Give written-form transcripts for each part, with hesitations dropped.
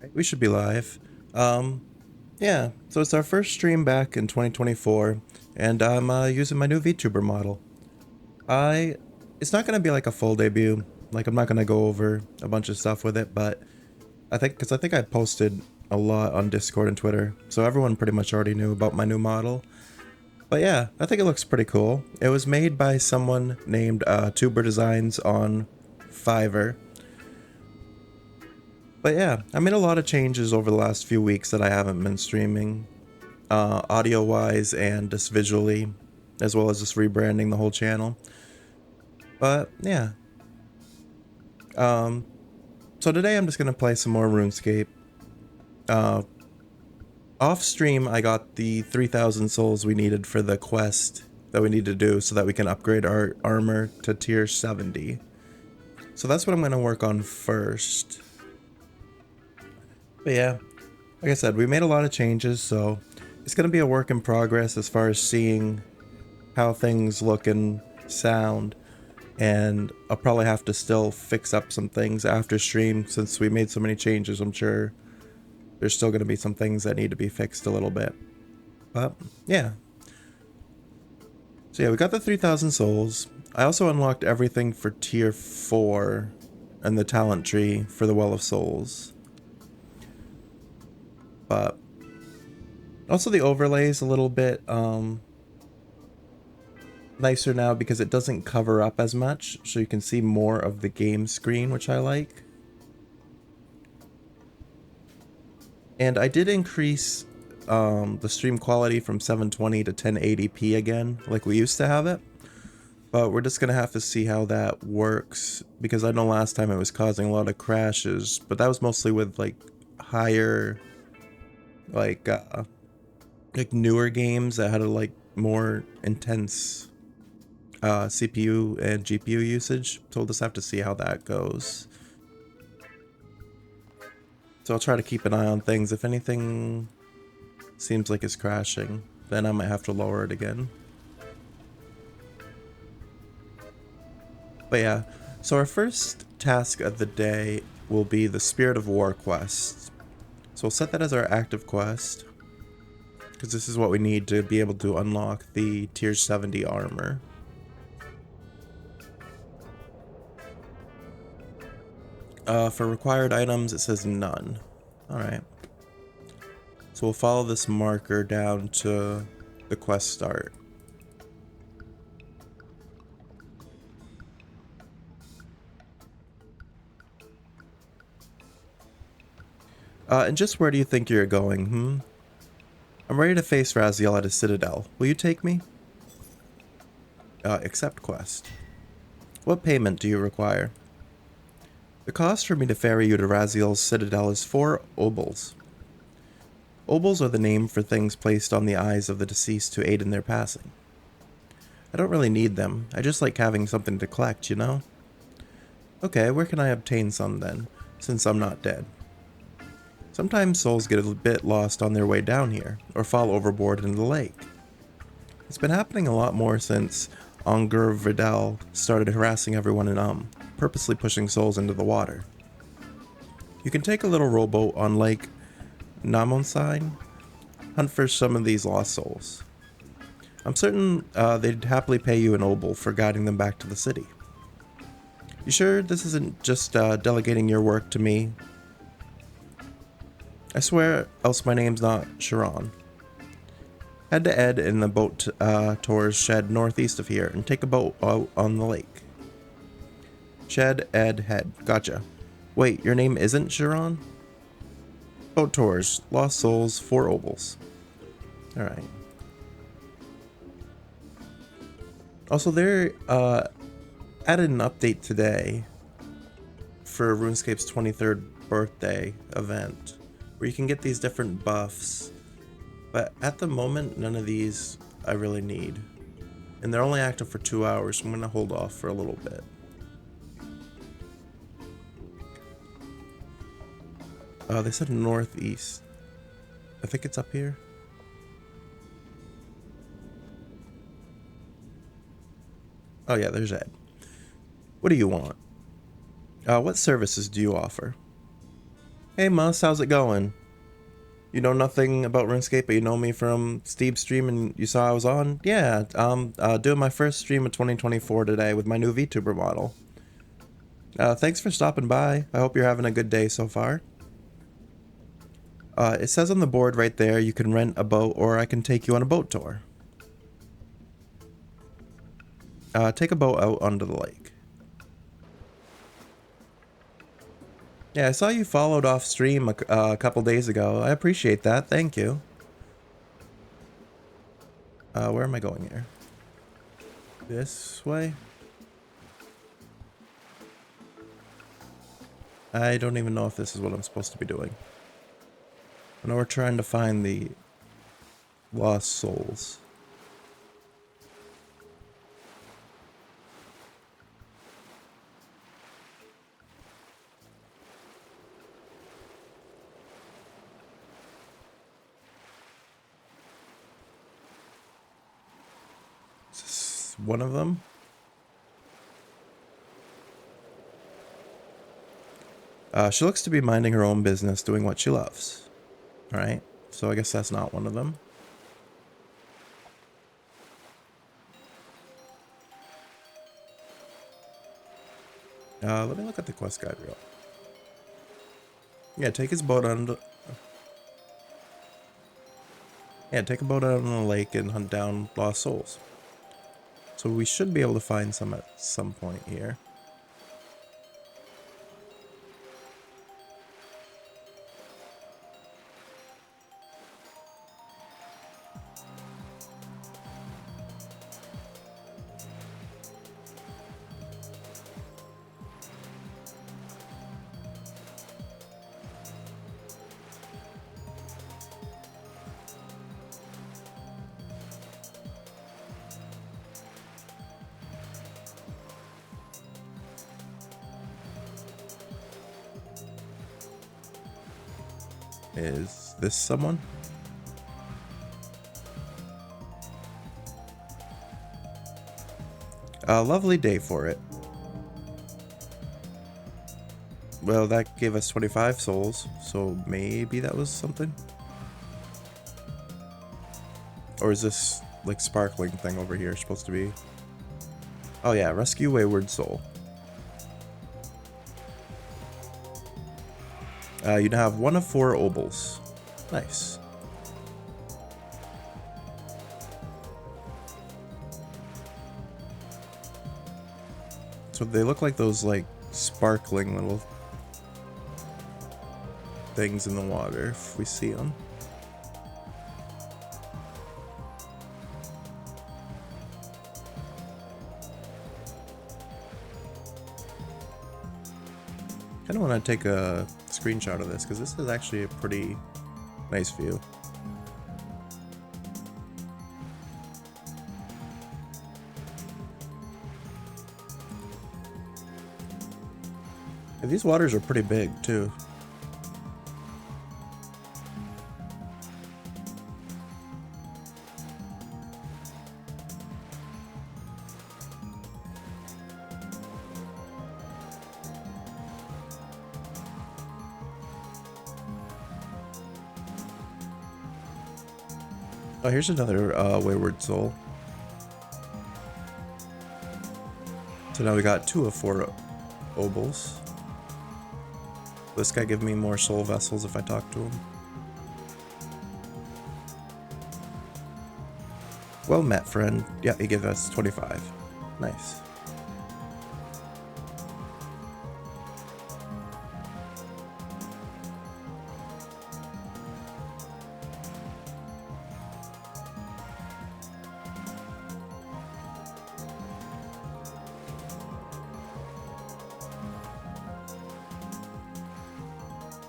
Right, we should be live. Um, yeah, so it's our first stream back in 2024, and I'm using my new VTuber model. I, it's not gonna be like a full debut. Like I'm not gonna go over a bunch of stuff with it, but because I think I posted a lot on Discord and Twitter, so everyone pretty much already knew about my new model. But yeah, I think it looks pretty cool. It was made by someone named Tuber Designs on Fiverr. But yeah, I made a lot of changes over the last few weeks that I haven't been streaming, audio wise and just visually, as well as just rebranding the whole channel. But yeah, um, so today I'm just gonna play some more RuneScape. Uh, Off stream, I got the 3,000 souls we needed for the quest that we need to do so that we can upgrade our armor to tier 70. So that's what I'm gonna work on first. But yeah, like I said, we made a lot of changes, so it's going to be a work in progress as far as seeing how things look and sound. And I'll probably have to still fix up some things after stream since we made so many changes. I'm sure there's still going to be some things that need to be fixed a little bit. But yeah. So yeah, we got the 3,000 souls. I also unlocked everything for tier 4 and the talent tree for the Well of Souls. But also the overlays a little bit nicer now because it doesn't cover up as much, so you can see more of the game screen, which I like. And I did increase the stream quality from 720 to 1080p again, like we used to have it. But we're just gonna have to see how that works, because I know last time it was causing a lot of crashes, but that was mostly with like higher, like newer games that had a like more intense CPU and GPU usage, so we'll just have to see how that goes. So I'll try to keep an eye on things. If anything seems like it's crashing, then I might have to lower it again. But yeah, so our first task of the day will be the Spirit of War quest. So we'll set that as our active quest, because this is what we need to be able to unlock the tier 70 armor. For required items, it says none. Alright. So we'll follow this marker down to the quest start. And just where do you think you're going, I'm ready to face Raziel at his citadel. Will you take me? Accept quest. What payment do you require? The cost for me to ferry you to Raziel's citadel is 4 obols. Obols are the name for things placed on the eyes of the deceased to aid in their passing. I don't really need them, I just like having something to collect, you know? Okay, where can I obtain some then, since I'm not dead? Sometimes souls get a bit lost on their way down here, or fall overboard into the lake. It's been happening a lot more since Ongur Vidal started harassing everyone in purposely pushing souls into the water. You can take a little rowboat on Lake Namonsine, hunt for some of these lost souls. I'm certain they'd happily pay you an obol for guiding them back to the city. You sure this isn't just delegating your work to me? I swear, else my name's not Sharon. Head to Ed in the boat towards Shed northeast of here and take a boat out on the lake. Shed, Ed, Head. Gotcha. Wait, your name isn't Sharon? Boat tours, lost souls, 4 obols. Alright. Also, they added an update today for RuneScape's 23rd birthday event, where you can get these different buffs, but at the moment none of these I really need, and they're only active for 2 hours, so I'm gonna hold off for a little bit. They said northeast. I think it's up here. Oh yeah, there's Ed. What do you want? What services do you offer? Hey Mus, how's it going? You know nothing about RuneScape, but you know me from Steve's stream and you saw I was on? Yeah, doing my first stream of 2024 today with my new VTuber model. Thanks for stopping by. I hope you're having a good day so far. It says on the board right there you can rent a boat or I can take you on a boat tour. Take a boat out onto the lake. Yeah, I saw you followed off stream a couple days ago. I appreciate that. Thank you. Where am I going here? This way? I don't even know if this is what I'm supposed to be doing. I know we're trying to find the lost souls. Is this one of them? She looks to be minding her own business, doing what she loves. Alright, so I guess that's not one of them. Let me look at the quest guide real. Yeah, take his boat on the... Yeah, take a boat out on the lake and hunt down lost souls. So we should be able to find some at some point here. Is this someone? A lovely day for it. Well, that gave us 25 souls, so maybe that was something? Or is this, like, sparkling thing over here supposed to be... Oh yeah, rescue wayward soul. You'd have 1 of 4 obols. Nice. So they look like those, like, sparkling little things in the water, if we see them. I kind of want to take a screenshot of this, because this is actually a pretty nice view. And these waters are pretty big, too. Oh, here's another wayward soul. So now we got 2 of 4 obols. This guy give me more soul vessels if I talk to him. Well met, friend. Yeah, he gave us 25. Nice.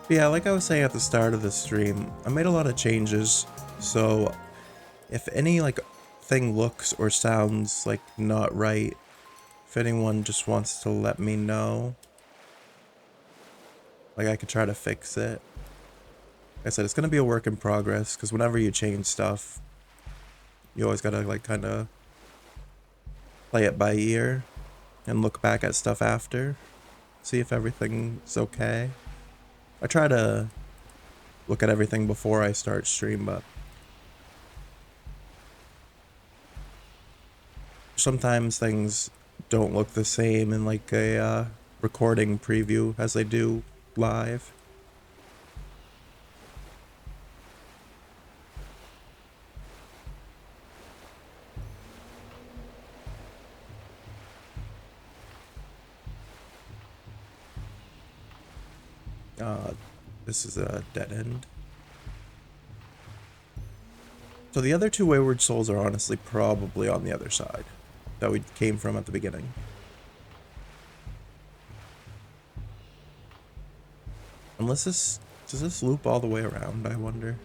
Yeah, like I was saying at the start of the stream, I made a lot of changes, so if any like thing looks or sounds like not right, if anyone just wants to let me know, like I could try to fix it. Like I said, it's gonna be a work in progress, because whenever you change stuff, you always gotta like kind of play it by ear and look back at stuff after, see if everything's okay. I try to look at everything before I start stream, but sometimes things don't look the same in like a recording preview as they do live. This is a dead end. So the other two wayward souls are honestly probably on the other side that we came from at the beginning. Unless does this loop all the way around, I wonder?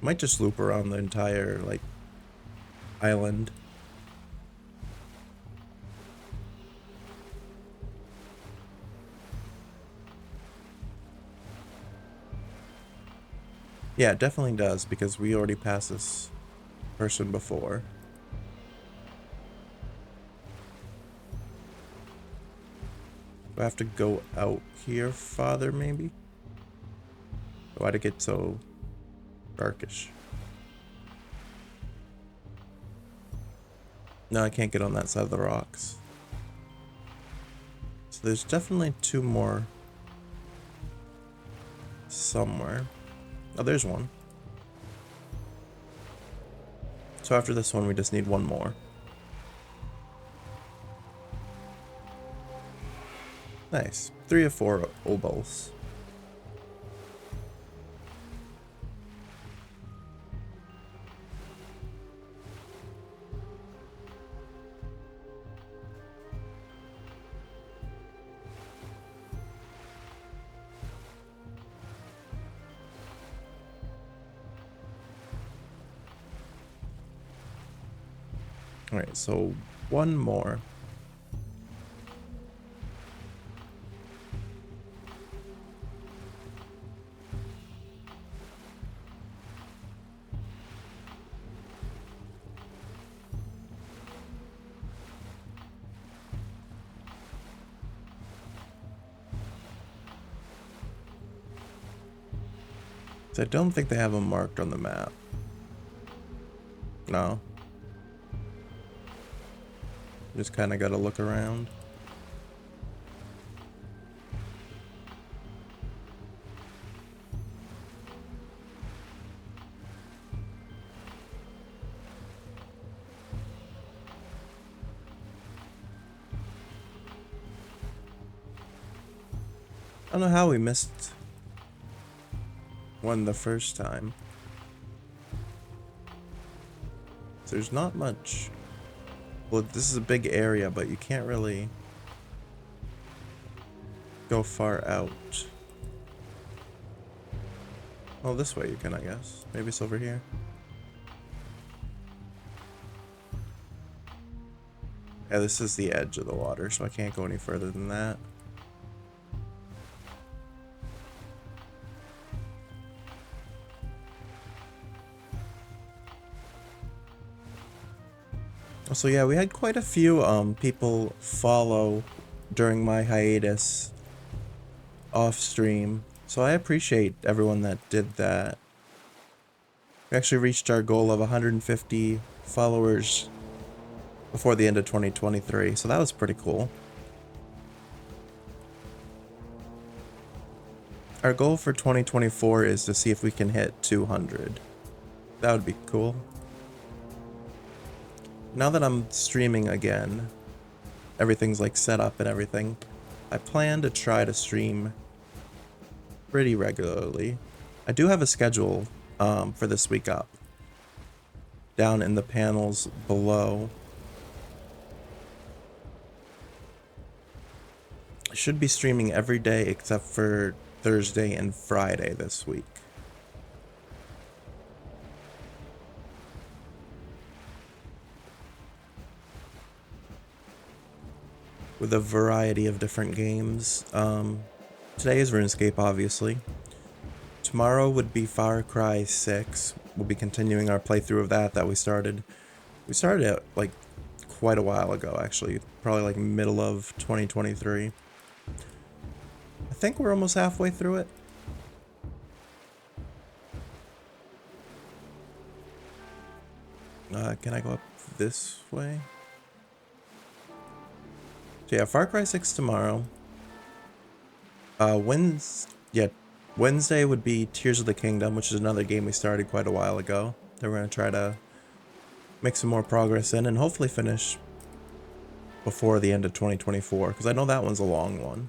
Might just loop around the entire, like, island. Yeah, it definitely does, because we already passed this person before. Do I have to go out here farther, maybe? Why'd it get so darkish? No, I can't get on that side of the rocks. So there's definitely two more somewhere. Oh, there's one. So after this one, we just need one more. Nice. 3 of 4 obols. Alright, so one more. I don't think they have them marked on the map. No. Just kind of got to look around. I don't know how we missed one the first time. There's not much. Well, this is a big area, but you can't really go far out. Oh, this way you can, I guess. Maybe it's over here. Yeah, this is the edge of the water, so I can't go any further than that. So yeah, we had quite a few people follow during my hiatus off stream. So I appreciate everyone that did that. We actually reached our goal of 150 followers before the end of 2023, so that was pretty cool. Our goal for 2024 is to see if we can hit 200. That would be cool. Now that I'm streaming again, everything's like set up and everything, I plan to try to stream pretty regularly. I do have a schedule for this week up down in the panels below. I should be streaming every day except for Thursday and Friday this week. With a variety of different games. Today is Runescape, obviously. tomorrow would be Far Cry 6. We'll be continuing our playthrough of that we started. We started it like quite a while ago, actually. Probably like middle of 2023. I think we're almost halfway through it. Can I go up this way? So yeah, Far Cry 6 tomorrow. Wednesday would be Tears of the Kingdom, which is another game we started quite a while ago. That we're going to try to make some more progress in and hopefully finish before the end of 2024, because I know that one's a long one.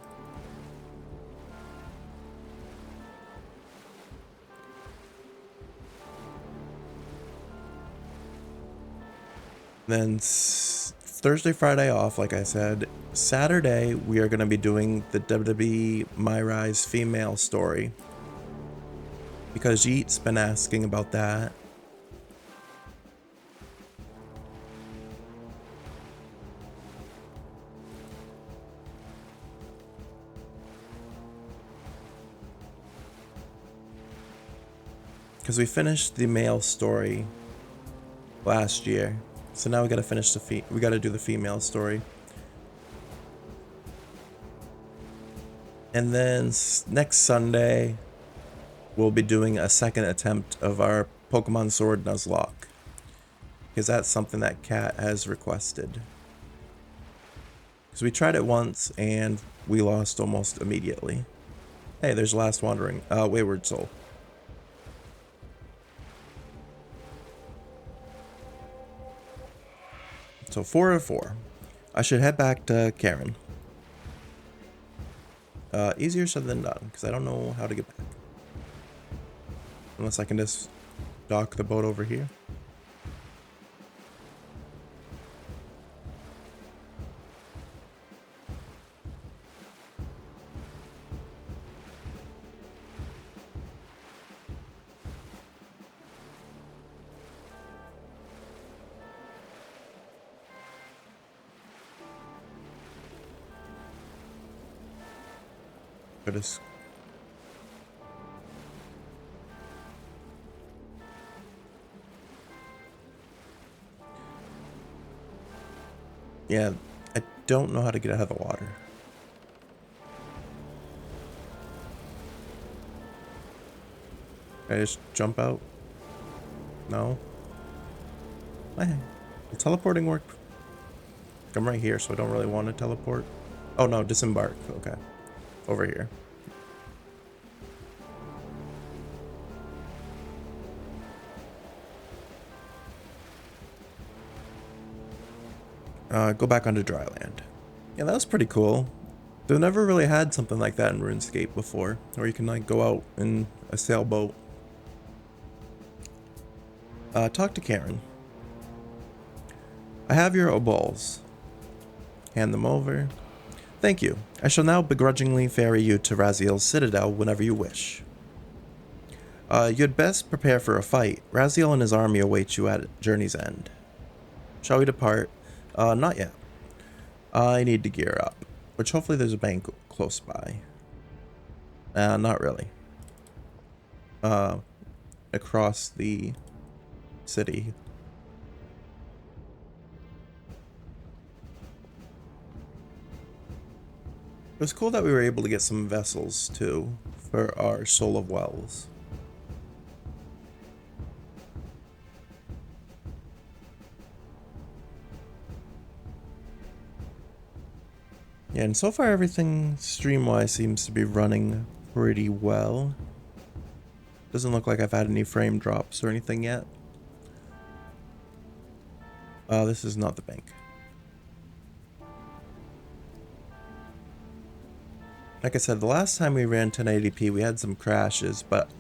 Then Thursday, Friday off, like I said. Saturday, we are going to be doing the WWE My Rise female story, because Yeet's been asking about that. Because we finished the male story last year. So now we gotta finish we gotta do the female story. And then next Sunday, we'll be doing a second attempt of our Pokemon Sword Nuzlocke, because that's something that Kat has requested. Because we tried it once and we lost almost immediately. Hey, there's Last Wandering, Wayward Soul. So 4 of 4. I should head back to Karen. Easier said than done, because I don't know how to get back. Unless I can just dock the boat over here. Just yeah, I don't know how to get out of the water. Can I just jump out? No. Will teleporting work? I'm right here, so I don't really want to teleport. Oh no, disembark. Okay. Over here. Go back onto dry land. Yeah, that was pretty cool. They've never really had something like that in RuneScape before, where you can like go out in a sailboat. Talk to Karen. I have your obols. Hand them over. Thank you. I shall now begrudgingly ferry you to Raziel's citadel whenever you wish. You'd best prepare for a fight. Raziel and his army await you at journey's end. Shall we depart? Not yet. I need to gear up, which hopefully there's a bank close by. Not really. Across the city. It was cool that we were able to get some vessels, too, for our Soul of Wells. Yeah, and so far everything stream-wise seems to be running pretty well. Doesn't look like I've had any frame drops or anything yet. This is not the bank. Like I said, the last time we ran 1080p, we had some crashes, but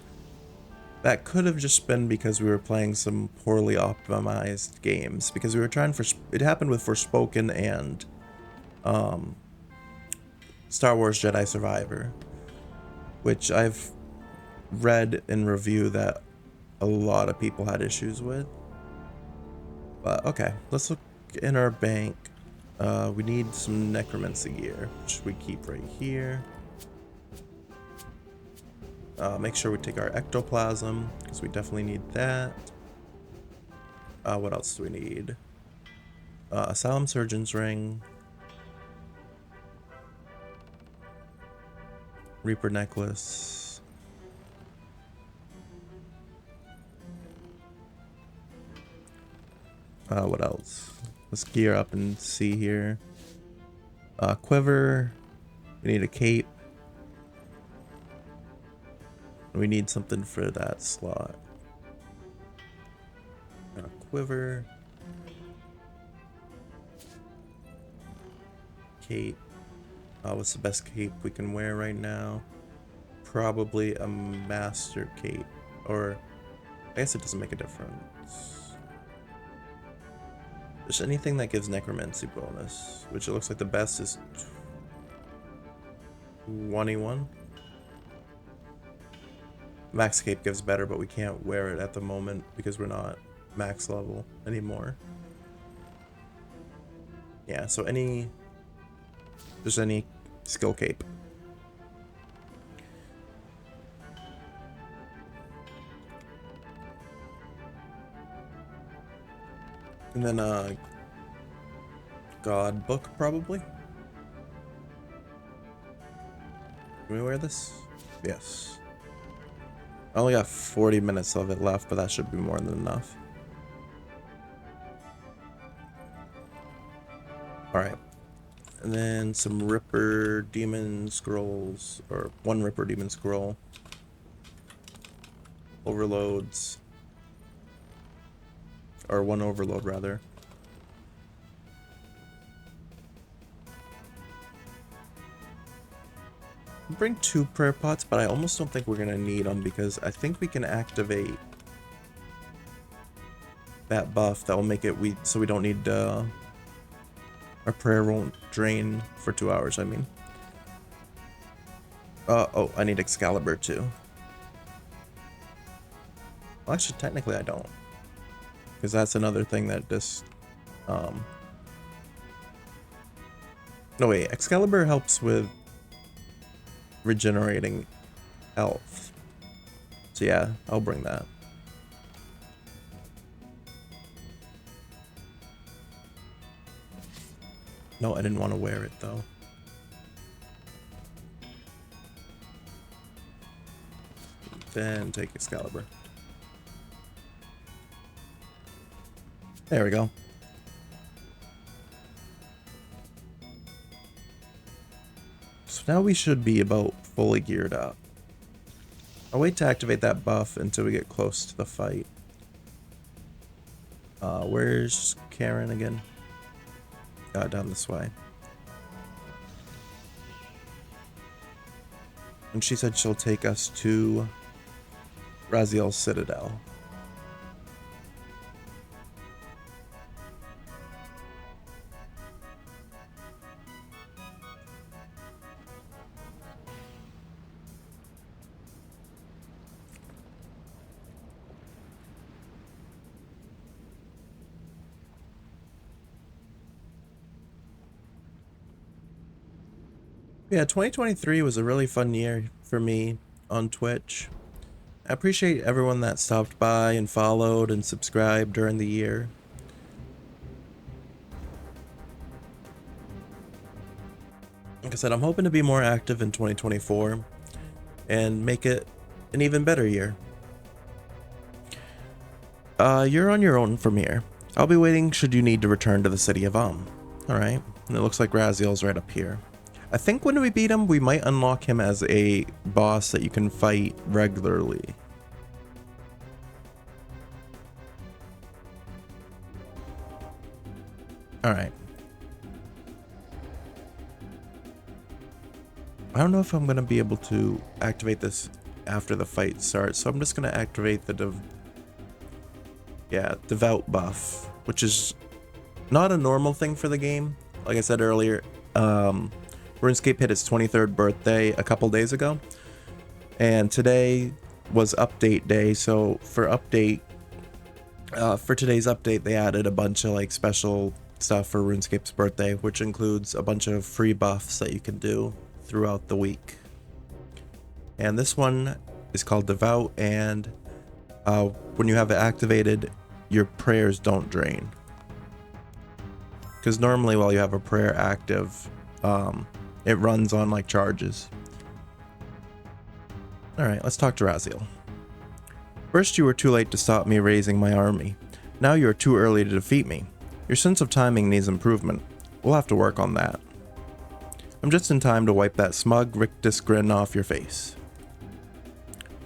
that could have just been because we were playing some poorly optimized games. Because we were trying for... It happened with Forspoken and Star Wars Jedi Survivor, which I've read in review that a lot of people had issues with. But okay, let's look in our bank. We need some Necromancy gear, which we keep right here. Make sure we take our ectoplasm, because we definitely need that. What else do we need? Asylum Surgeon's Ring. Reaper Necklace. What else? Let's gear up and see here. Quiver. We need a cape. We need something for that slot. Quiver. Cape. What's the best cape we can wear right now? Probably a master cape. Or, I guess it doesn't make a difference. Just anything that gives necromancy bonus, which it looks like the best is 21. Max cape gives better, but we can't wear it at the moment because we're not max level anymore. Yeah, so just any skill cape. And then God book probably. Can we wear this? Yes. I only got 40 minutes of it left, but that should be more than enough. Alright. And then some Ripper Demon Scrolls, or one Ripper Demon Scroll. Overloads. Or one overload, rather. Bring 2 prayer pots, but I almost don't think we're gonna need them because I think we can activate that buff that will make it so we don't need our prayer won't drain for 2 hours. I mean, oh, I need Excalibur too. Well, actually, technically, I don't, because that's another thing that just no wait, Excalibur helps with regenerating health. So yeah, I'll bring that. No, I didn't want to wear it though. Then take Excalibur. There we go. So now we should be about fully geared up. I'll wait to activate that buff until we get close to the fight. Where's Karen again? Down this way. And she said she'll take us to Raziel's Citadel. Yeah, 2023 was a really fun year for me on Twitch. I appreciate everyone that stopped by and followed and subscribed during the year. Like I said, I'm hoping to be more active in 2024 and make it an even better year. You're on your own from here. I'll be waiting should you need to return to the city of Alright, and it looks like Raziel's right up here. I think when we beat him, we might unlock him as a boss that you can fight regularly. Alright. I don't know if I'm going to be able to activate this after the fight starts, so I'm just going to activate the Devout buff, which is not a normal thing for the game. Like I said earlier, RuneScape hit its 23rd birthday a couple days ago, and today was update day. So for today's update, they added a bunch of like special stuff for RuneScape's birthday, which includes a bunch of free buffs that you can do throughout the week. And this one is called Devout, and when you have it activated, your prayers don't drain. Because normally while you have a prayer active, it runs on like charges. Alright, let's talk to Raziel. First, you were too late to stop me raising my army. Now you are too early to defeat me. Your sense of timing needs improvement. We'll have to work on that. I'm just in time to wipe that smug, rictus grin off your face.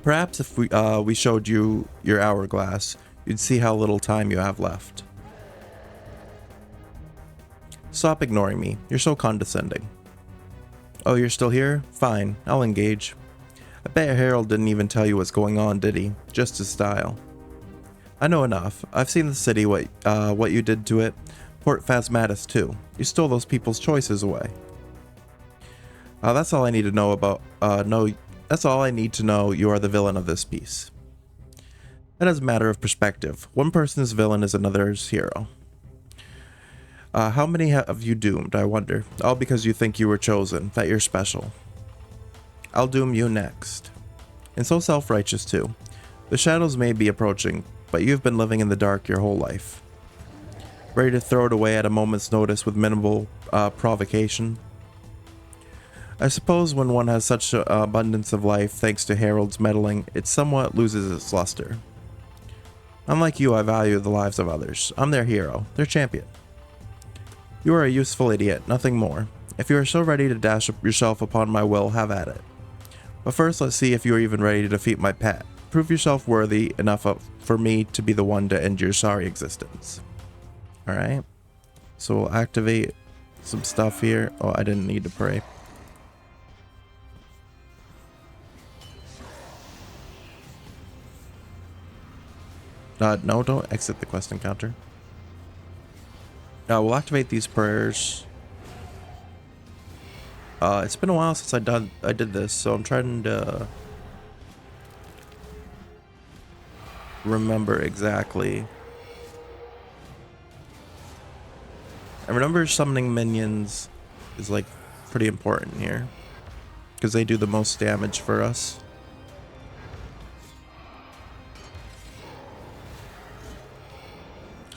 Perhaps if we showed you your hourglass, you'd see how little time you have left. Stop ignoring me. You're so condescending. Oh, you're still here? Fine, I'll engage. I bet Harold didn't even tell you what's going on, did he? Just his style. I know enough. I've seen the city, what you did to it. Port Phasmatis too. You stole those people's choices away. That's all I need to know about. That's all I need to know. You are the villain of this piece. That is a matter of perspective. One person's villain is another's hero. How many have you doomed, I wonder? All because you think you were chosen, that you're special. I'll doom you next. And so self-righteous too. The shadows may be approaching, but you've been living in the dark your whole life. Ready to throw it away at a moment's notice with minimal provocation? I suppose when one has such an abundance of life thanks to Harold's meddling, it somewhat loses its luster. Unlike you, I value the lives of others. I'm their hero, their champion. You are a useful idiot, nothing more. If you are so ready to dash yourself upon my will, have at it. But first, let's see if you are even ready to defeat my pet. Prove yourself worthy enough for me to be the one to end your sorry existence. Alright. So we'll activate some stuff here. Oh, I didn't need to pray. No, don't exit the quest encounter. We'll activate these prayers. It's been a while since I did this, so I'm trying to remember exactly. I remember summoning minions is like pretty important here because they do the most damage for us.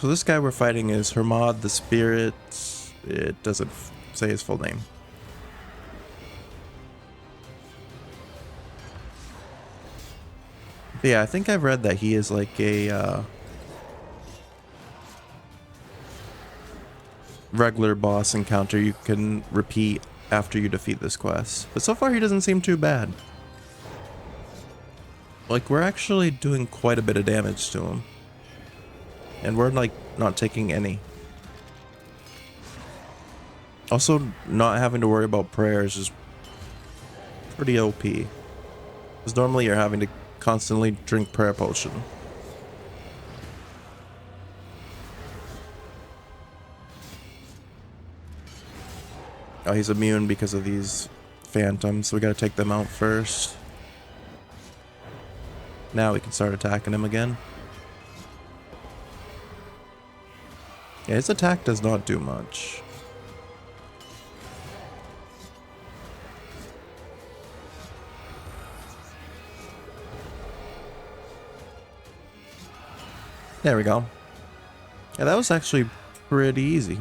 So this guy we're fighting is Hermod the Spirit. It doesn't say his full name. But yeah, I think I've read that he is like a regular boss encounter you can repeat after you defeat this quest. But so far he doesn't seem too bad. Like, we're actually doing quite a bit of damage to him. And we're like not taking any. Also, not having to worry about prayers is pretty OP. Because normally you're having to constantly drink prayer potion. Oh, he's immune because of these phantoms, so we gotta take them out first. Now we can start attacking him again. Yeah, his attack does not do much. There we go. Yeah, that was actually pretty easy.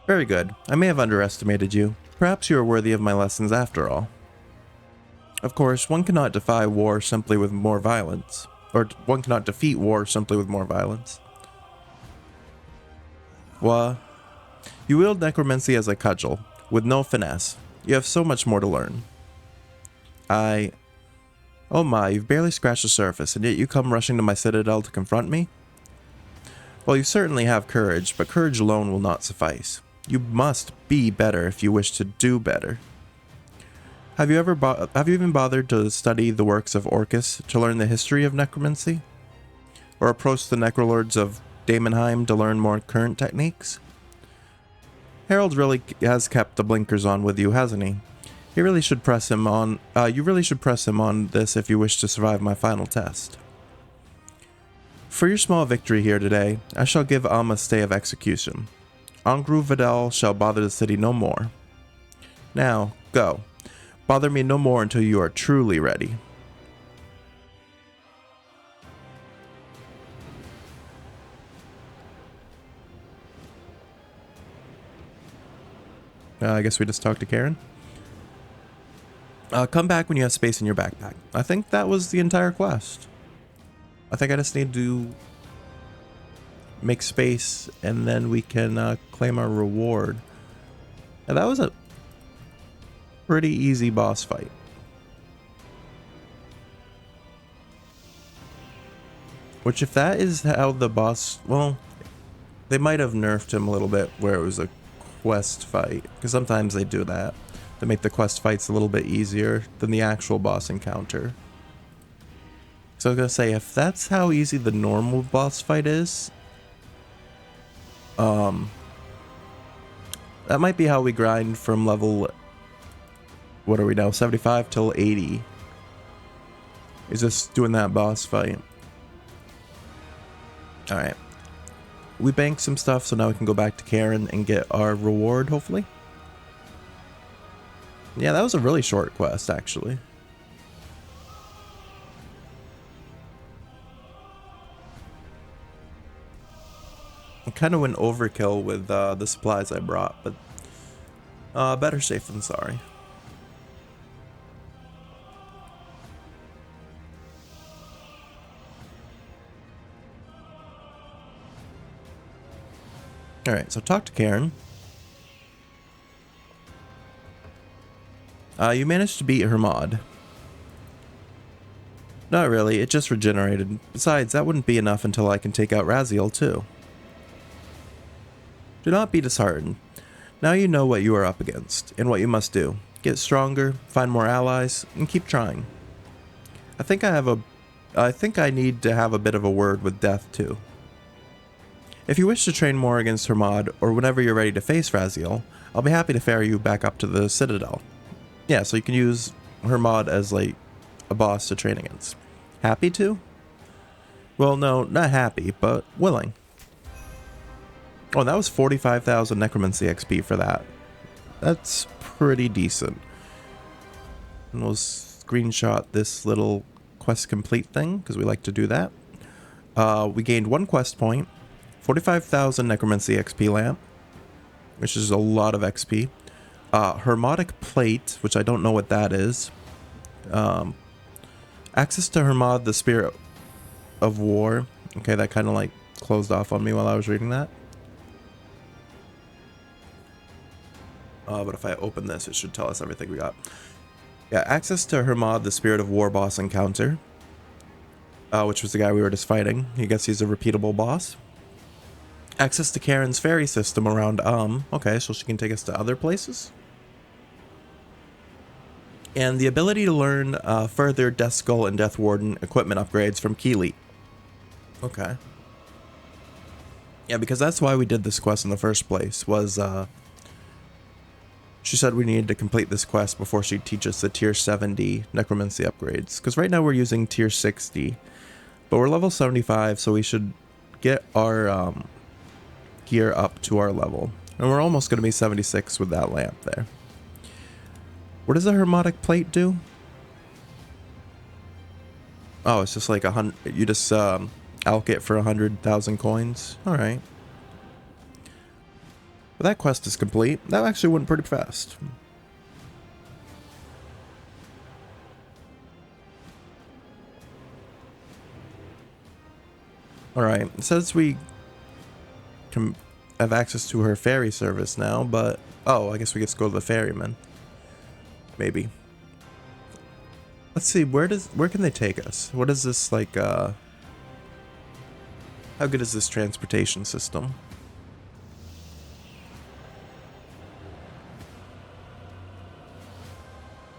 Very good. I may have underestimated you. Perhaps you are worthy of my lessons after all. Of course, one cannot defy war simply with more violence. Or one cannot defeat war simply with more violence. Well, you wield necromancy as a cudgel, with no finesse. You have so much more to learn. Oh my, you've barely scratched the surface, and yet you come rushing to my citadel to confront me? Well, you certainly have courage, but courage alone will not suffice. You must be better if you wish to do better. Have you even bothered to study the works of Orcus to learn the history of necromancy? Or approach the necrolords of Daemonheim to learn more current techniques? Harold really has kept the blinkers on with you, hasn't he? You really should press him on this if you wish to survive my final test. For your small victory here today, I shall give a stay of execution. Angru Vidal shall bother the city no more. Now, Go. Bother me no more until you are truly ready. I guess we just talked to Karen. Come back when you have space in your backpack. I think that was the entire quest. I think I just need to make space and then we can claim our reward. Now that was a pretty easy boss fight. Which if that is how the boss... Well, they might have nerfed him a little bit where it was a quest fight. Because sometimes they do that. To make the quest fights a little bit easier than the actual boss encounter. So I was gonna say, if that's how easy the normal boss fight is... that might be how we grind from level... What are we now? 75 till 80. Is just doing that boss fight. Alright. We banked some stuff, so now we can go back to Karen and get our reward, hopefully. Yeah, that was a really short quest, actually. I kind of went overkill with the supplies I brought, but better safe than sorry. Alright, so talk to Karen. You managed to beat her mod. Not really, it just regenerated. Besides, that wouldn't be enough until I can take out Raziel too. Do not be disheartened. Now you know what you are up against, and what you must do. Get stronger, find more allies, and keep trying. I think I need to have a bit of a word with Death too. If you wish to train more against her mod, or whenever you're ready to face Raziel, I'll be happy to ferry you back up to the Citadel. Yeah, so you can use her mod as like a boss to train against. Happy to? Well, no, not happy, but willing. Oh, that was 45,000 Necromancy XP for that. That's pretty decent. And we'll screenshot this little quest complete thing, because we like to do that. We gained 1 quest point, 45,000 Necromancy XP lamp, which is a lot of XP. Hermotic plate, which I don't know what that is. Access to Hermod, the Spirit of War. Okay, that kind of like closed off on me while I was reading that. But if I open this, it should tell us everything we got. Yeah, access to Hermod, the Spirit of War boss encounter. Which was the guy we were just fighting. I guess he's a repeatable boss. Access to Karen's ferry system around okay, so she can take us to other places. And the ability to learn further Death Skull and Death Warden equipment upgrades from Keely. Okay. Yeah, because that's why we did this quest in the first place, was she said we needed to complete this quest before she'd teach us the tier 70 necromancy upgrades. Because right now we're using tier 60, but we're level 75, so we should get our gear up to our level. And we're almost going to be 76 with that lamp there. What does a Hermotic plate do? Oh, it's just like 100. You just allocate for 100,000 coins. All right. Well, that quest is complete. That actually went pretty fast. All right. It says we can have access to her ferry service now, but oh, I guess we just go to the ferryman. Maybe. Let's see, where can they take us? What is this like how good is this transportation system?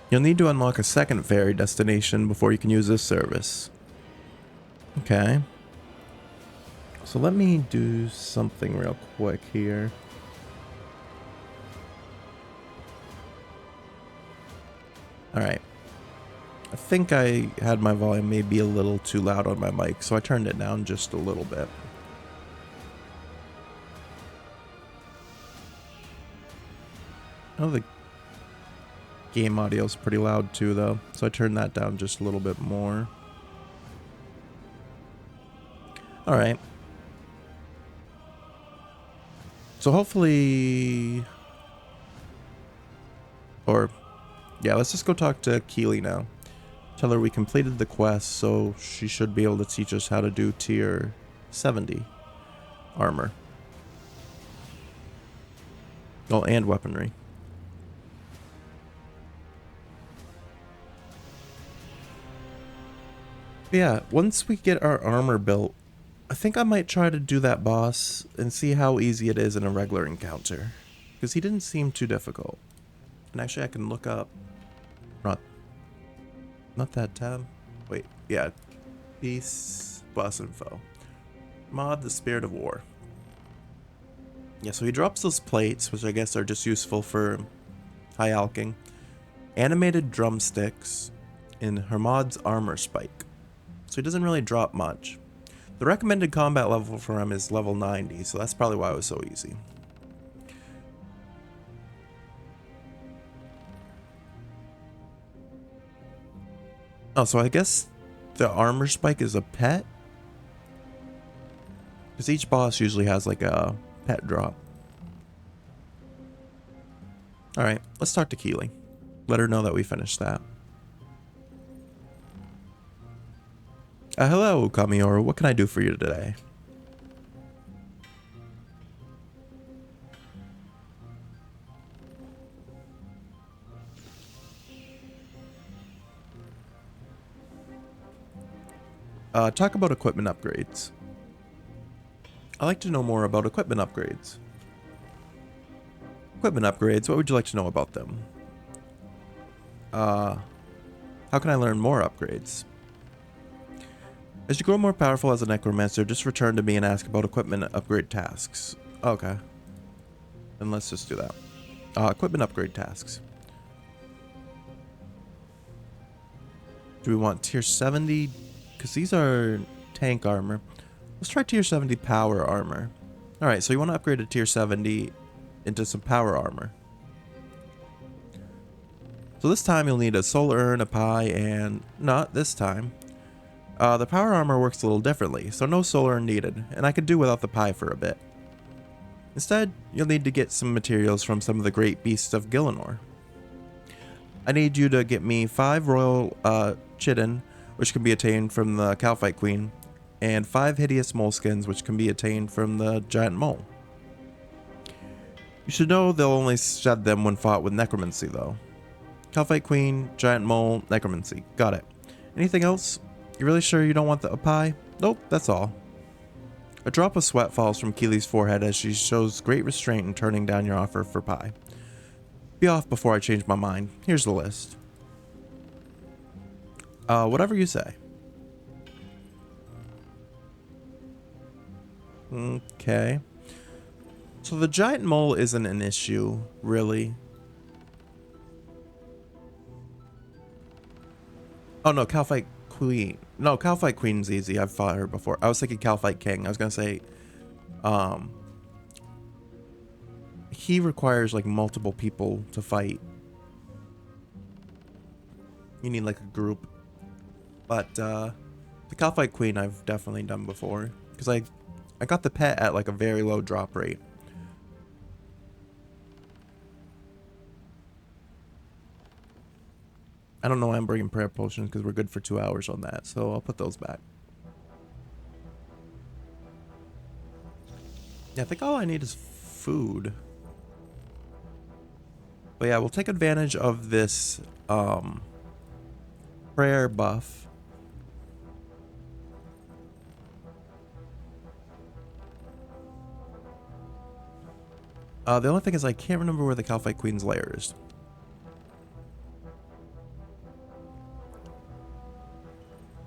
You'll need to unlock a second ferry destination before you can use this service. Okay. So let me do something real quick here. Alright. I think I had my volume maybe a little too loud on my mic, so I turned it down just a little bit. Oh, Game audio is pretty loud too, though, so I turned that down just a little bit more. Alright. So hopefully... Or... Yeah, let's just go talk to Keely now. Tell her we completed the quest, so she should be able to teach us how to do tier 70 armor. Oh, and weaponry. Yeah, once we get our armor built, I think I might try to do that boss and see how easy it is in a regular encounter. Because he didn't seem too difficult. And actually I can look up... Not that tab. Wait, yeah. Peace, boss info. Mod the Spirit of War. Yeah, so he drops those plates, which I guess are just useful for high alching. Animated drumsticks in Hermod's armor spike. So he doesn't really drop much. The recommended combat level for him is level 90, so that's probably why it was so easy. Oh, so I guess the armor spike is a pet? Because each boss usually has like a pet drop. Alright, let's talk to Keely. Let her know that we finished that. Hello, Ookamiyoru. What can I do for you today? Talk about equipment upgrades. I'd like to know more about equipment upgrades. Equipment upgrades, what would you like to know about them? How can I learn more upgrades? As you grow more powerful as a necromancer, just return to me and ask about equipment upgrade tasks. Okay. Then let's just do that. Equipment upgrade tasks. Do we want tier 70? Because these are tank armor. Let's try tier 70 power armor. Alright, so you want to upgrade to tier 70 into some power armor. So this time you'll need a soul urn, a pie, and... not this time. The power armor works a little differently, so no soul urn needed, and I could do without the pie for a bit. Instead, you'll need to get some materials from some of the great beasts of Gielinor. I need you to get me 5 royal chitin, which can be attained from the Calphite Queen, and 5 hideous moleskins, which can be attained from the giant mole. You should know they'll only shed them when fought with Necromancy, though. Calphite Queen, giant mole, Necromancy. Got it. Anything else? You really sure you don't want the pie? Nope, that's all. A drop of sweat falls from Keely's forehead as she shows great restraint in turning down your offer for pie. Be off before I change my mind. Here's the list. Whatever you say. Okay. So the giant mole isn't an issue, really. Oh no, Calphite Queen. No, Calphite Queen's easy. I've fought her before. I was thinking Calphite King. I was gonna say, he requires like multiple people to fight. You need like a group. But the Calphite Queen I've definitely done before. Because I got the pet at like a very low drop rate. I don't know why I'm bringing prayer potions because we're good for 2 hours on that. So I'll put those back. Yeah, I think all I need is food. But yeah, we'll take advantage of this prayer buff. The only thing is I can't remember where the Calphite Queen's lair is.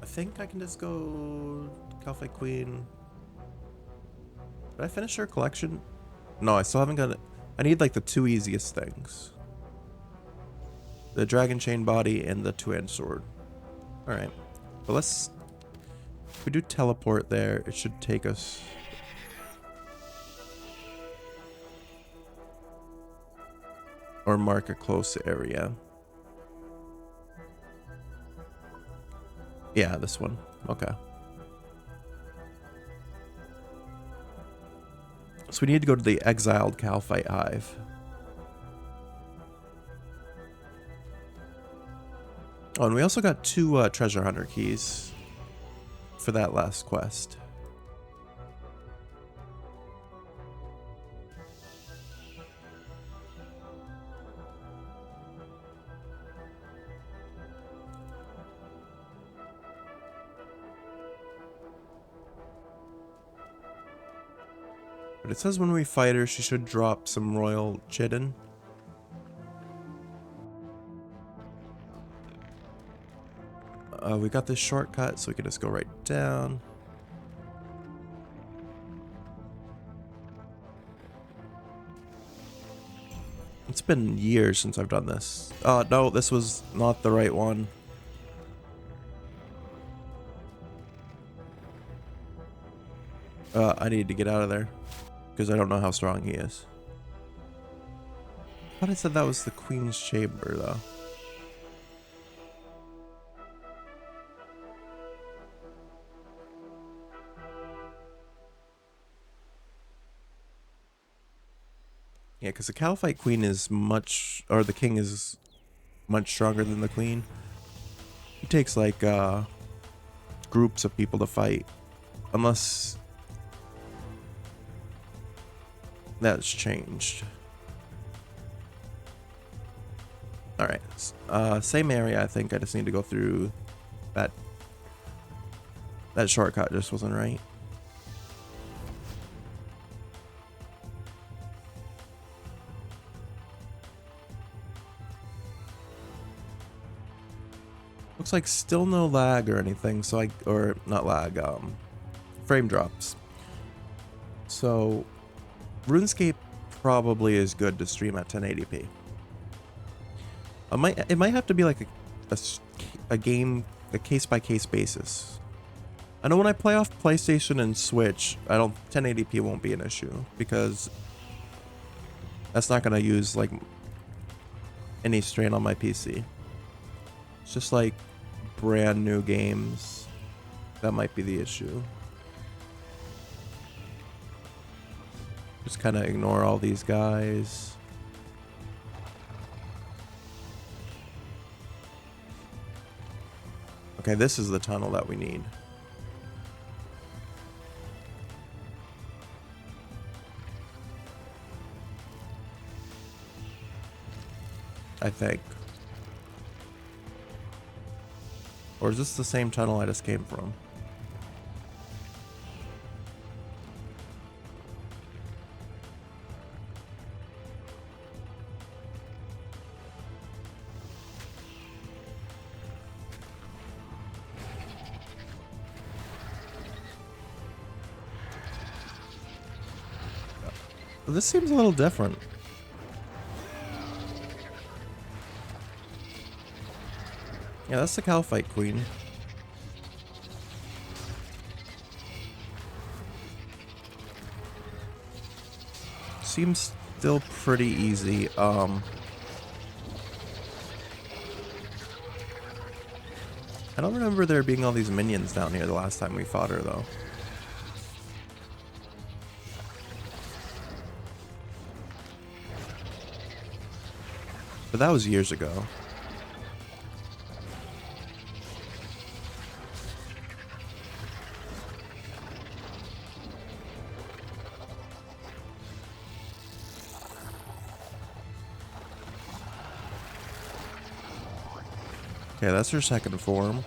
I think I can just go Calphite Queen. Did I finish her collection? No, I still haven't got it. I need like the 2 easiest things. The dragon chain body and the 2-hand sword. Alright. But let's... if we do teleport there, it should take us... or mark a close area. Yeah, this one. Okay. So we need to go to the exiled Calphite Hive. Oh, and we also got 2 treasure hunter keys for that last quest. But it says when we fight her, she should drop some royal chitin. We got this shortcut, so we can just go right down. It's been years since I've done this. No, this was not the right one. I need to get out of there, because I don't know how strong he is. I thought I said that was the Queen's Chamber, though. Yeah, because the Calphite Queen is much, or the King is much stronger than the Queen. He takes like groups of people to fight, unless that's changed. All right, same area. I think I just need to go through that. That shortcut just wasn't right. Looks like still no lag or anything, so or not lag, frame drops. So RuneScape probably is good to stream at 1080p. It might have to be like a case-by-case basis. I know when I play off PlayStation and Switch, 1080p won't be an issue, because that's not gonna use like any strain on my PC. It's just like brand new games that might be the issue. Just kind of ignore all these guys. Okay, this is the tunnel that we need. I think. Or is this the same tunnel I just came from? This seems a little different. Yeah, that's the Calphite Queen. Seems still pretty easy. I don't remember there being all these minions down here the last time we fought her, though. But that was years ago. Okay, that's her second form.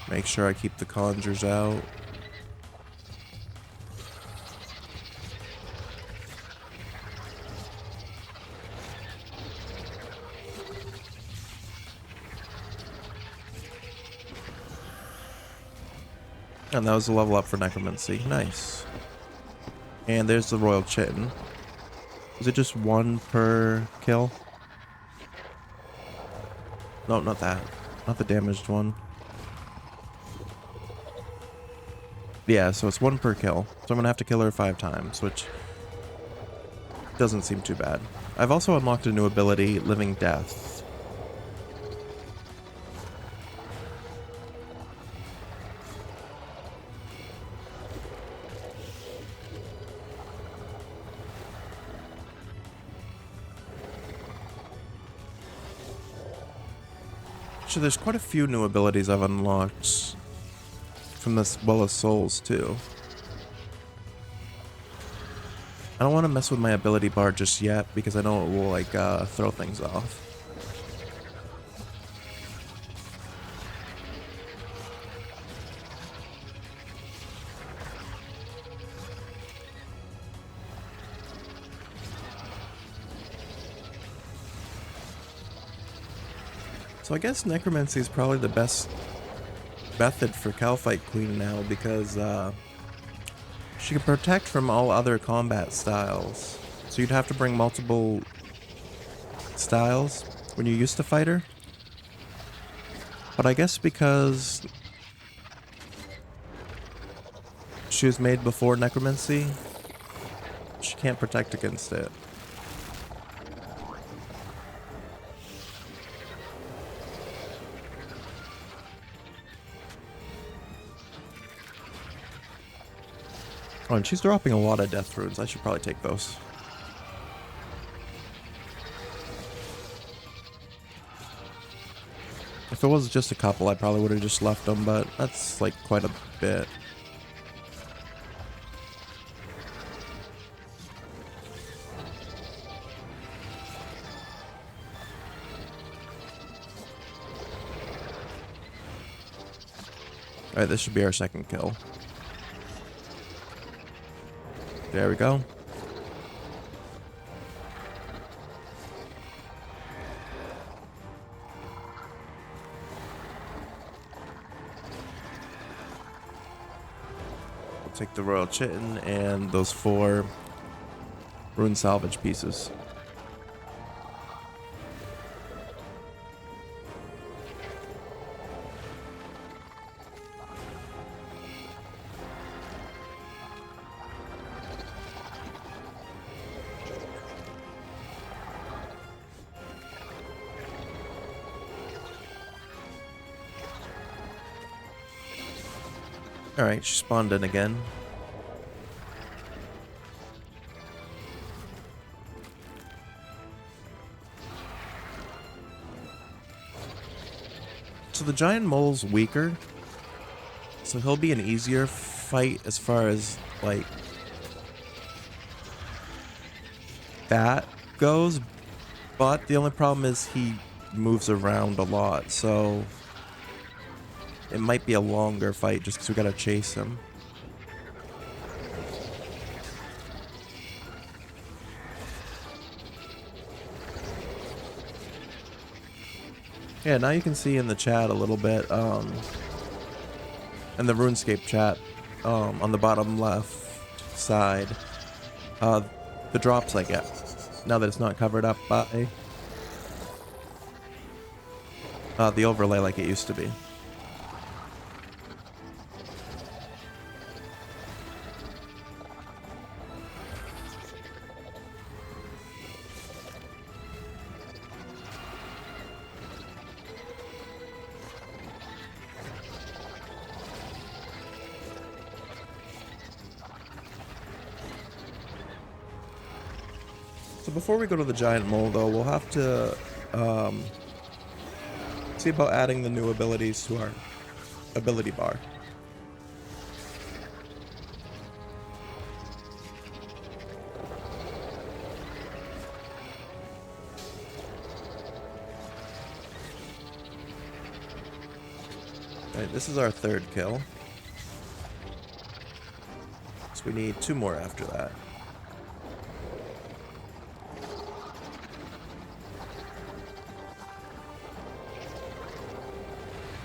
Make sure I keep the conjures out. And that was a level up for Necromancy. Nice. And there's the Royal Chitin. Is it just 1 per kill? No, not that. Not the damaged one. Yeah, so it's 1 per kill. So I'm gonna have to kill her 5 times, which doesn't seem too bad. I've also unlocked a new ability, Living Death. So there's quite a few new abilities I've unlocked from this Well of Souls too. I don't want to mess with my ability bar just yet because I know it will like throw things off. So I guess Necromancy is probably the best method for Calphite Queen now because she can protect from all other combat styles. So you'd have to bring multiple styles when you used to fight her. But I guess because she was made before Necromancy, she can't protect against it. Oh, and she's dropping a lot of death runes. I should probably take those. If it was just a couple, I probably would have just left them, but that's like quite a bit. Alright, this should be our second kill. There we go. We'll take the Royal Chitin and those 4 rune salvage pieces. Alright, she spawned in again. So the giant mole's weaker, so he'll be an easier fight as far as like that goes, but the only problem is he moves around a lot, so it might be a longer fight just because we gotta chase him. Yeah, now you can see in the chat a little bit, in the Runescape chat, on the bottom left side, the drops I get, now that it's not covered up by the overlay like it used to be. So before we go to the giant mole, though, we'll have to see about adding the new abilities to our ability bar. Alright, this is our 3rd kill. So we need 2 more after that.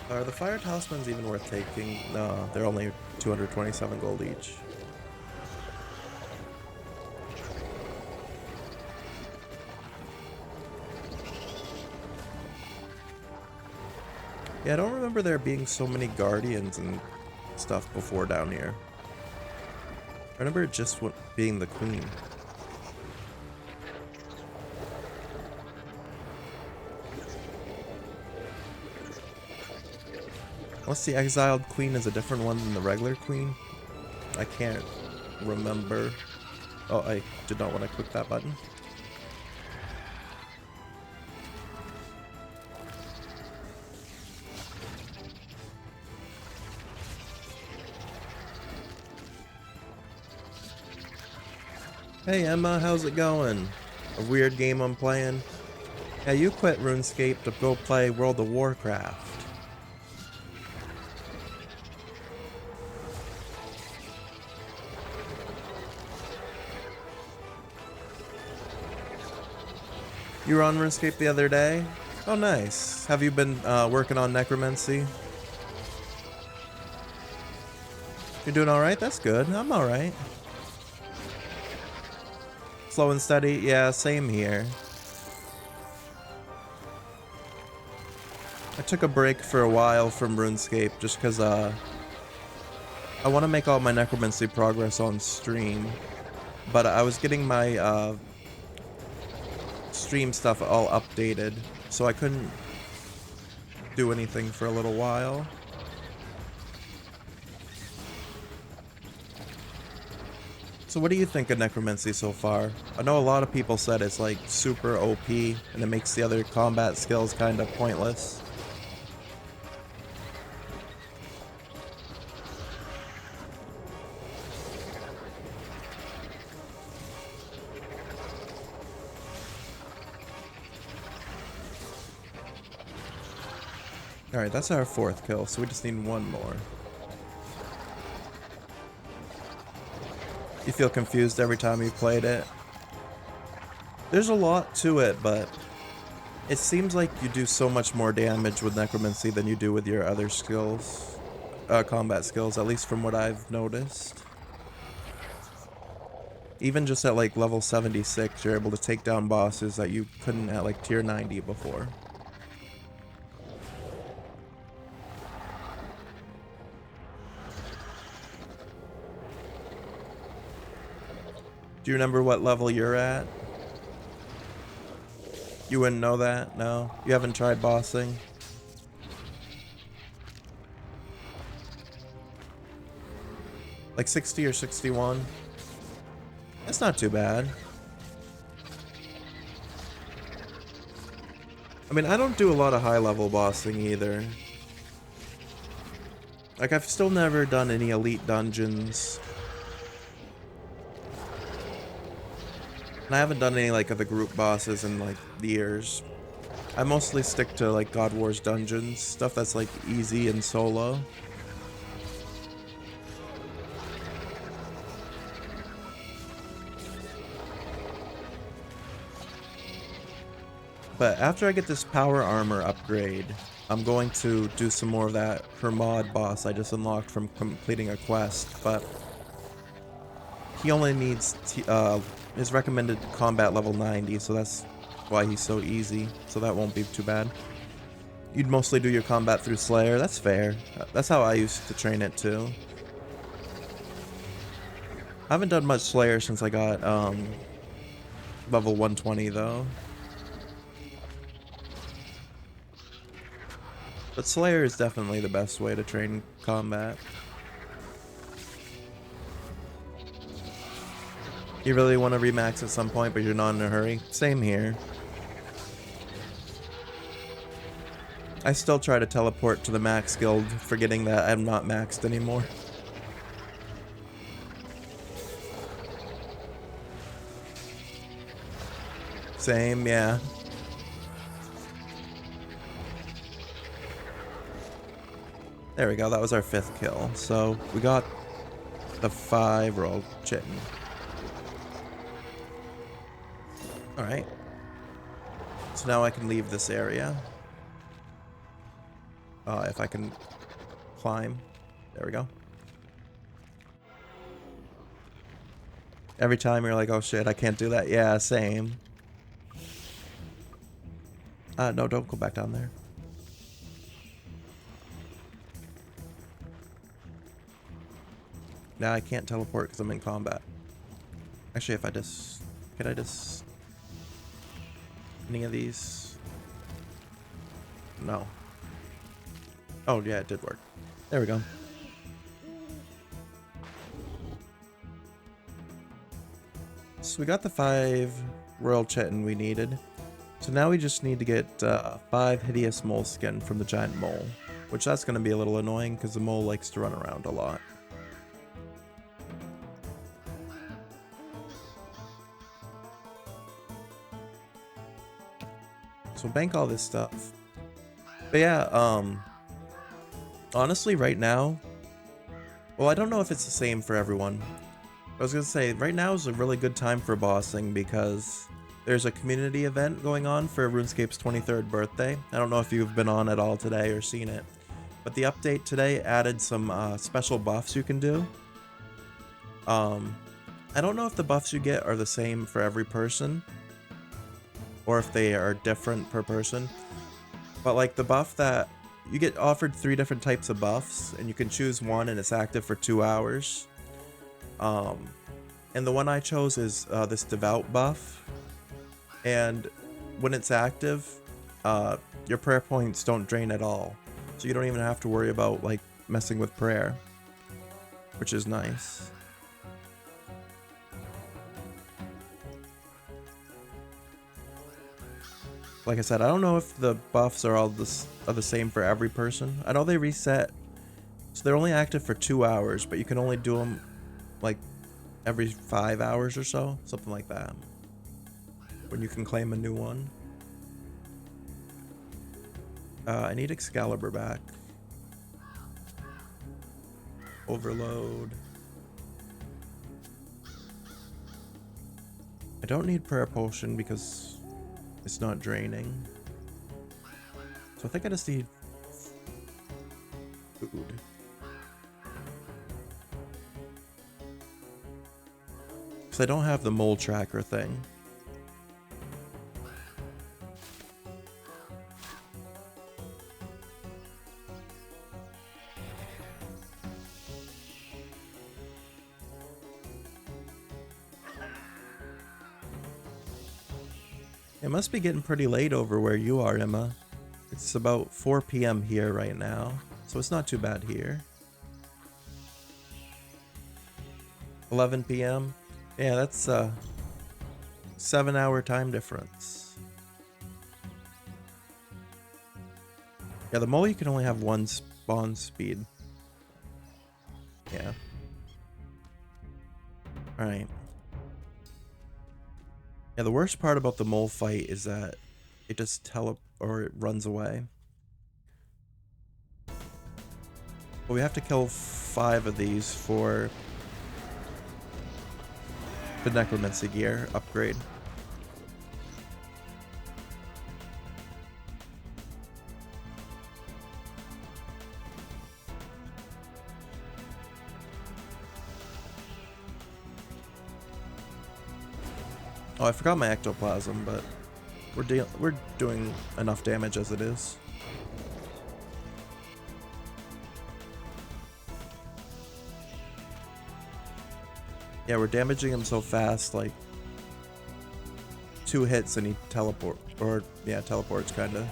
Are the fire talismans even worth taking? No, they're only 227 gold each. Yeah, I don't remember there being so many guardians in stuff before down here. I remember it just being the queen. Unless the exiled queen is a different one than the regular queen. I can't remember. Oh, I did not want to click that button. Hey Emma, how's it going? A weird game I'm playing? Yeah, you quit RuneScape to go play World of Warcraft. You were on RuneScape the other day? Oh, nice. Have you been working on Necromancy? You're doing alright? That's good. I'm alright. Slow and steady? Yeah, same here. I took a break for a while from RuneScape just because I want to make all my Necromancy progress on stream. But I was getting my stream stuff all updated, so I couldn't do anything for a little while. So what do you think of Necromancy so far? I know a lot of people said it's like super OP and it makes the other combat skills kind of pointless. Alright, that's our 4th kill, so we just need one more. You feel confused every time you played it? There's a lot to it, but it seems like you do so much more damage with Necromancy than you do with your other skills. Combat skills, at least from what I've noticed. Even just at like level 76, you're able to take down bosses that you couldn't at like tier 90 before. Do you remember what level you're at? You wouldn't know that? No? You haven't tried bossing? Like 60 or 61? That's not too bad. I mean, I don't do a lot of high level bossing either. Like, I've still never done any elite dungeons. And I haven't done any like of the group bosses in like years. I mostly stick to like God Wars dungeons, stuff that's like easy and solo. But after I get this power armor upgrade, I'm going to do some more of that per mod boss I just unlocked from completing a quest, but he only needs his recommended combat level 90, so that's why he's so easy, so that won't be too bad. You'd mostly do your combat through Slayer, that's fair. That's how I used to train it too. I haven't done much Slayer since I got level 120 though. But Slayer is definitely the best way to train combat. You really want to remax at some point, but you're not in a hurry? Same here. I still try to teleport to the max guild, forgetting that I'm not maxed anymore. Same, yeah. There we go, that was our 5th kill. So, we got the 5, we're all chitting. Alright. So now I can leave this area. If I can climb. There we go. Every time you're like, oh shit, I can't do that. Yeah, same. No, don't go back down there. Now I can't teleport because I'm in combat. Actually, if I just... Could I just... Any of these? No. Oh, yeah, it did work. There we go. So we got the 5 Royal Chitin we needed. So now we just need to get 5 Hideous Mole Skin from the Giant Mole. Which that's going to be a little annoying because the mole likes to run around a lot. So bank all this stuff. But yeah, honestly right now, well, I don't know if it's the same for everyone. I was gonna say, right now is a really good time for bossing because there's a community event going on for RuneScape's 23rd birthday. I don't know if you've been on at all today or seen it, but the update today added some special buffs you can do. I don't know if the buffs you get are the same for every person, or if they are different per person. But like the buff that you get offered 3 different types of buffs, and you can choose one, and it's active for 2 hours. And the one I chose is this Devout buff, and when it's active, your prayer points don't drain at all, so you don't even have to worry about like messing with prayer, which is nice. Like I said, I don't know if the buffs are all the same for every person. I know they reset, so they're only active for 2 hours, but you can only do them like every 5 hours or so, something like that, when you can claim a new one. I need Excalibur back. Overload. I don't need Prayer Potion because it's not draining. So I think I just need food. Because I don't have the mole tracker thing. It must be getting pretty late over where you are, Emma. It's about 4 p.m. here right now, so it's not too bad here. 11 p.m. Yeah, that's a 7-hour time difference. Yeah, the mole you can only have 1 spawn speed. Yeah. Alright. Yeah, the worst part about the mole fight is that it just it runs away. But we have to kill 5 of these for the Necromancy gear upgrade. Oh, I forgot my ectoplasm, but we're doing enough damage as it is. Yeah, we're damaging him so fast, like 2 hits and he teleports kinda.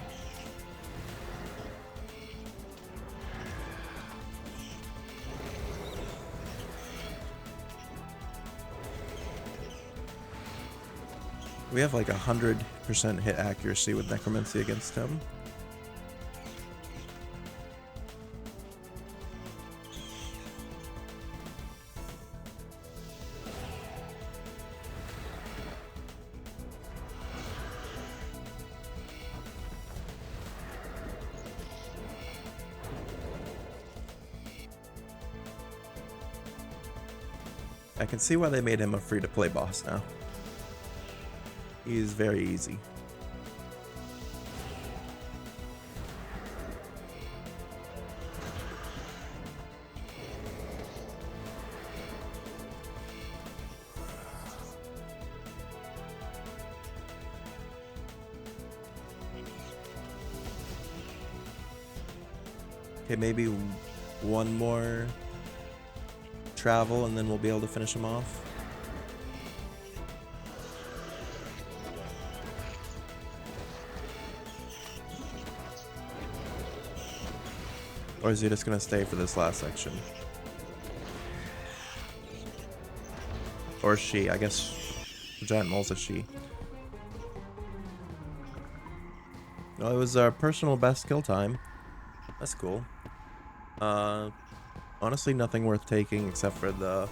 We have like 100% hit accuracy with Necromancy against him. I can see why they made him a free-to-play boss now. He's very easy. Okay, maybe one more travel and then we'll be able to finish him off. Or is he just gonna stay for this last section? Or she, I guess the giant mole's a she. Well, it was our personal best kill time. That's cool. Honestly, nothing worth taking except for the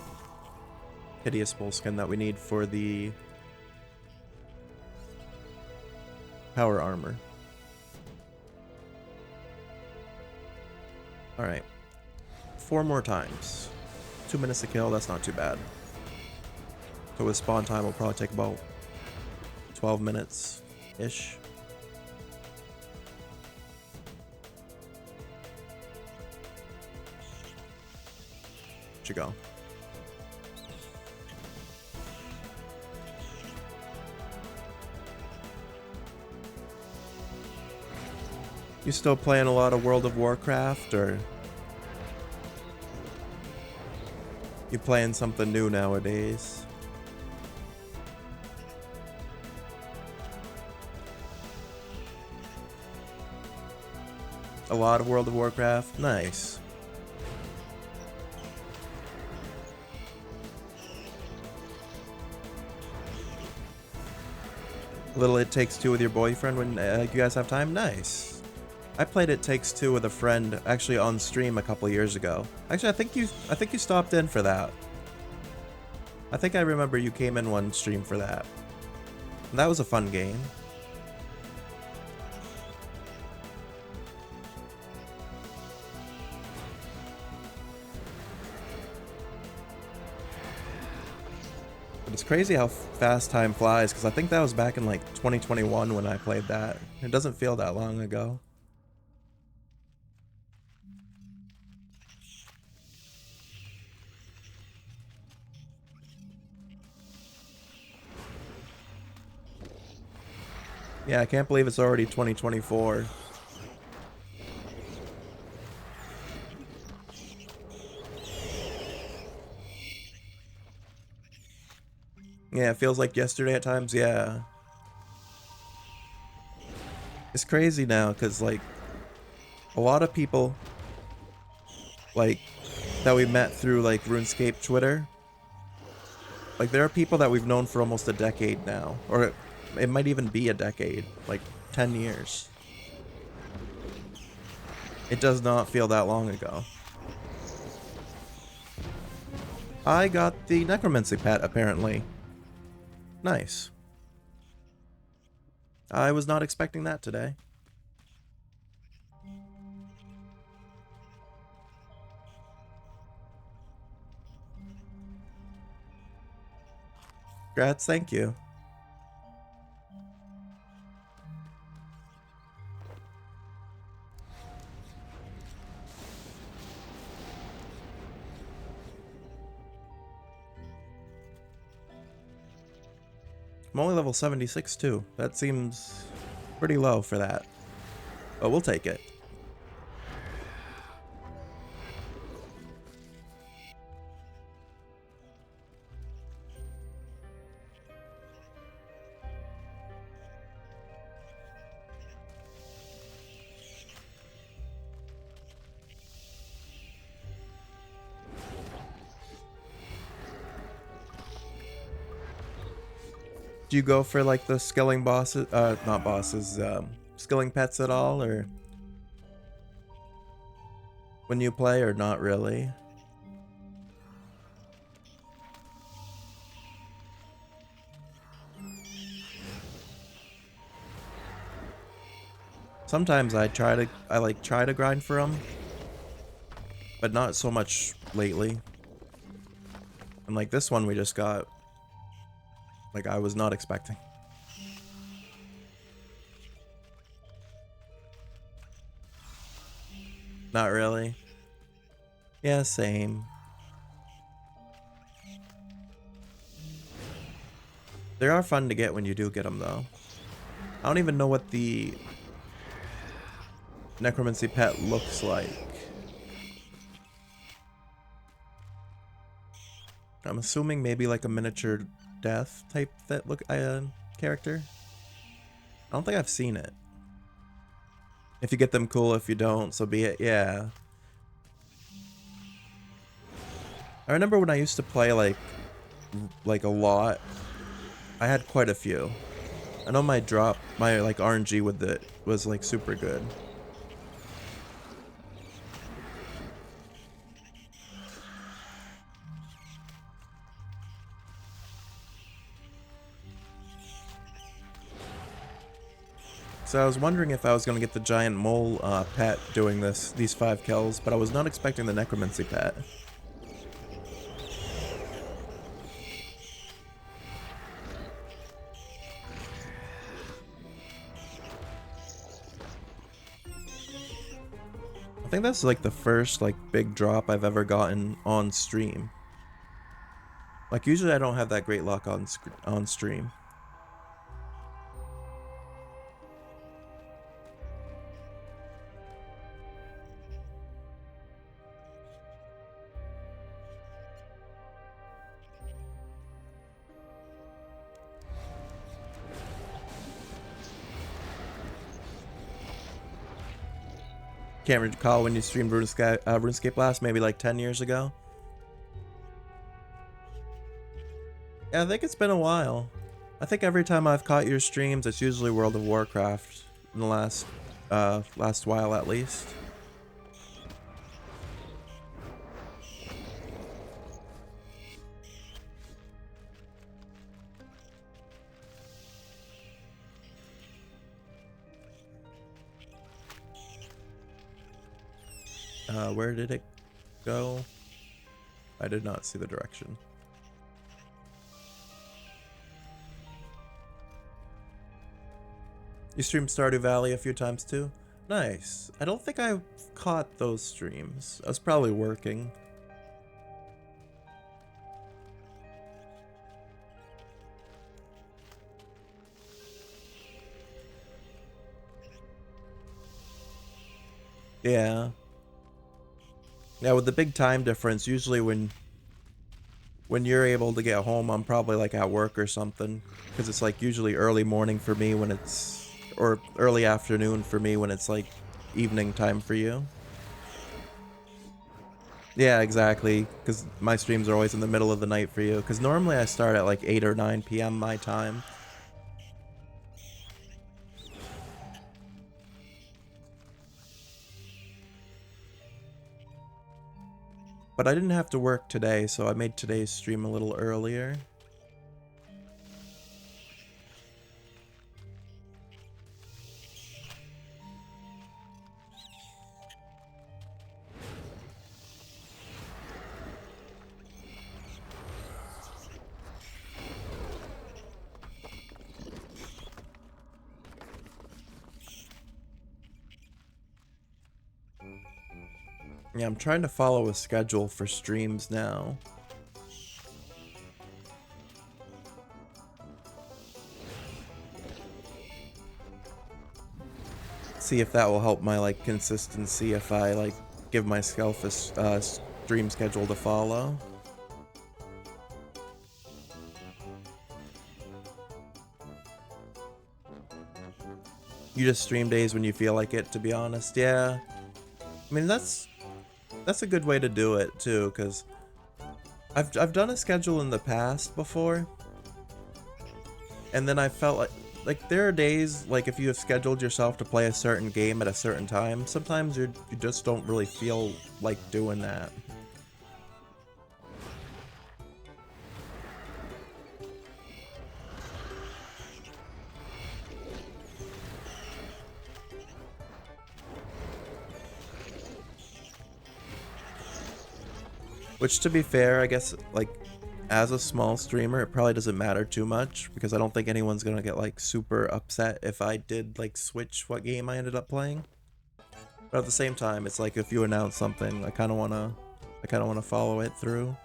hideous bull skin that we need for the power armor. Alright. 4 more times. 2 minutes to kill, that's not too bad. So with spawn time, will probably take about 12 minutes-ish. You go. You still playing a lot of World of Warcraft, or you playing something new nowadays? A lot of World of Warcraft? Nice. A little It Takes Two with your boyfriend when you guys have time? Nice. I played It Takes Two with a friend actually on stream a couple years ago. Actually, I think you stopped in for that. I think I remember you came in one stream for that. And that was a fun game. But it's crazy how fast time flies, because I think that was back in like 2021 when I played that. It doesn't feel that long ago. Yeah, I can't believe it's already 2024. Yeah, it feels like yesterday at times, yeah. It's crazy now, because, like, a lot of people, like, that we met through, like, Runescape Twitter, like, there are people that we've known for almost a decade now. Or it might even be a decade, like, 10 years. It does not feel that long ago. I got the Necromancy pet, apparently. Nice. I was not expecting that today. Congrats, thank you. I'm only level 76 too. That seems pretty low for that. But we'll take it. Do you go for like the skilling bosses, not bosses, skilling pets at all, or when you play, or not really? Sometimes I try to grind for them, but not so much lately. And like this one we just got, like I was not expecting. Not really. Yeah, same. They are fun to get when you do get them though. I don't even know what the Necromancy pet looks like. I'm assuming maybe like a miniature death type that look character. I don't think I've seen it. If you get them, cool. If you don't, so be it. Yeah. I remember when I used to play like a lot. I had quite a few. I know my like RNG with it was like super good. So I was wondering if I was going to get the giant mole pet doing these 5 kills, but I was not expecting the Necromancy pet. I think that's like the first like big drop I've ever gotten on stream. Like usually I don't have that great luck on stream. Can't recall when you streamed RuneScape last, maybe like 10 years ago. Yeah, I think it's been a while. I think every time I've caught your streams, it's usually World of Warcraft in the last while at least. Where did it go? I did not see the direction. You streamed Stardew Valley a few times too? Nice. I don't think I caught those streams. I was probably working. Yeah. Yeah, with the big time difference, usually when you're able to get home, I'm probably like at work or something, because it's like usually early morning for me when it's, or early afternoon for me when it's like evening time for you. Yeah, exactly, because my streams are always in the middle of the night for you, because normally I start at like 8 or 9 p.m. my time. But I didn't have to work today, so I made today's stream a little earlier. Yeah, I'm trying to follow a schedule for streams now. See if that will help my like consistency if I like give myself a stream schedule to follow. You just stream days when you feel like it, to be honest. Yeah. I mean, that's a good way to do it too, because I've done a schedule in the past before, and then I felt like there are days like if you have scheduled yourself to play a certain game at a certain time, sometimes you just don't really feel like doing that. Which, to be fair, I guess, like, as a small streamer, it probably doesn't matter too much, because I don't think anyone's gonna get, like, super upset if I did, like, switch what game I ended up playing. But at the same time, it's like, if you announce something, I kinda wanna follow it through.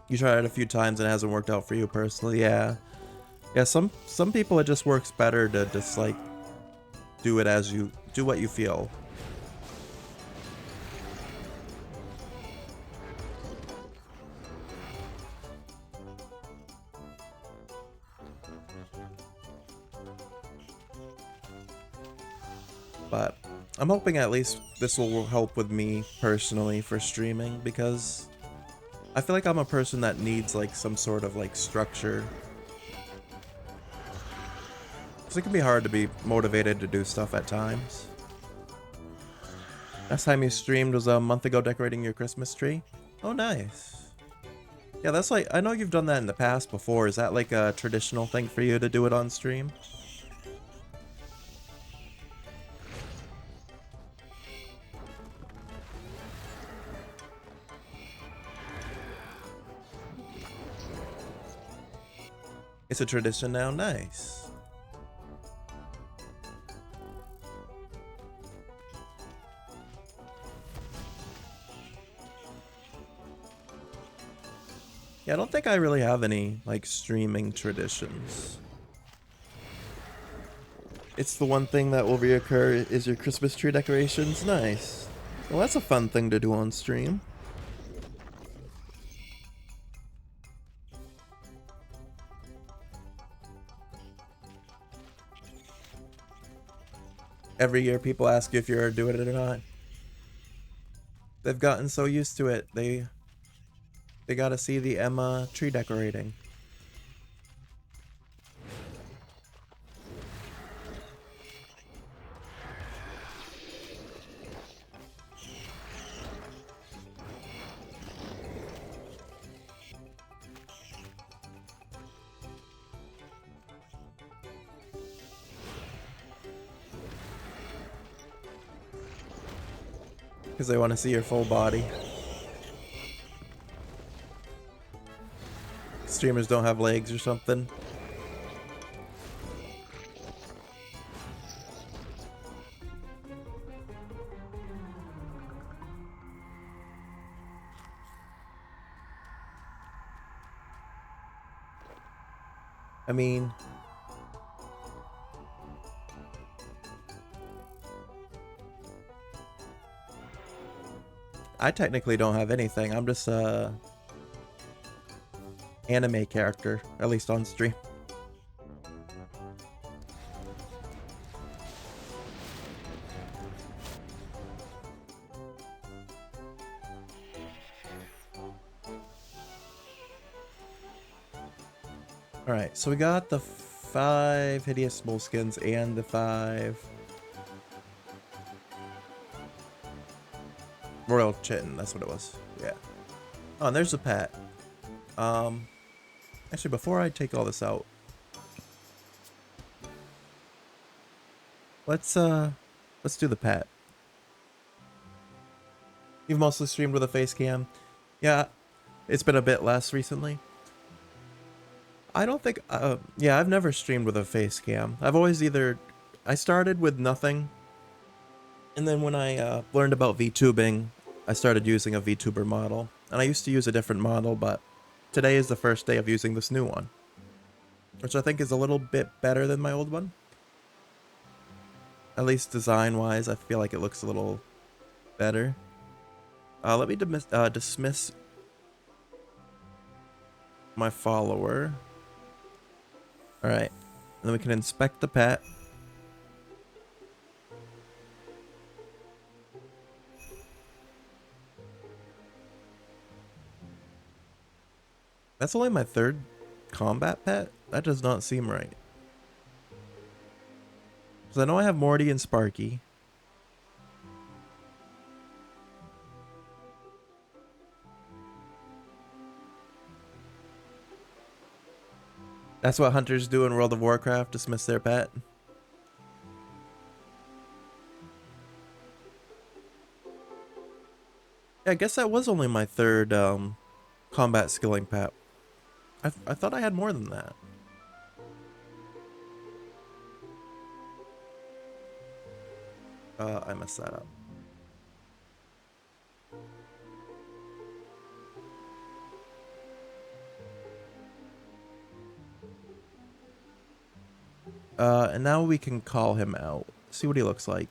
You tried it a few times and it hasn't worked out for you personally, yeah. Yeah, some people it just works better to just, like, do what you feel. But I'm hoping at least this will help with me personally for streaming, because I feel like I'm a person that needs like some sort of like structure. Because it can be hard to be motivated to do stuff at times. Last time you streamed was a month ago decorating your Christmas tree. Oh, nice. Yeah, that's like, I know you've done that in the past before. Is that like a traditional thing for you to do it on stream? It's a tradition now, nice. Yeah, I don't think I really have any, like, streaming traditions. It's the one thing that will reoccur is your Christmas tree decorations. Nice. Well, that's a fun thing to do on stream. Every year people ask you if you're doing it or not. They've gotten so used to it, they gotta see the Emma tree decorating. Because they want to see your full body. Streamers don't have legs or something. I mean, I technically don't have anything. I'm just a anime character, at least on stream. Alright, so we got the 5 hideous moleskins and the 5 royal chitin. That's what it was. Yeah. Oh, and there's a pet. Actually, before I take all this out, let's do the pet. You've mostly streamed with a face cam. Yeah, it's been a bit less recently. I don't think, yeah, I've never streamed with a face cam. I've always I started with nothing, and then when I learned about VTubing, I started using a VTuber model. And I used to use a different model, but today is the first day of using this new one, which I think is a little bit better than my old one. At least design-wise, I feel like it looks a little better. Let me dismiss my follower. Alright, then we can inspect the pet. That's only my 3rd combat pet? That does not seem right. Because I know I have Morty and Sparky. That's what hunters do in World of Warcraft, dismiss their pet. Yeah, I guess that was only my 3rd combat skilling pet. I thought I had more than that. I messed that up. And now we can call him out. See what he looks like.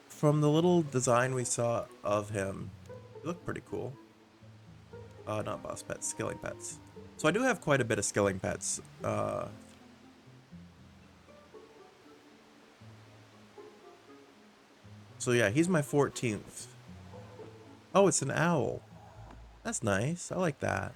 From the little design we saw of him, he looked pretty cool. Not boss pets, skilling pets. So I do have quite a bit of skilling pets. So yeah, he's my 14th. Oh, it's an owl. That's nice. I like that.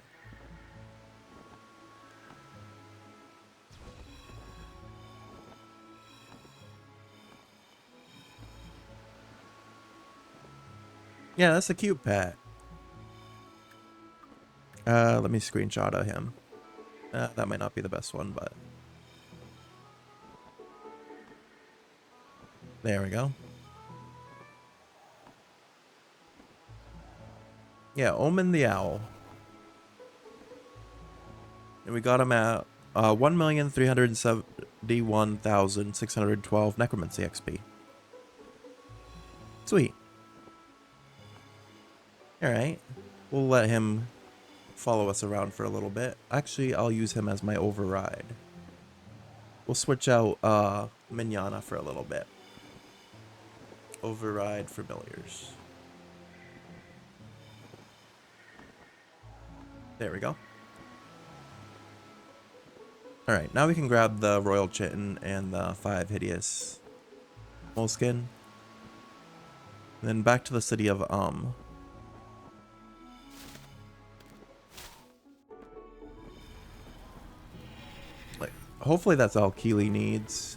Yeah, that's a cute pet. Let me screenshot of him. That might not be the best one, but there we go. Yeah, Omen the owl. And we got him at 1,371,612 Necromancy XP. Sweet. Alright. We'll let him follow us around for a little bit. Actually, I'll use him as my override. We'll switch out Mignana for a little bit. Override familiars. There we go. Alright, now we can grab the Royal Chitin and the 5 Hideous Moleskin. And then back to the city of Like, hopefully that's all Keely needs.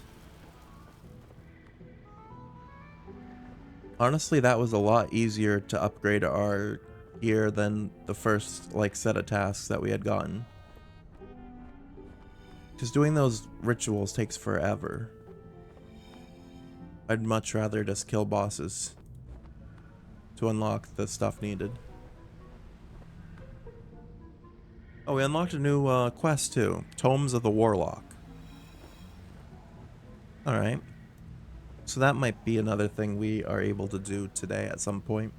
Honestly, that was a lot easier to upgrade our gear than the first like set of tasks that we had gotten. Because doing those rituals takes forever. I'd much rather just kill bosses to unlock the stuff needed. Oh, we unlocked a new quest too. Tomes of the Warlock. Alright. So that might be another thing we are able to do today at some point.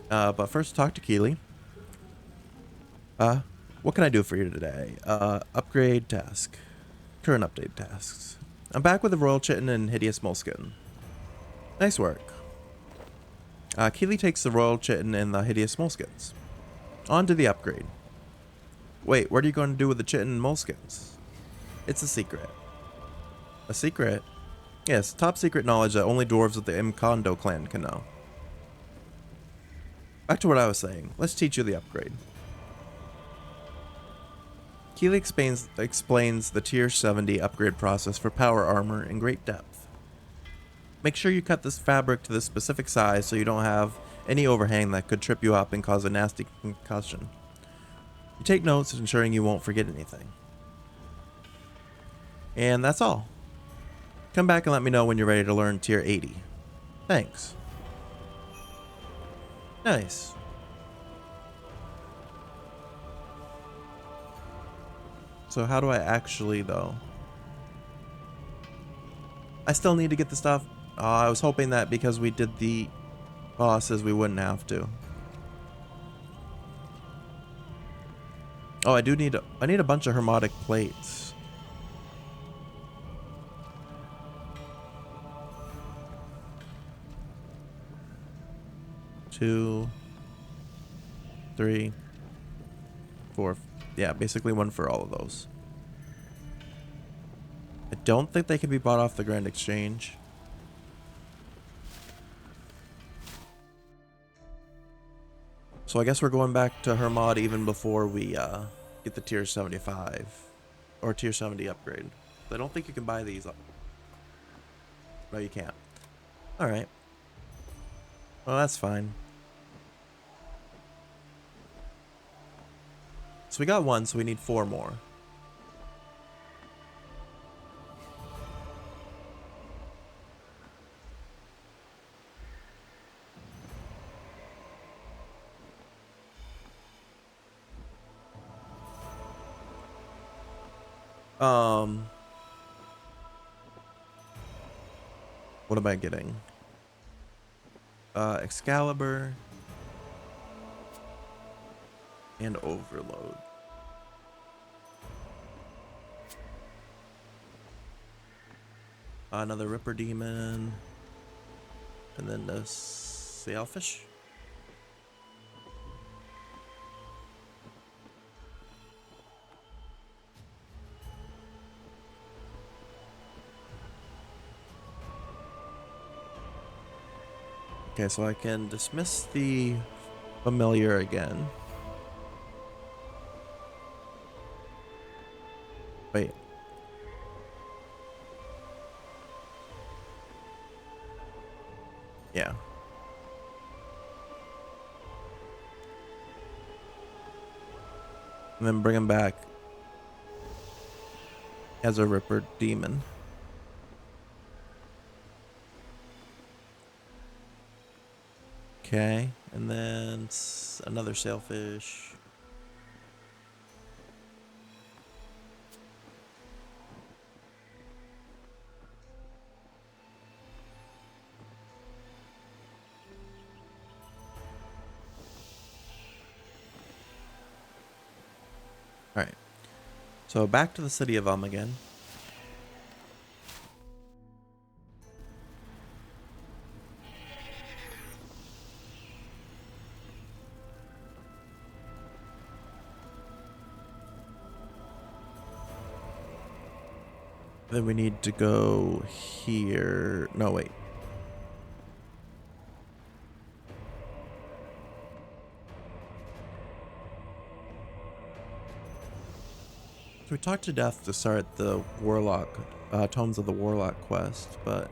But first, talk to Keely. What can I do for you today? Upgrade task. Current update tasks. I'm back with the Royal Chitin and Hideous Moleskin. Nice work. Keely takes the Royal Chitin and the Hideous Moleskins. On to the upgrade. Wait, what are you going to do with the Chitin and Moleskins? It's a secret. A secret? Yes, top secret knowledge that only dwarves of the Mkondo clan can know. Back to what I was saying. Let's teach you the upgrade. Keely explains the tier 70 upgrade process for power armor in great depth. Make sure you cut this fabric to the specific size so you don't have any overhang that could trip you up and cause a nasty concussion. You take notes, ensuring you won't forget anything. And that's all. Come back and let me know when you're ready to learn tier 80. Thanks. Nice. So how do I actually, though? I still need to get the stuff. I was hoping that because we did the bosses, we wouldn't have to. Oh, I need a bunch of Hermetic plates. Two, three, four. Yeah, basically one for all of those. I don't think they can be bought off the Grand Exchange. So I guess we're going back to Hermod even before we get the tier 75 or tier 70 upgrade. I don't think you can buy these up. No, you can't. Alright. Well, that's fine. So we got one, so we need 4 more. What am I getting? Excalibur and Overload. Another Ripper Demon. And then the Sailfish. Okay, so I can dismiss the familiar again. Wait. Yeah. And then bring him back as a Ripper demon. Okay, and then another sailfish. Alright, so back to the city of again. Then we need to go here. No, wait. So we talked to Death to start the Warlock, Tomes of the Warlock quest, but...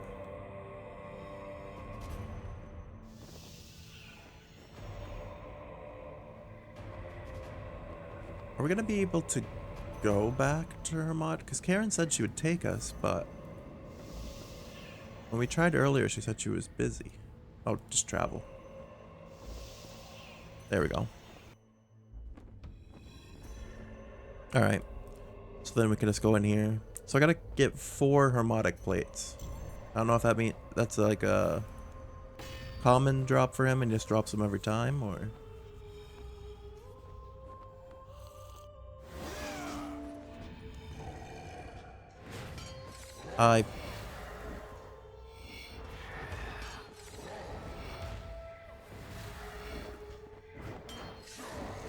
Are we going to be able to go back to Hermod? Because Karen said she would take us, but... When we tried earlier, she said she was busy. Oh, just travel. There we go. Alright. So then we can just go in here. So I gotta get 4 Hermotic plates. I don't know if that means that's like a common drop for him and just drops them every time, or... I...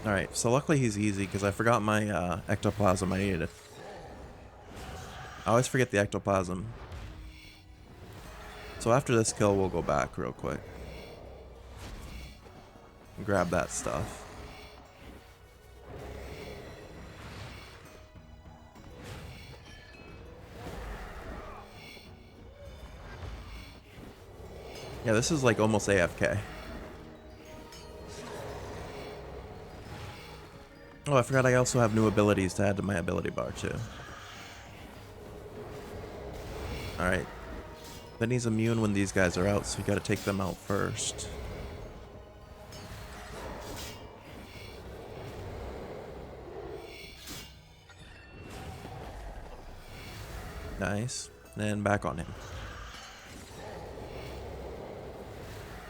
Alright, so luckily he's easy because I forgot my ectoplasm. I needed it. I always forget the ectoplasm. So after this kill, we'll go back real quick. And grab that stuff. Yeah, this is like almost AFK. Oh, I forgot I also have new abilities to add to my ability bar too. Alright. Then he's immune when these guys are out, so you gotta take them out first. Nice. And back on him.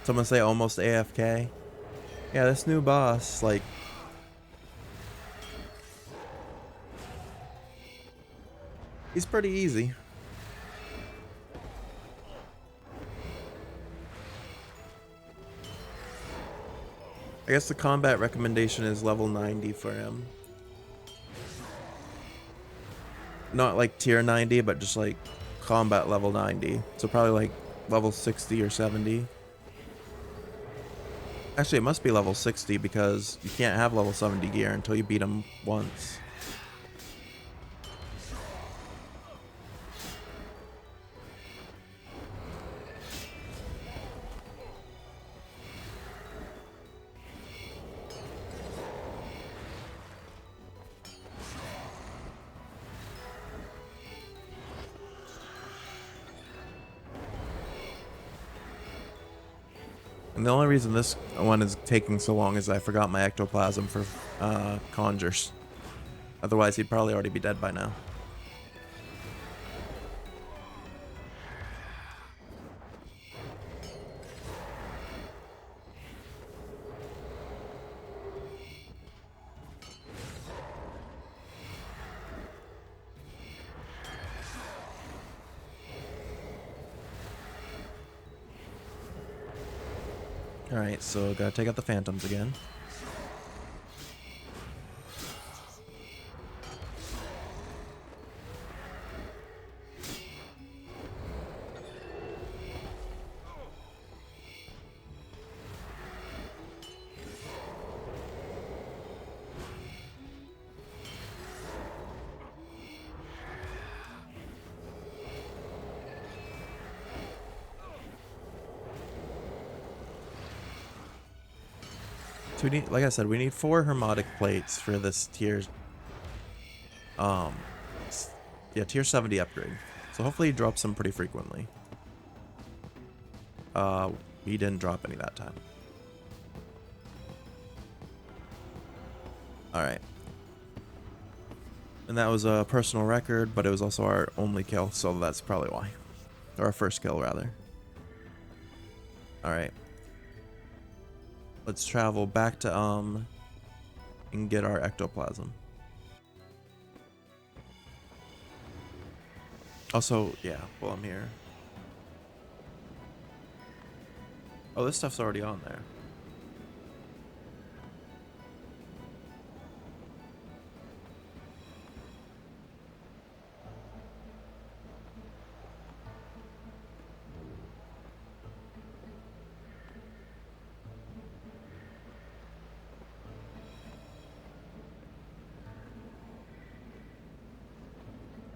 Someone say almost AFK. Yeah, this new boss, like... He's pretty easy. I guess the combat recommendation is level 90 for him. Not like tier 90, but just like combat level 90. So probably like level 60 or 70. Actually, it must be level 60 because you can't have level 70 gear until you beat him once. And the only reason this one is taking so long is I forgot my ectoplasm for conjures. Otherwise, he'd probably already be dead by now. Alright, so gotta take out the phantoms again. So we need, like I said, we need 4 Hermetic plates for this tier, um, yeah, tier 70 upgrade. So hopefully he drops them pretty frequently. He didn't drop any that time. Alright. And that was a personal record, but it was also our only kill, so that's probably why. Or our first kill, rather. Alright. Let's travel back to and get our ectoplasm. Also, yeah, while I'm here. Oh, this stuff's already on there.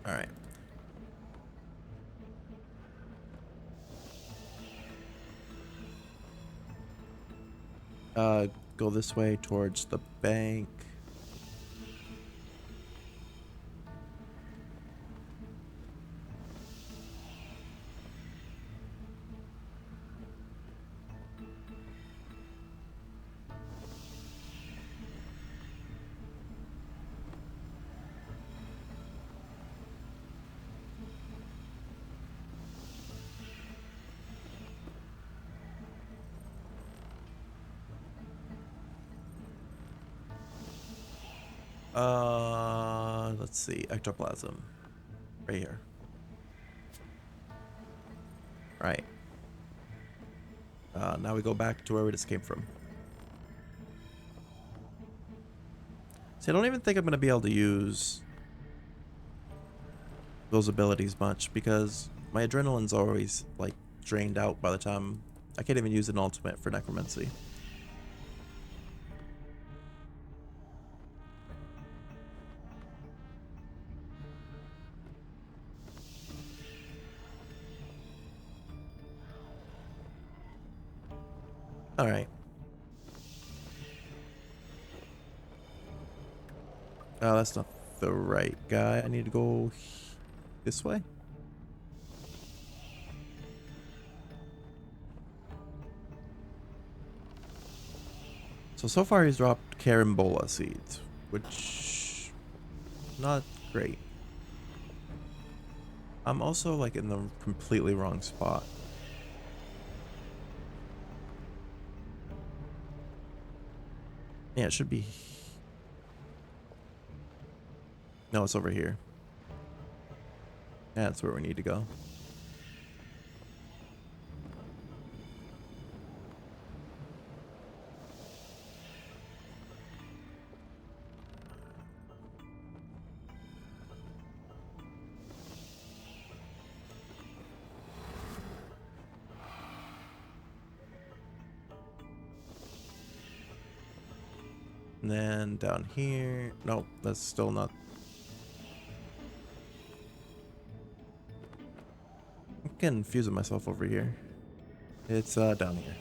Alright. Go this way towards the bank. Let's see, ectoplasm. Right here. Right. Now we go back to where we just came from. See, I don't even think I'm going to be able to use those abilities much because my adrenaline's always, like, drained out by the time I can't even use an ultimate for Necromancy. Alright. Oh, that's not the right guy. I need to go this way? So far he's dropped carambola seeds, which not great. I'm also like in the completely wrong spot. Yeah, it should be. No, it's over here. Yeah, that's where we need to go. And then down here. Nope, that's still not. I'm confusing myself over here. It's down here.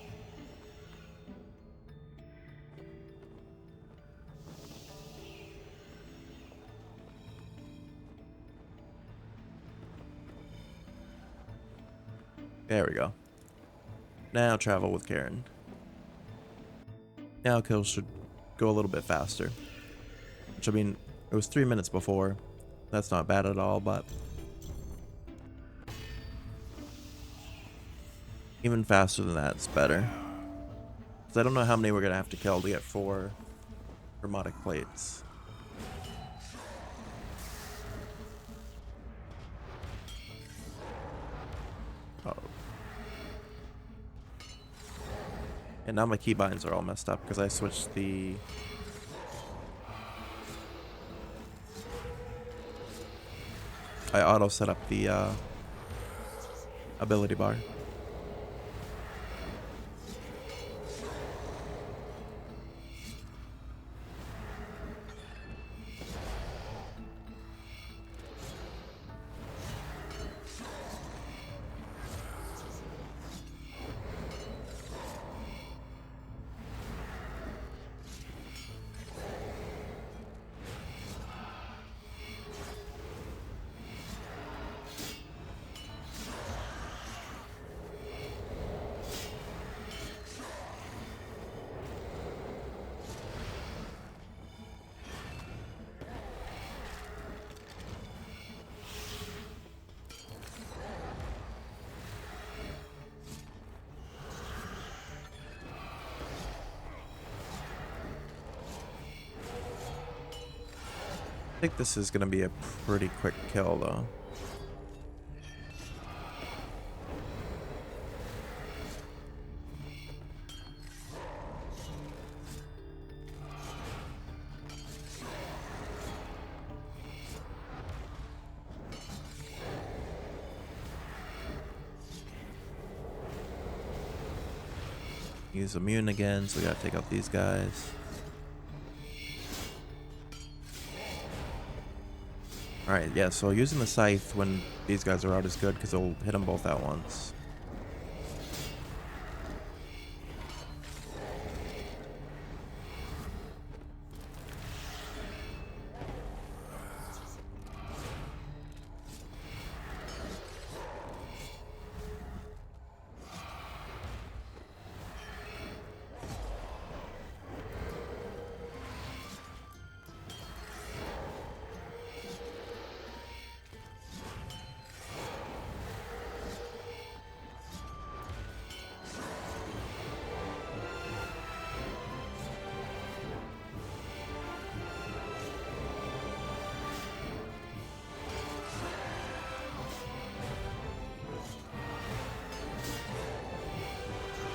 There we go. Now travel with Karen. Now kills should go a little bit faster. Which, I mean, it was 3 minutes before. That's not bad at all, but even faster than that, it's better. Because I don't know how many we're going to have to kill to get 4 Hermetic plates. Oh. And now my keybinds are all messed up because I switched the... I auto set up the ability bar. think this is gonna be a pretty quick kill though. He's immune again, so we gotta take out these guys. Alright, yeah, so using the scythe when these guys are out is good because it'll hit them both at once.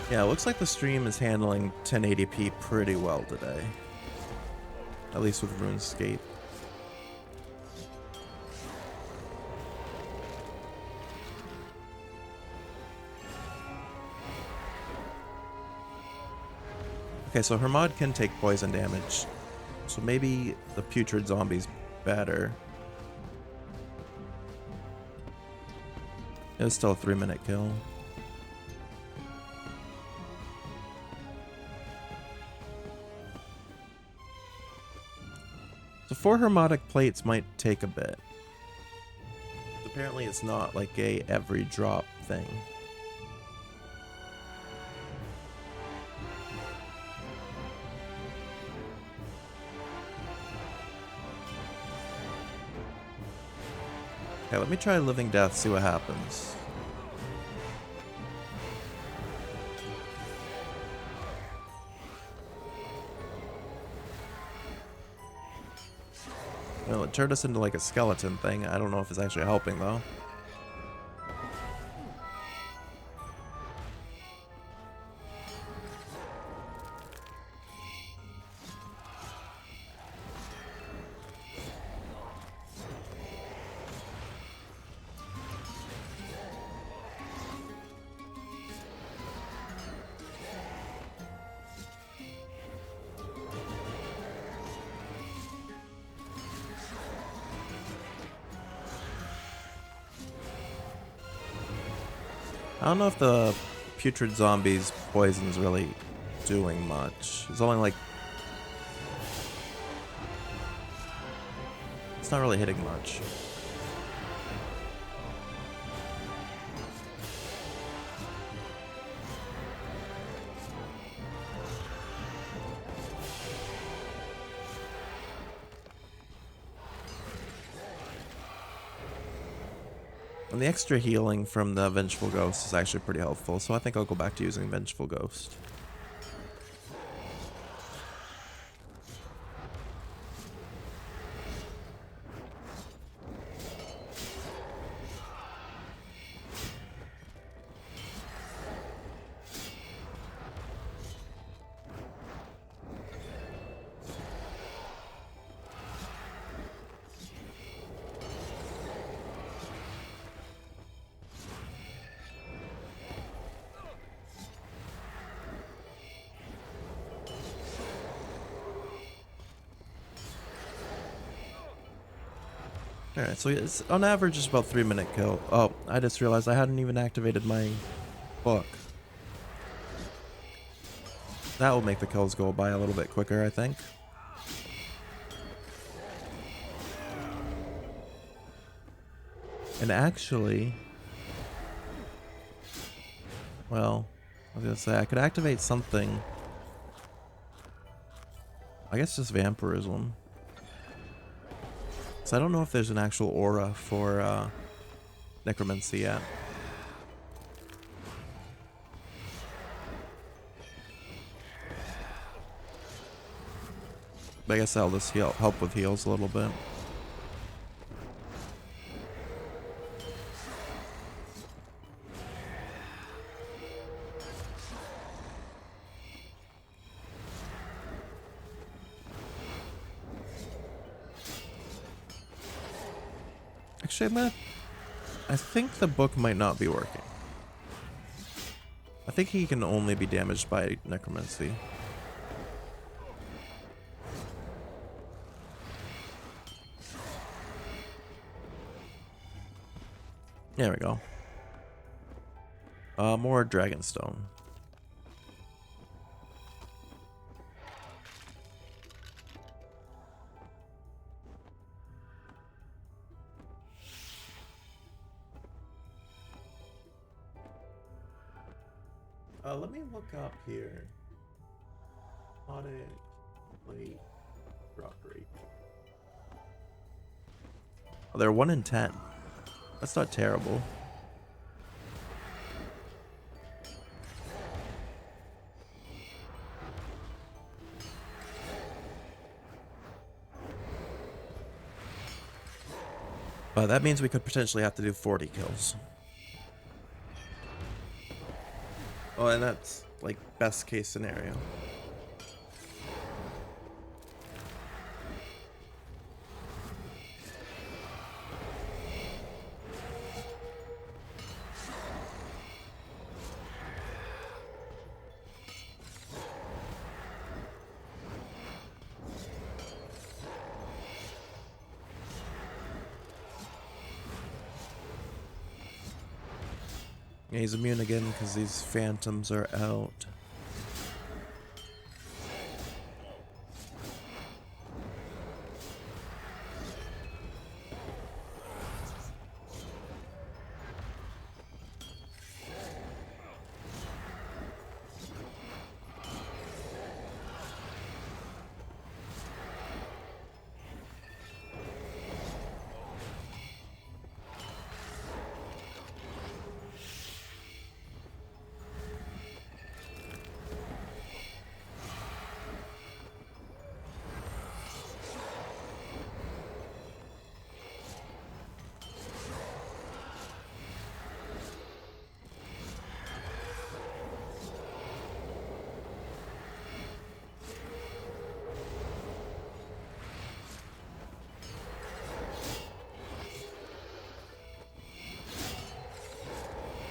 Yeah, it looks like the stream is handling 1080p pretty well today. At least with Runescape. Okay, so her mod can take poison damage. So maybe the putrid zombie's better. It was still a 3-minute kill. So 4 Hermotic plates might take a bit. Apparently it's not like a every drop thing. Okay, let me try Living Death, see what happens. Well, it turned us into like a skeleton thing. I don't know if it's actually helping though. I don't know if the putrid zombies poison's really doing much. It's only like... It's not really hitting much. And the extra healing from the Vengeful Ghost is actually pretty helpful, so I think I'll go back to using Vengeful Ghost. Alright, so it's on average it's about 3-minute kill. Oh, I just realized I hadn't even activated my book. That will make the kills go by a little bit quicker, I think. And actually... Well, I was gonna say, I could activate something. I guess just Vampirism. So I don't know if there's an actual aura for Necromancy yet. But I guess that'll just help with heals a little bit. Actually, I think the book might not be working. I think he can only be damaged by Necromancy. There we go. More Dragonstone. Let me look up here. Audit, plate, drop rate. Oh, they're 1 in 10. That's not terrible. But that means we could potentially have to do 40 kills. Oh, and that's like best case scenario. Yeah, he's immune again because these phantoms are out.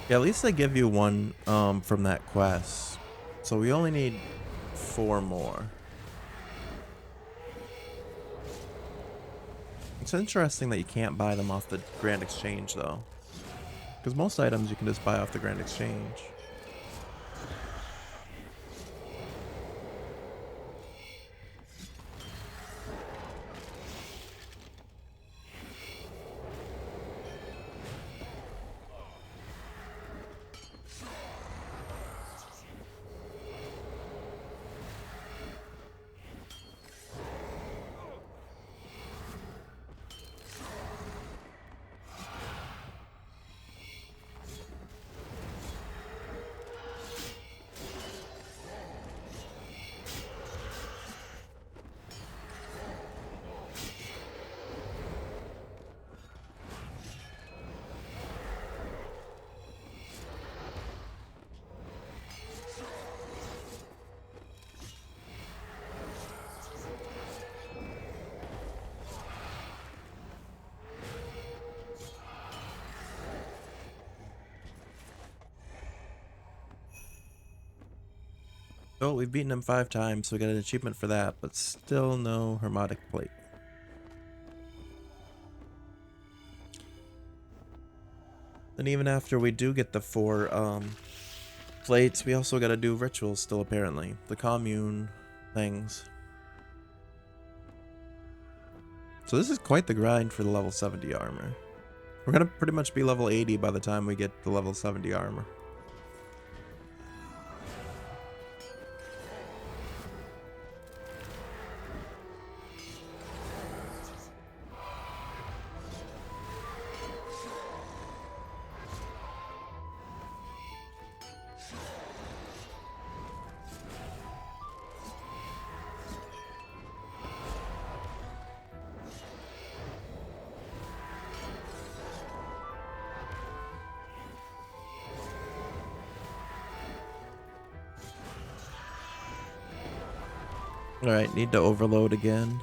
Yeah, at least they give you one from that quest. So we only need 4 more. It's interesting that you can't buy them off the Grand Exchange, though. Because most items you can just buy off the Grand Exchange. Oh, we've beaten him 5 times, so we got an achievement for that, but still no Hermetic Plate. And even after we do get the 4 plates, we also gotta do rituals still, apparently. The commune things. So this is quite the grind for the level 70 armor. We're gonna pretty much be level 80 by the time we get the level 70 armor. Alright, need to overload again.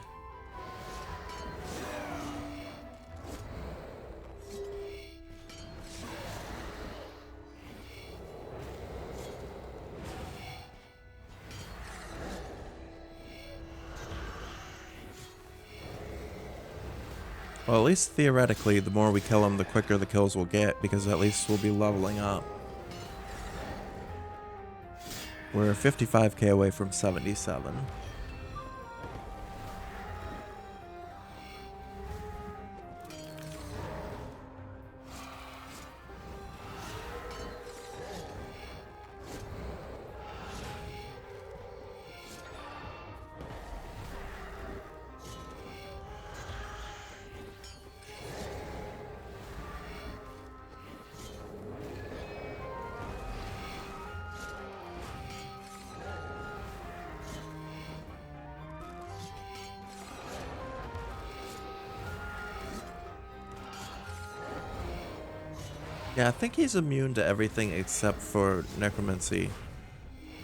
Well, at least theoretically, the more we kill him, the quicker the kills will get, because at least we'll be leveling up. We're 55k away from 77. Yeah, I think he's immune to everything except for Necromancy.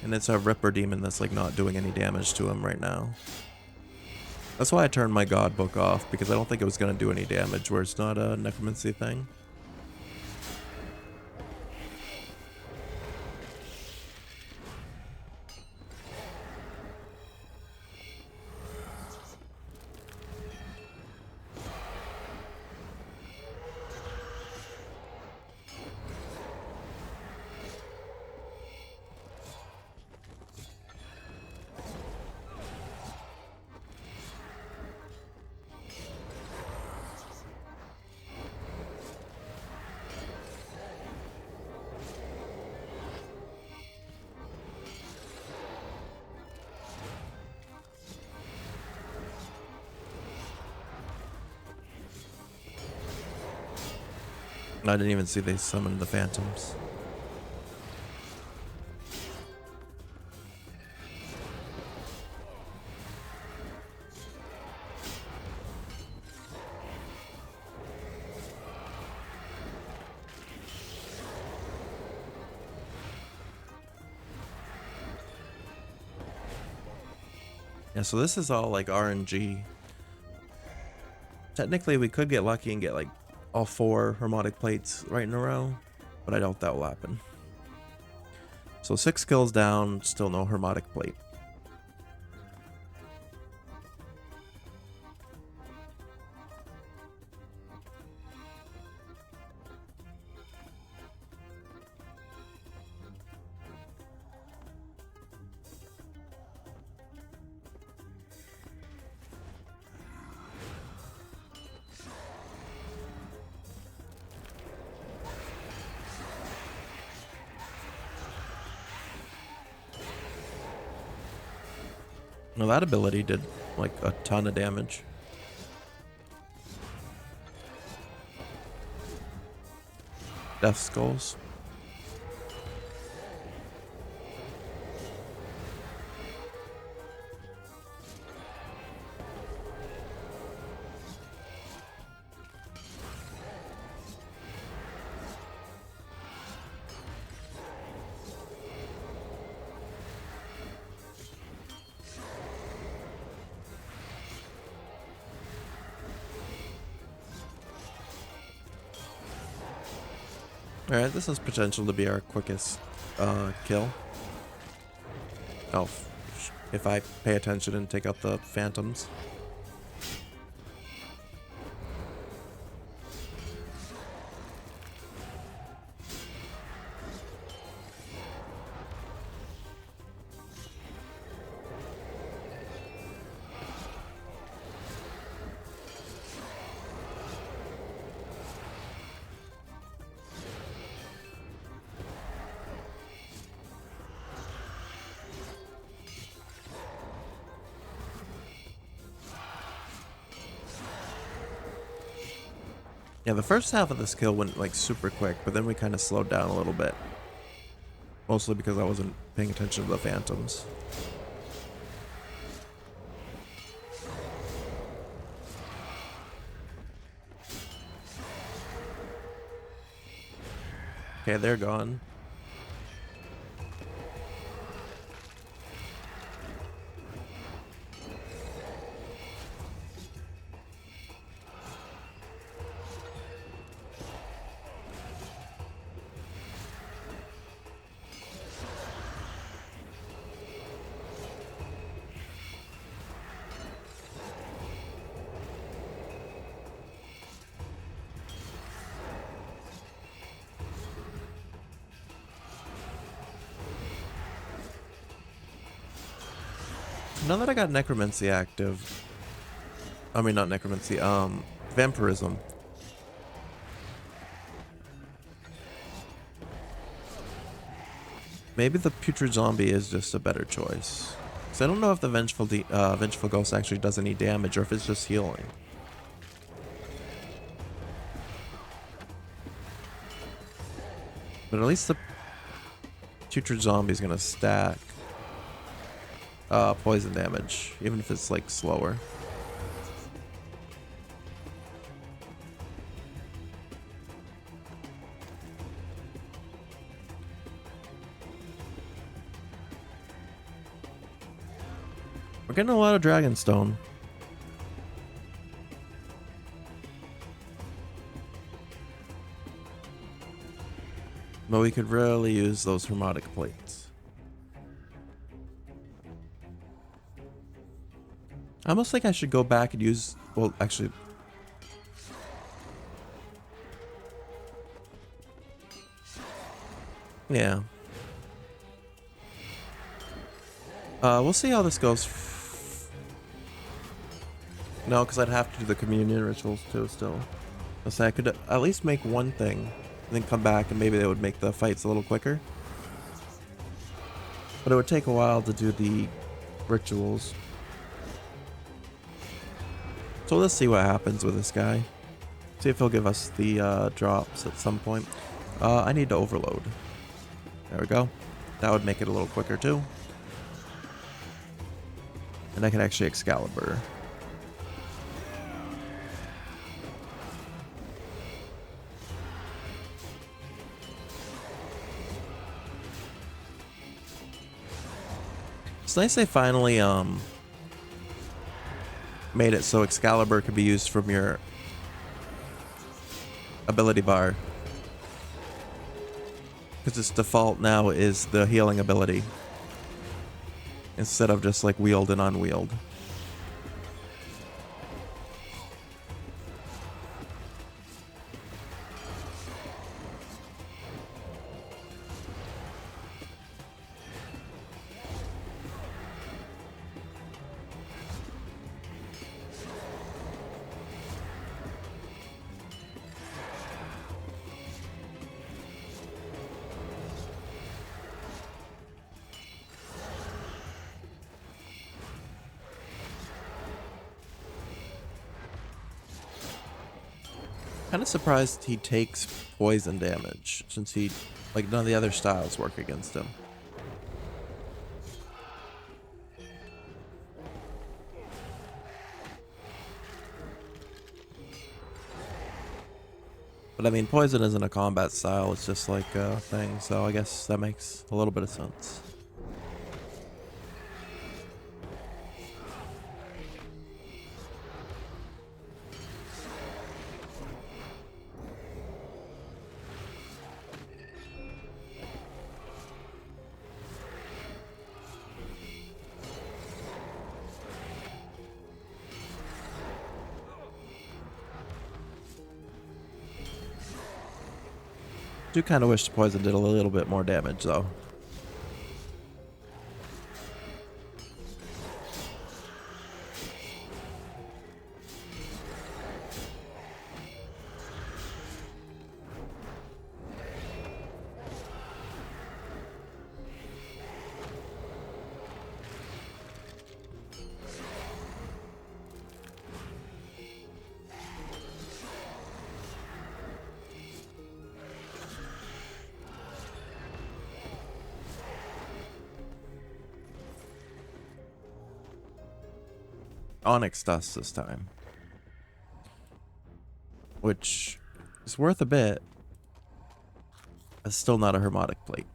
And it's a Ripper Demon that's like not doing any damage to him right now. That's why I turned my God Book off, because I don't think it was going to do any damage where it's not a Necromancy thing. I didn't even see they summoned the Phantoms. Yeah, so this is all like RNG. Technically, we could get lucky and get like all 4 Hermetic Plates right in a row, but I doubt that will happen. So 6 kills down, still no Hermetic Plate. Well, that ability did like a ton of damage. Death Skulls. Alright, this has potential to be our quickest kill. Oh, if I pay attention and take out the Phantoms. Yeah, the first half of this kill went like super quick, but then we kind of slowed down a little bit. Mostly because I wasn't paying attention to the Phantoms. Okay, they're gone. Now that I got Necromancy active, I mean not Necromancy, Vampirism. Maybe the Putrid Zombie is just a better choice. Because I don't know if the Vengeful Ghost actually does any damage or if it's just healing. But at least the Putrid Zombie is going to stack poison damage, even if it's like slower. We're getting a lot of Dragonstone. But we could really use those Hermetic Plates. I almost think I should go back and use... Well, actually... Yeah. We'll see how this goes. No, because I'd have to do the communion rituals too still. I'll say I could at least make one thing, and then come back and maybe they would make the fights a little quicker. But it would take a while to do the rituals. So let's see what happens with this guy. See if he'll give us the drops at some point. I need to overload. There we go. That would make it a little quicker too. And I can actually Excalibur. It's nice they finally made it so Excalibur could be used from your ability bar. Because its default now is the healing ability. Instead of just like wield and unwield. Kind of surprised he takes poison damage, since he, like, none of the other styles work against him. But I mean, poison isn't a combat style, it's just like a thing, so I guess that makes a little bit of sense. Do kind of wish the poison did a little bit more damage, though. Onyx dust this time, which is worth a bit. It's still not a Hermetic Plate.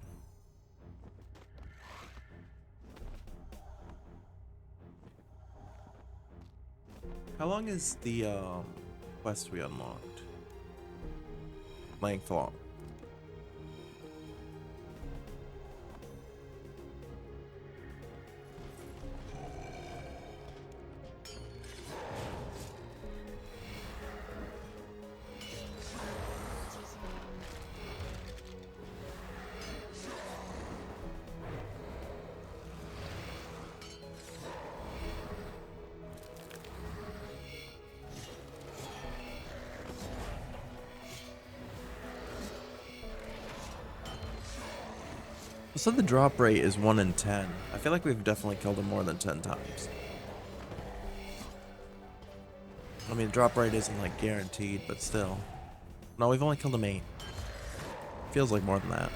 How long is the quest we unlocked? Length long. So the drop rate is 1 in 10. I feel like we've definitely killed him more than 10 times. I mean, the drop rate isn't like guaranteed, but still. No, we've only killed him 8. Feels like more than that.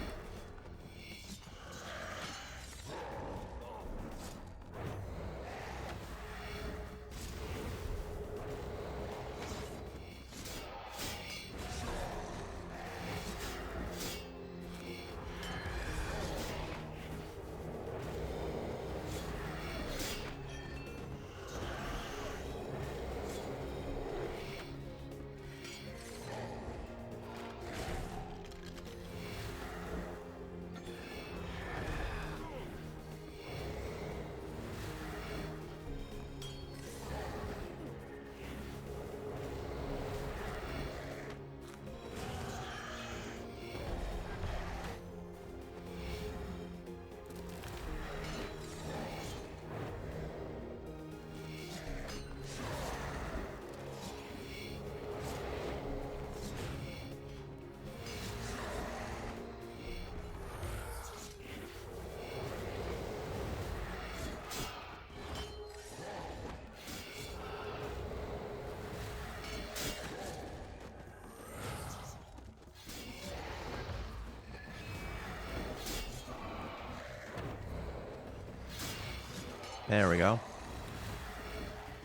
There we go.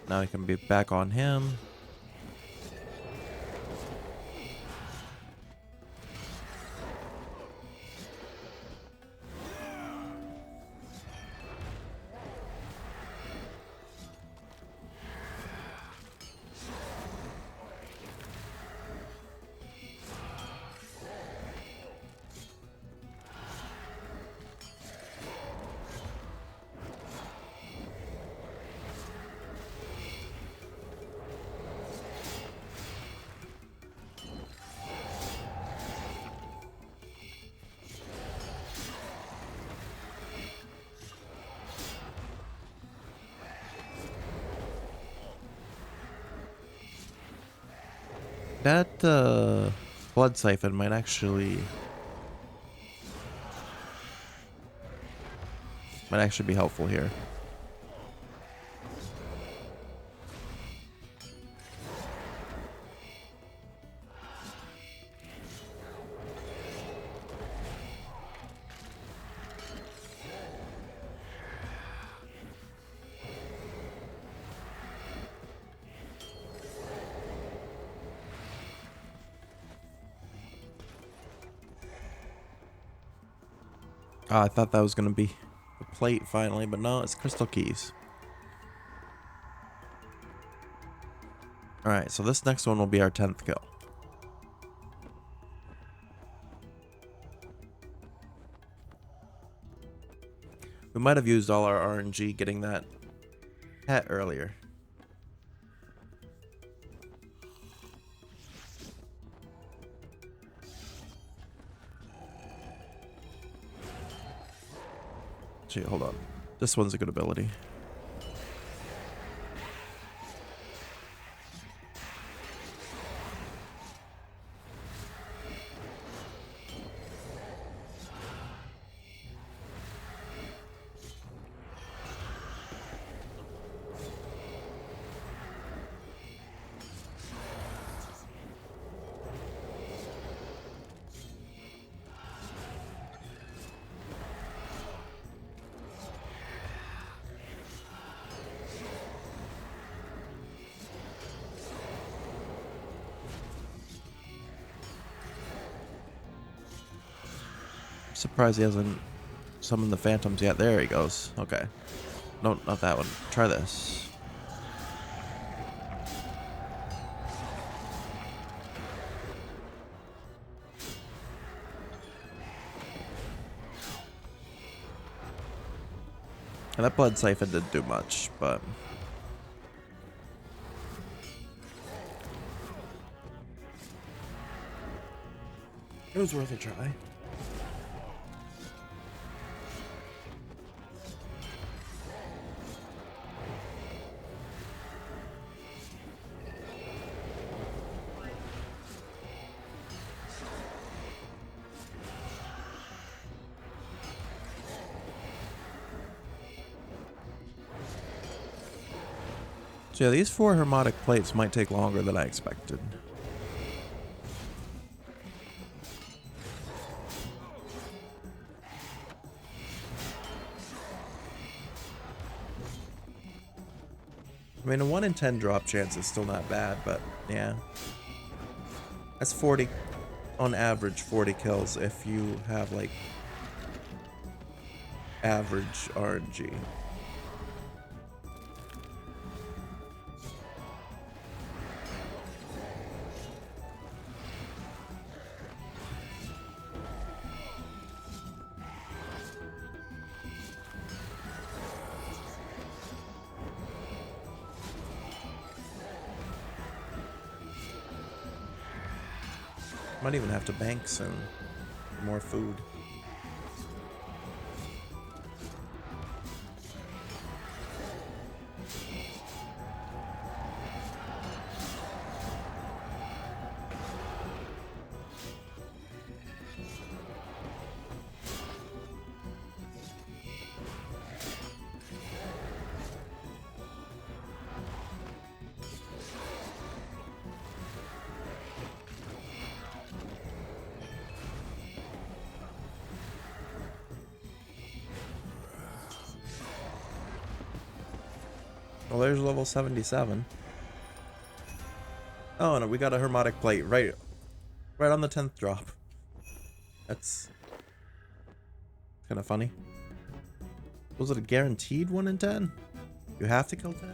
Now I can be back on him. That blood siphon might actually be helpful here. I thought that was going to be a plate finally, but no, it's crystal keys. Alright, so this next one will be our 10th kill. We might have used all our RNG getting that hat earlier. Gee, hold on. This one's a good ability. Surprised he hasn't summoned the phantoms yet. There he goes. Okay. No, not that one. Try this. And that blood siphon didn't do much, but it was worth a try. So yeah, these 4 Hermetic plates might take longer than I expected. I mean, a 1 in 10 drop chance is still not bad, but yeah. That's 40, on average, 40 kills if you have, like, average RNG. Might even have to bank soon. More food. Well, there's level 77. Oh, no, we got a Hermetic plate right on the 10th drop. That's kind of funny. Was it a guaranteed 1 in 10? You have to kill 10?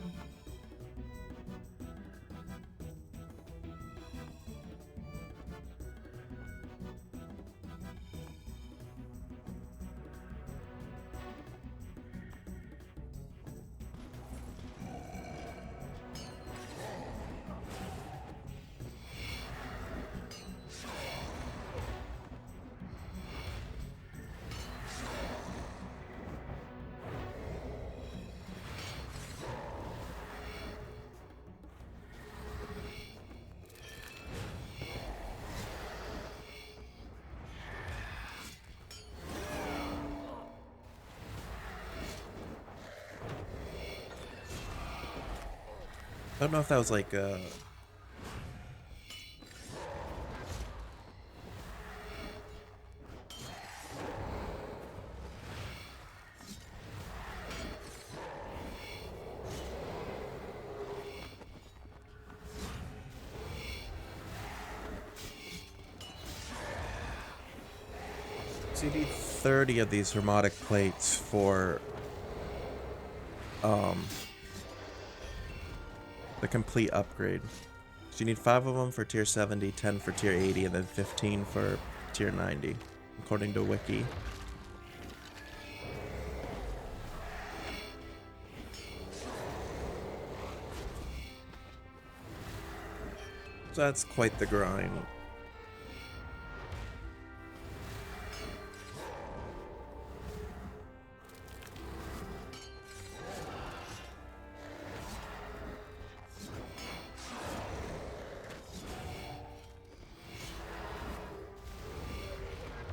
I don't know if that was like so you need 30 of these Hermetic plates for the complete upgrade. So you need 5 of them for tier 70, 10 for tier 80, and then 15 for tier 90, according to Wiki. So that's quite the grind.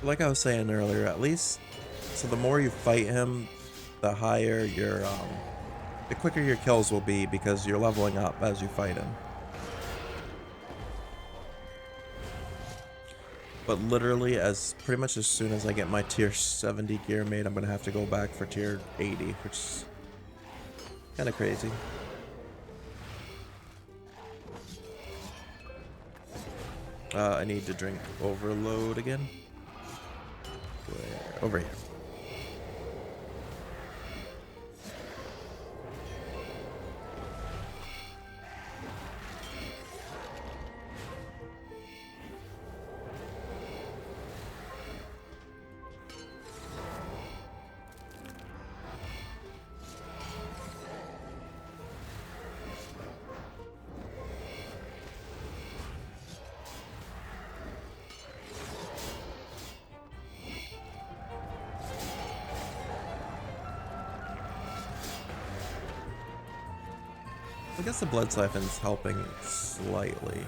Like I was saying earlier, at least, so the more you fight him, the higher your, the quicker your kills will be because you're leveling up as you fight him. But literally, pretty much as soon as I get my tier 70 gear made, I'm gonna have to go back for tier 80, which is kind of crazy. I need to drink overload again. Where? Over here. I guess the blood siphon's helping slightly.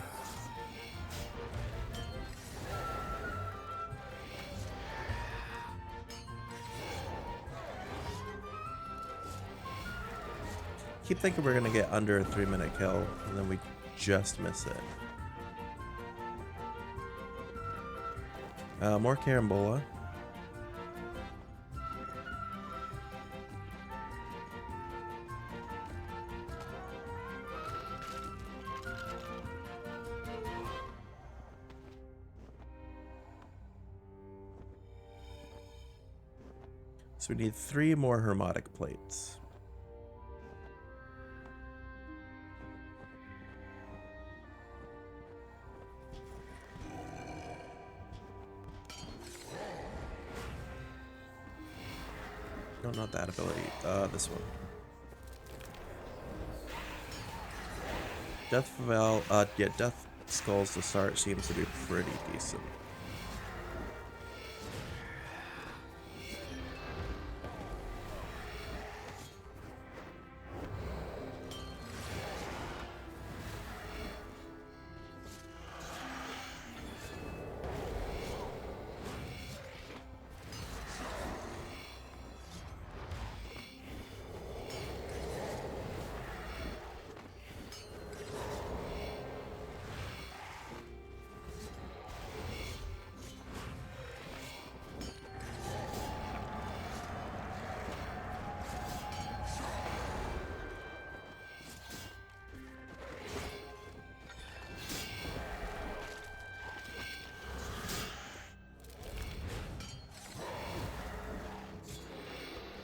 keep thinking we're gonna get under a 3-minute kill, and then we just miss it. More carambola. So we need 3 more Hermetic plates. No, not that ability. This one. Death Skulls to start seems to be pretty decent.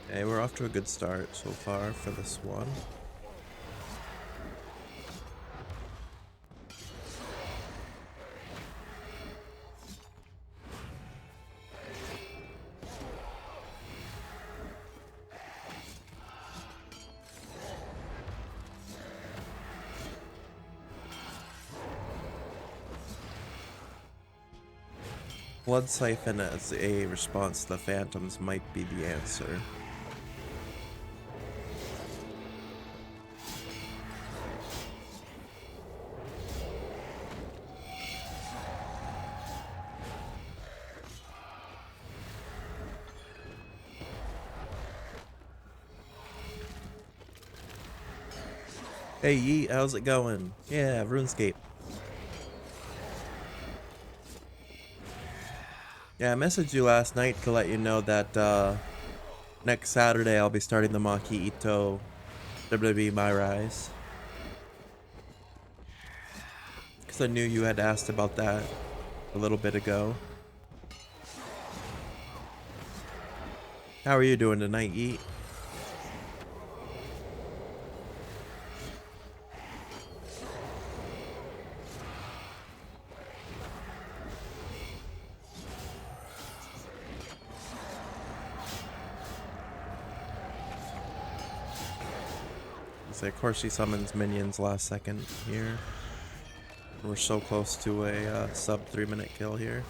Okay, we're off to a good start so far for this one. Blood Siphon as a response to the Phantoms might be the answer. Hey Yeet, how's it going? Yeah, Runescape. Yeah, I messaged you last night to let you know that next Saturday I'll be starting the Maki Ito WWE My Rise. Because I knew you had asked about that a little bit ago. How are you doing tonight, Yeet? So of course she summons minions last second here. We're so close to a sub 3-minute kill here.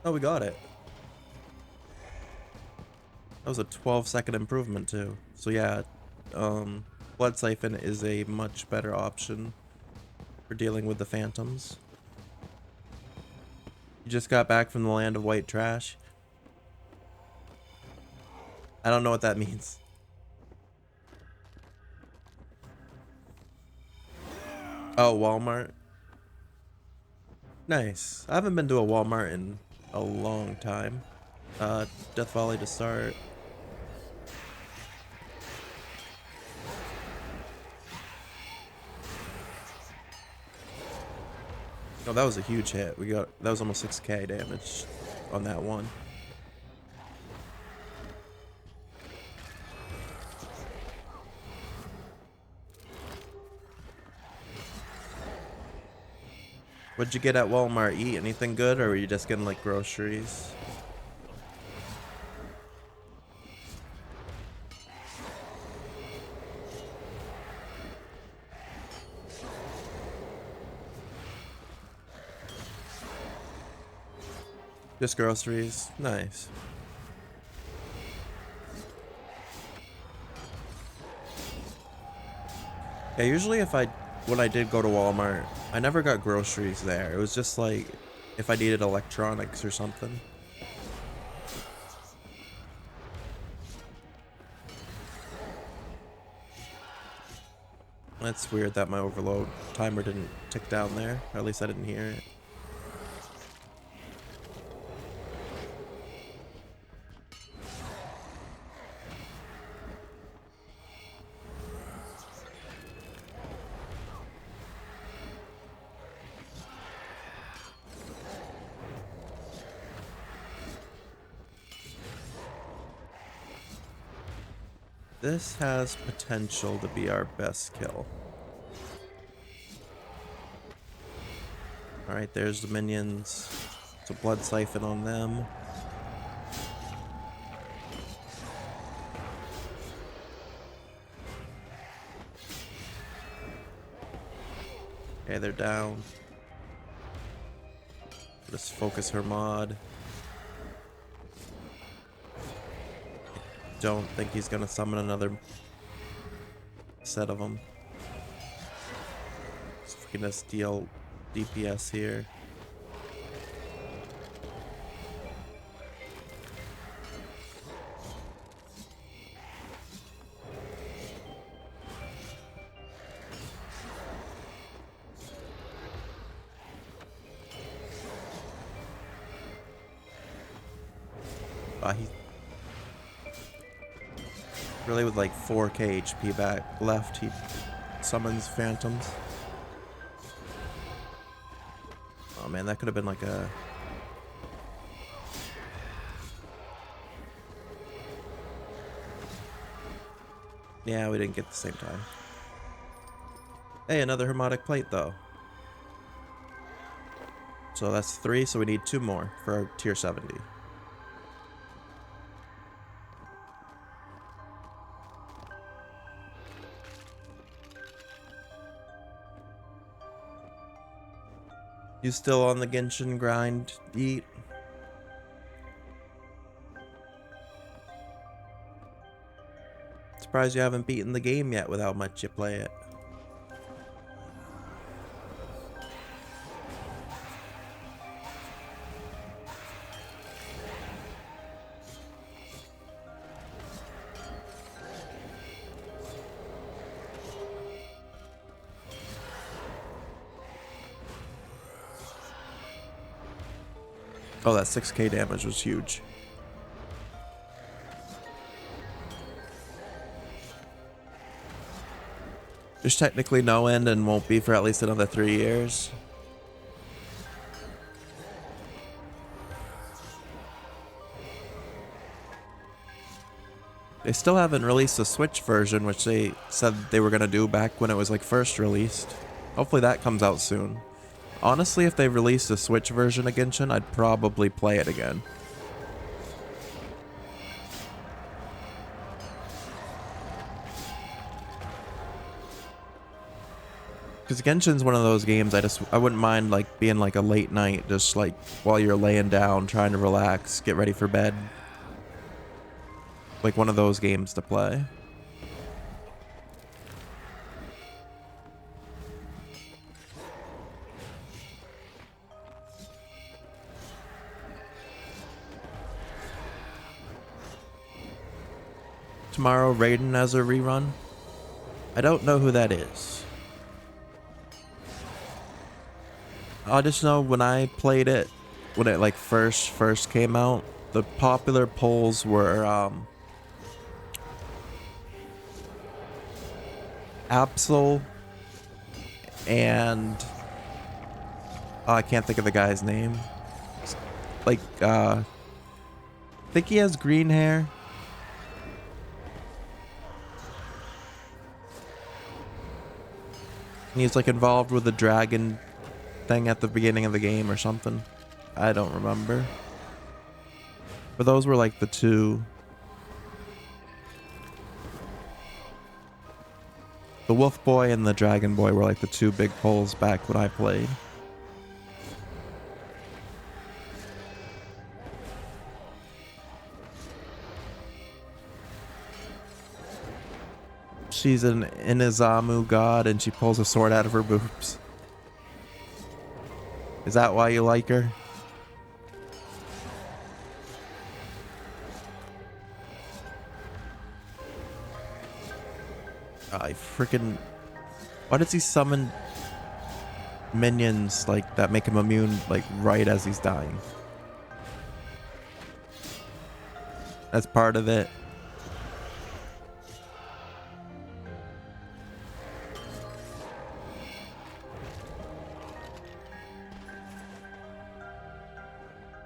Oh, we got it. That was a 12-second improvement too. So yeah, Blood Siphon is a much better option for dealing with the Phantoms. You just got back from the land of white trash. I don't know what that means. Oh, Walmart. Nice. I haven't been to a Walmart in a long time. Death Volley to start. Oh, that was a huge hit. That was almost 6k damage on that one. What'd you get at Walmart? Eat anything good, or were you just getting like groceries? Just groceries. Nice. Yeah, usually when I did go to Walmart, I never got groceries there. It was just like if I needed electronics or something. That's weird that my overload timer didn't tick down there. Or at least I didn't hear it. This has potential to be our best kill. Alright, there's the minions. It's a blood siphon on them. Okay, they're down. Just focus her mod. Don't think he's gonna summon another set of them. So if we can just deal DPS here. He really with like 4k HP back left, he summons phantoms. Oh man, that could have been like a... Yeah, we didn't get the same time. Hey, another Hermetic Plate though. So that's 3, so we need 2 more for our tier 70. You still on the Genshin grind, Eat? Surprised you haven't beaten the game yet with how much you play it. Oh, that 6k damage was huge. There's technically no end and won't be for at least another 3 years. They still haven't released a Switch version, which they said they were going to do back when it was like first released. Hopefully that comes out soon. Honestly, if they released a Switch version of Genshin, I'd probably play it again. Because Genshin's one of those games I wouldn't mind like being like a late night, just like while you're laying down, trying to relax, get ready for bed. Like one of those games to play. Tomorrow Raiden has a rerun. I don't know who that is. I just know when I played it, when it like first came out, the popular polls were Absol and I can't think of the guy's name. Like I think he has green hair. And he's like involved with the dragon thing at the beginning of the game or something. I don't remember. But those were like the two. The Wolf Boy and the Dragon Boy were like the two big polls back when I played. She's an Inazamu god and she pulls a sword out of her boobs. Is that why you like her? I freaking... Why does he summon minions like that make him immune like right as he's dying? That's part of it.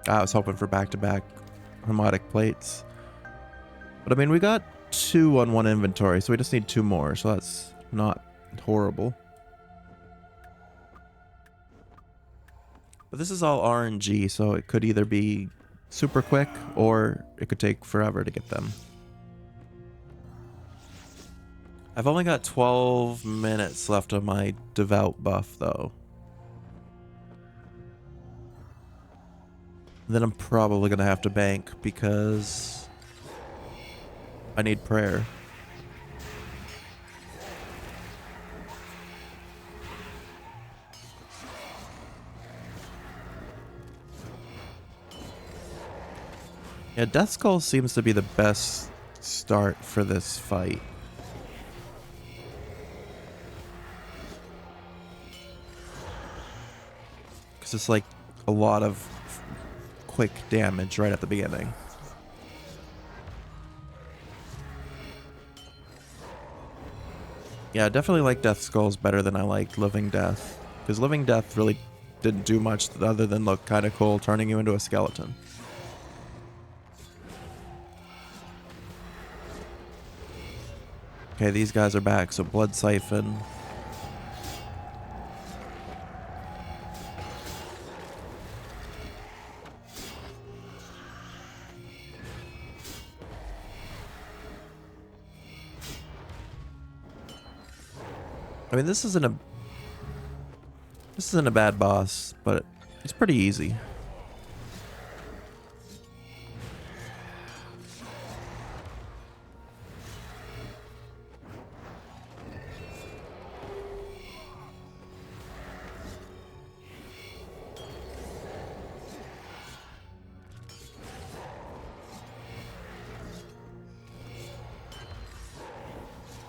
I was hoping for back-to-back harmonic plates. But I mean, we got 2 on 1 inventory, so we just need 2 more, so that's not horrible. But this is all RNG, so it could either be super quick or it could take forever to get them. I've only got 12 minutes left of my devout buff, though. Then I'm probably going to have to bank because I need prayer. Yeah, Death Skull seems to be the best start for this fight. Because it's like a lot of quick damage right at the beginning. Yeah, I definitely like Death Skulls better than I liked Living Death. Because Living Death really didn't do much other than look kind of cool, turning you into a skeleton. Okay, these guys are back, so Blood Siphon. I mean, this isn't a bad boss, but it's pretty easy.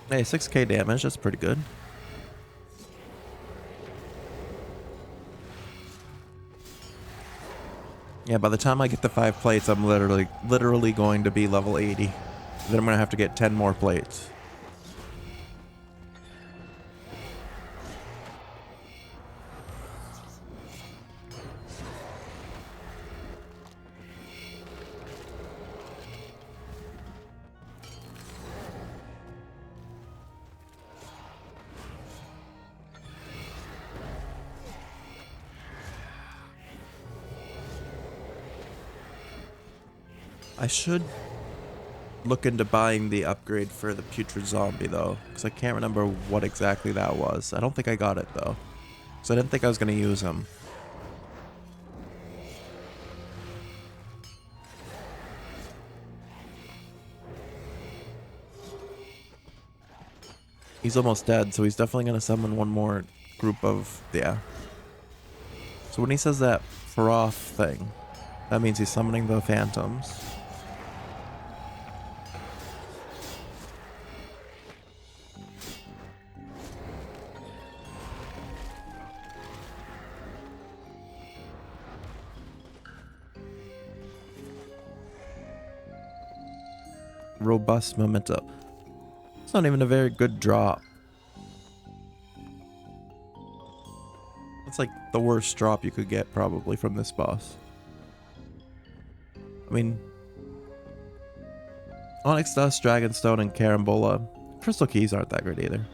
Hey, 6k damage, that's pretty good. Yeah, by the time I get the 5 plates, I'm literally going to be level 80. Then I'm going to have to get 10 more plates. I should look into buying the upgrade for the Putrid Zombie, though, because I can't remember what exactly that was. I don't think I got it, though, because I didn't think I was going to use him. He's almost dead, so he's definitely going to summon one more group of... yeah. So when he says that froth thing, that means he's summoning the phantoms. Robust memento. It's not even a very good drop. It's like the worst drop you could get probably from this boss. I mean, Onyx Dust, Dragonstone, and Carambola. Crystal Keys aren't that great either.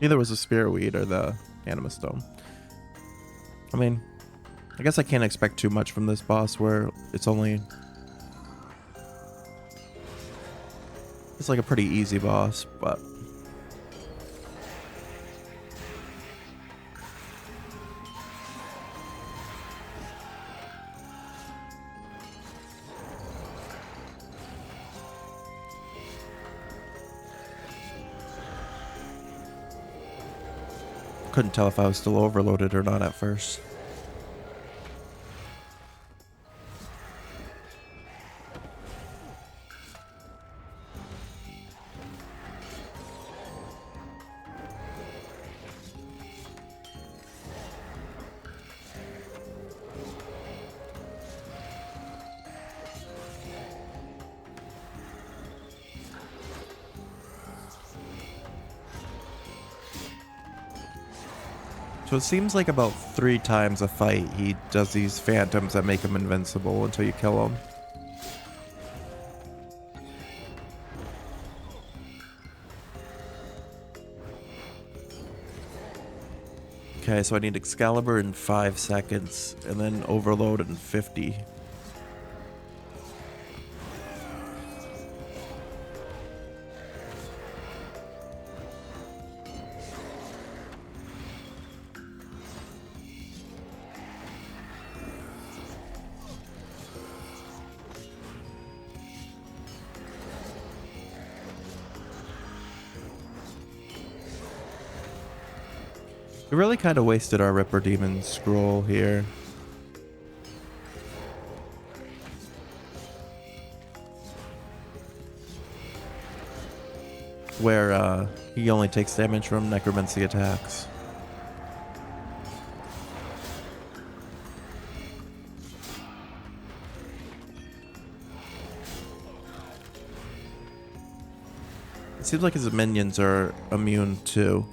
Neither was the Spirit Weed or the Animus Stone. I mean, I guess I can't expect too much from this boss where it's only... it's like a pretty easy boss, but... couldn't tell if I was still overloaded or not at first. So it seems like about 3 times a fight he does these phantoms that make him invincible until you kill him. Okay, so I need Excalibur in 5 seconds, and then Overload in 50. We really kind of wasted our Ripper Demon scroll here. Where he only takes damage from Necromancy attacks. It seems like his minions are immune too.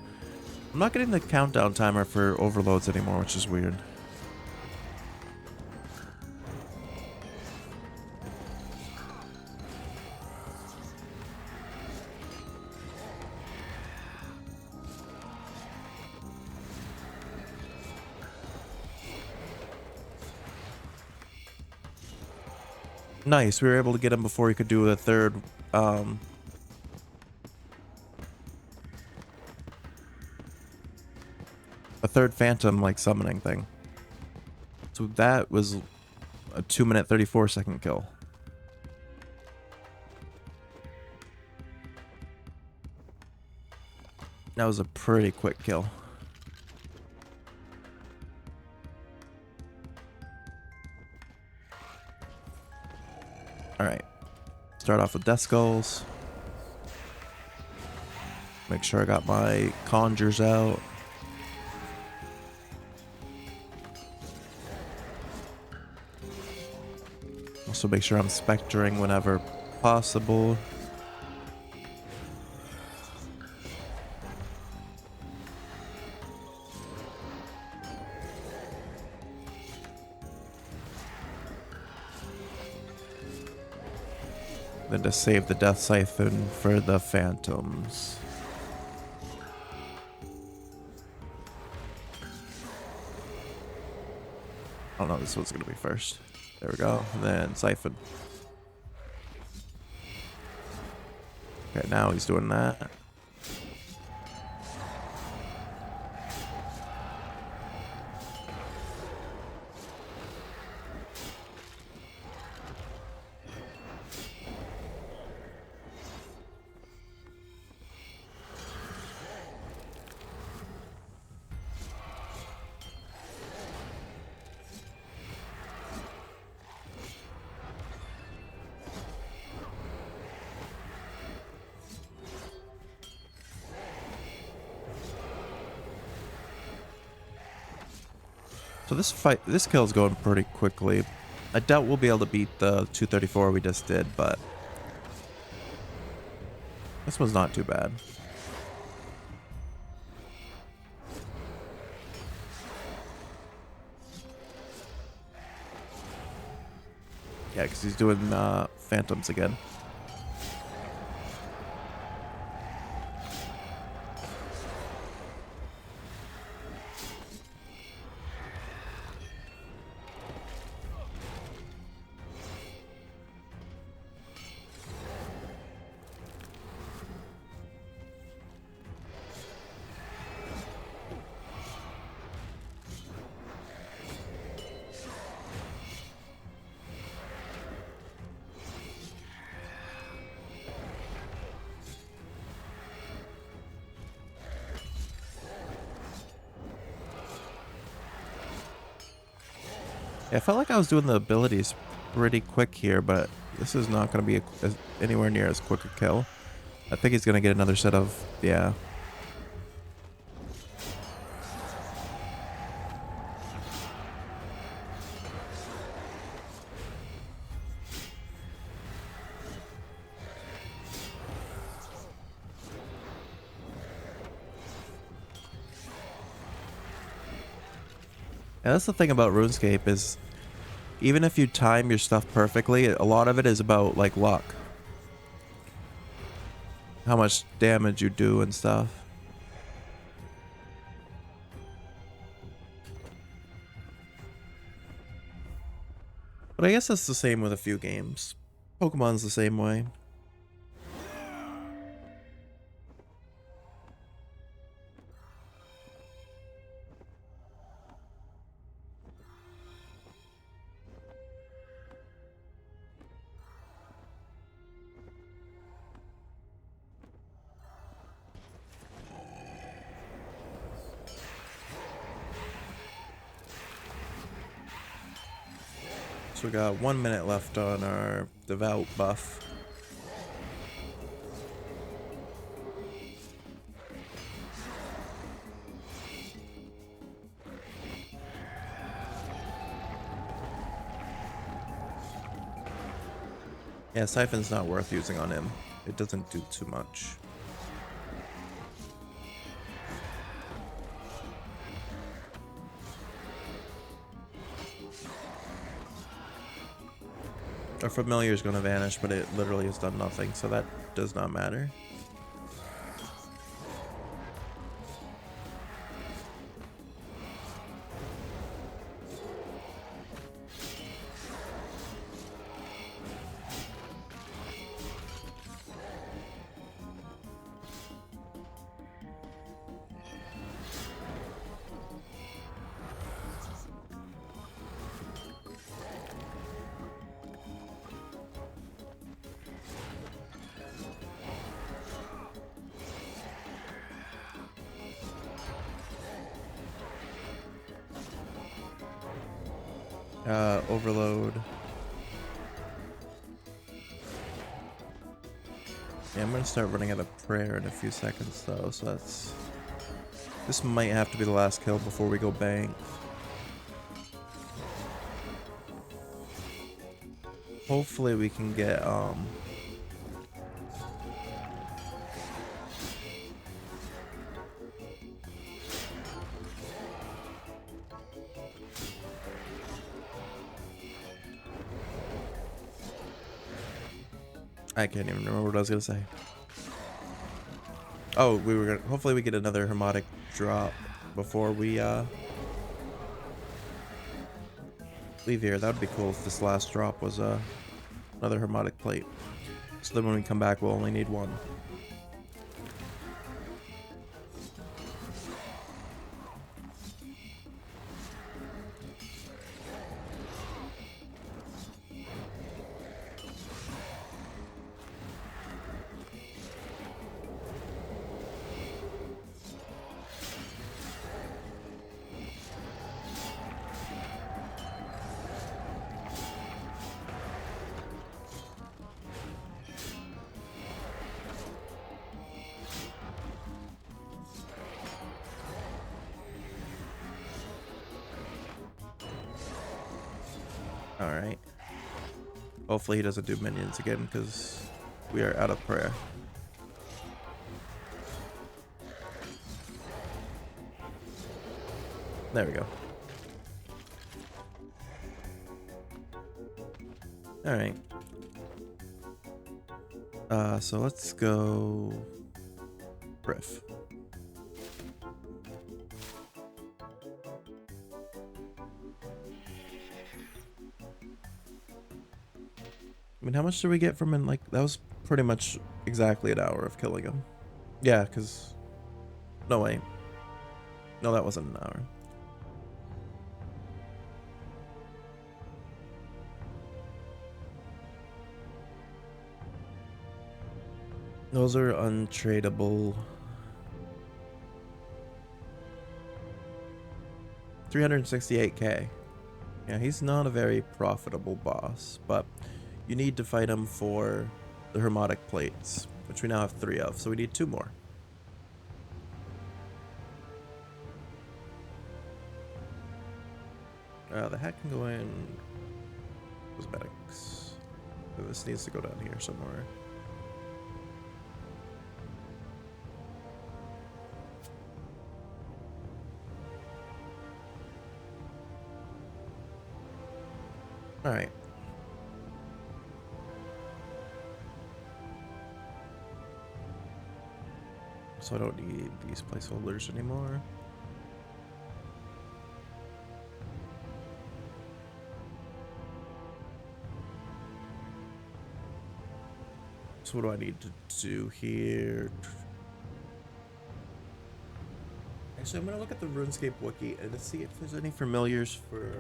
I'm not getting the countdown timer for overloads anymore, which is weird. Nice, we were able to get him before he could do a third, a third phantom, like, summoning thing. So that was a 2-minute 34-second kill. That was a pretty quick kill. Alright. Start off with Death Skulls. Make sure I got my Conjures out. Also make sure I'm Spectring whenever possible. Then to save the Death Siphon for the Phantoms. Oh no, this one's gonna be first. There we go. And then Siphon. Okay, now he's doing that. So this kill's going pretty quickly. I doubt we'll be able to beat the 234 we just did, but this one's not too bad. Yeah, because he's doing Phantoms again. Yeah, I felt like I was doing the abilities pretty quick here, but this is not going to be anywhere near as quick a kill. I think he's going to get another set of, yeah. Yeah, that's the thing about RuneScape is even if you time your stuff perfectly, a lot of it is about like luck. How much damage you do and stuff. But I guess that's the same with a few games. Pokemon's the same way. So we got 1 minute left on our devout buff. Yeah, Siphon's not worth using on him. It doesn't do too much. Our familiar is going to vanish, but it literally has done nothing, so that does not matter. Overload. Yeah, I'm gonna start running out of prayer in a few seconds though, so that's... This might have to be the last kill before we go bank. Hopefully we can get, I can't even remember what I was gonna say. Oh, we were gonna... Hopefully we get another Hermetic drop before we, leave here. That would be cool if this last drop was, another Hermetic plate. So then when we come back, we'll only need one. Alright. Hopefully he doesn't do minions again, because we are out of prayer. There we go. Alright. So let's go... Riff. I mean, how much did we get from him? Like, that was pretty much exactly an hour of killing him. Yeah, because... No, wait. No, that wasn't an hour. Those are untradeable. 368k. Yeah, he's not a very profitable boss, but you need to fight him for the Hermetic plates, which we now have 3 of, so we need 2 more. The hat can go in cosmetics. So this needs to go down here somewhere. Alright. So I don't need these placeholders anymore. So what do I need to do here? Actually, I'm gonna look at the RuneScape wiki and to see if there's any familiars for...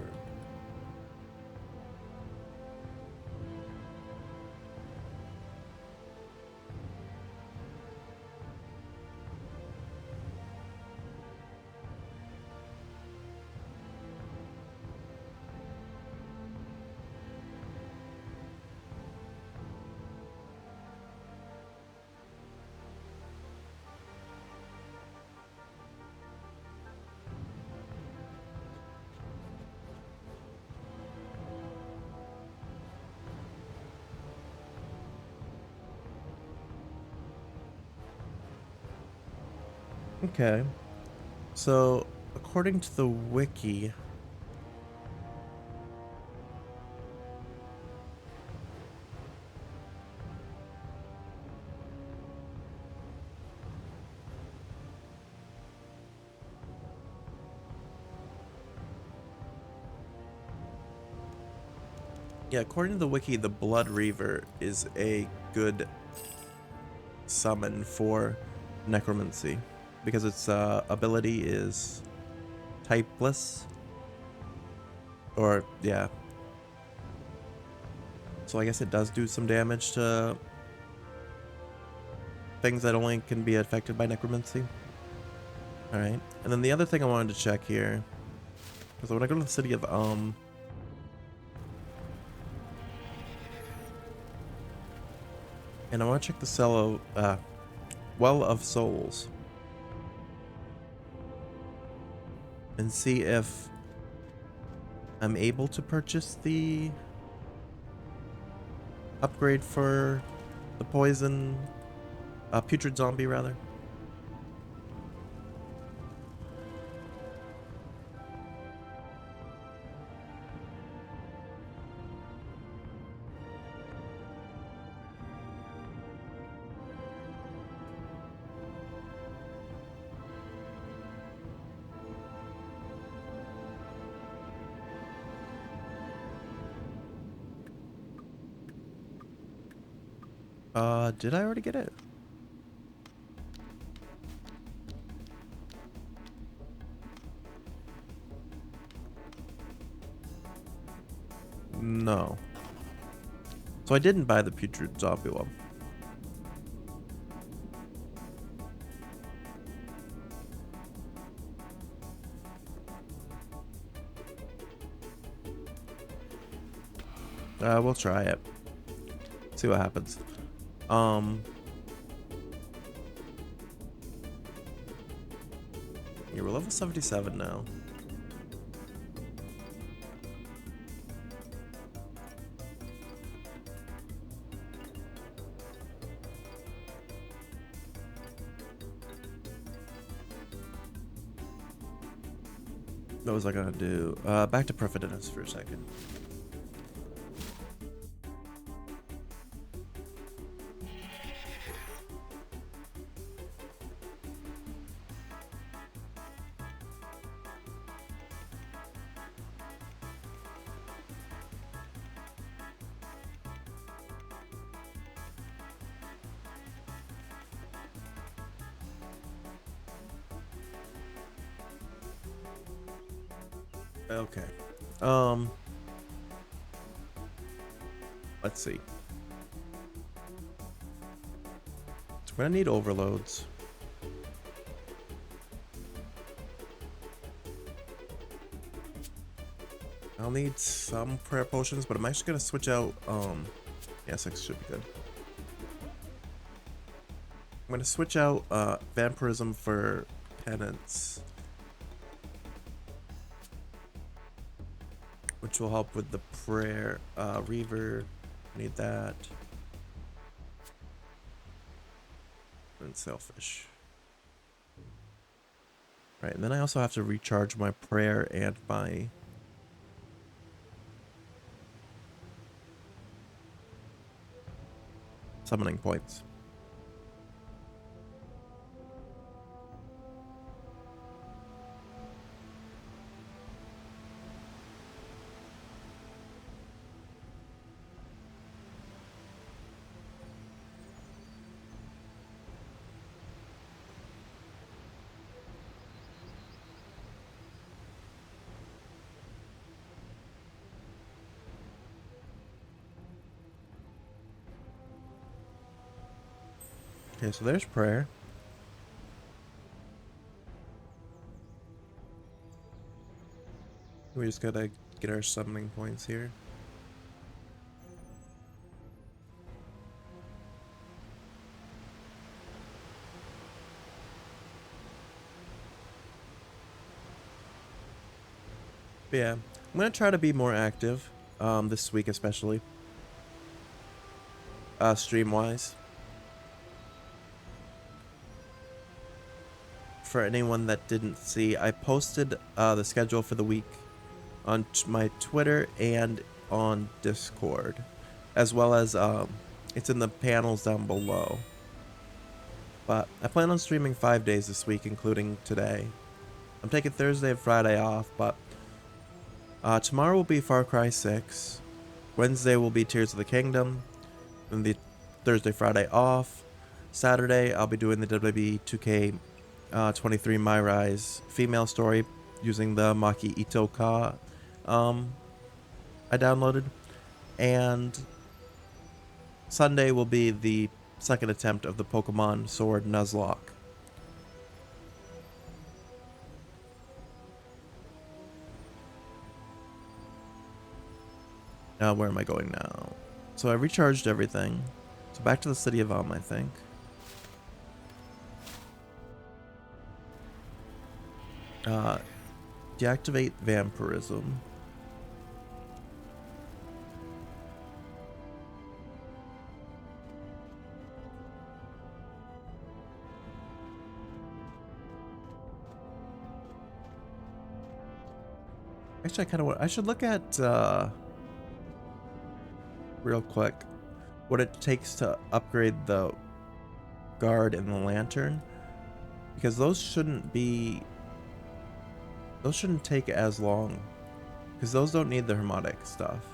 Okay. So, according to the wiki... Yeah, according to the wiki, the Blood Reaver is a good summon for Necromancy. Because its ability is typeless. Or, yeah. So I guess it does do some damage to things that only can be affected by Necromancy. Alright. And then the other thing I wanted to check here, because when I go to the city of and I want to check the Well of Souls. And see if I'm able to purchase the upgrade for the poison, putrid zombie rather. Did I already get it? No. So I didn't buy the putrid zombie one. We'll try it. See what happens. Yeah, we're level 77 now. What was I gonna do? Back to Prophetess for a second. Okay. Let's see. So we're gonna need overloads. I'll need some prayer potions, but I'm actually gonna switch out, yeah, 6 should be good. I'm gonna switch out, vampirism for penance. Which will help with the prayer, Reaver, need that. And selfish. Right, and then I also have to recharge my prayer and my summoning points. Okay, so there's prayer. We just gotta get our summoning points here. But yeah, I'm gonna try to be more active this week especially. Stream-wise. For anyone that didn't see, I posted the schedule for the week on my Twitter and on Discord, as well as it's in the panels down below. But I plan on streaming 5 days this week, including today. I'm taking Thursday and Friday off, but tomorrow will be Far Cry 6. Wednesday will be Tears of the Kingdom. Then the Thursday, Friday off. Saturday, I'll be doing the WWE 2K23 My Rise female story using the Maki Ito Ka I downloaded. And Sunday will be the second attempt of the Pokemon Sword Nuzlocke. Now, where am I going now? So I recharged everything. So back to the City of I think. Deactivate Vampirism. Actually, I kind of want... I should look at, real quick, what it takes to upgrade the guard and the lantern. Because those shouldn't be... Those shouldn't take as long. Because those don't need the Hermetic stuff.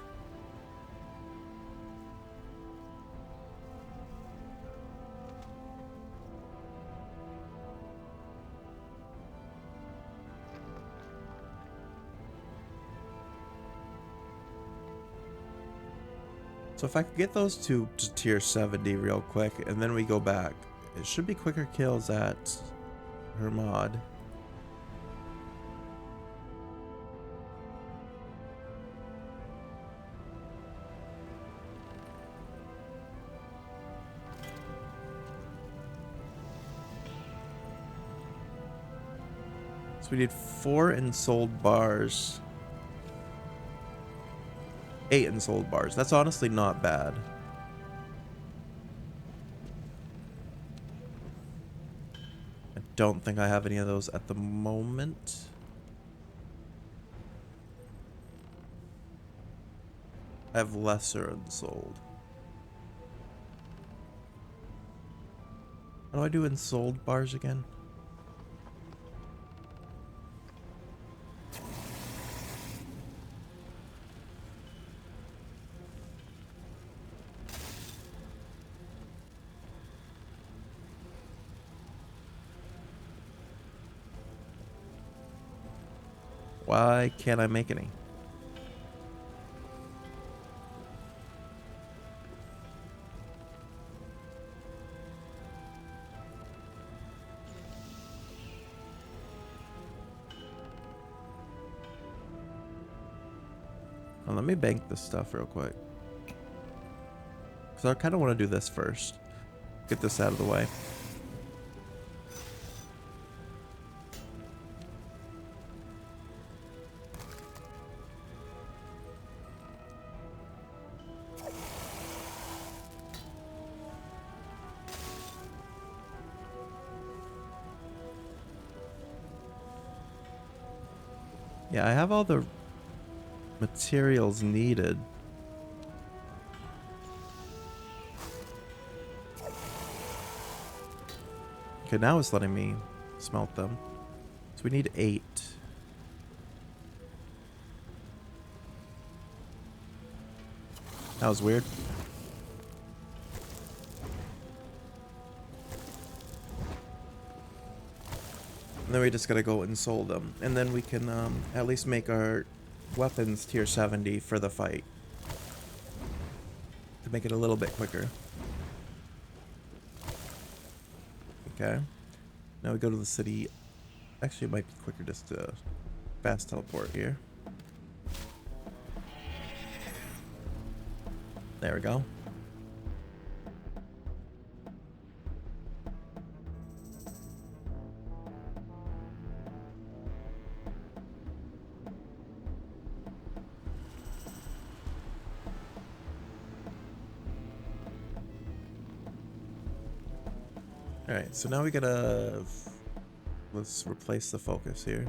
So if I could get those two to tier 70 real quick, and then we go back, it should be quicker kills at her mod. So we need 4 ensouled bars. 8 ensouled bars. That's honestly not bad. I don't think I have any of those at the moment. I have lesser ensouled. How do I do ensouled bars again? Why can't I make any? Well, let me bank this stuff real quick. Because I kind of want to do this first. Get this out of the way. Yeah, I have all the materials needed. Okay, now it's letting me smelt them. So we need 8. That was weird. And then we just gotta go and soul them. And then we can at least make our weapons tier 70 for the fight. To make it a little bit quicker. Okay. Now we go to the city. Actually, it might be quicker just to fast teleport here. There we go. Alright, so now we gotta... Let's replace the focus here.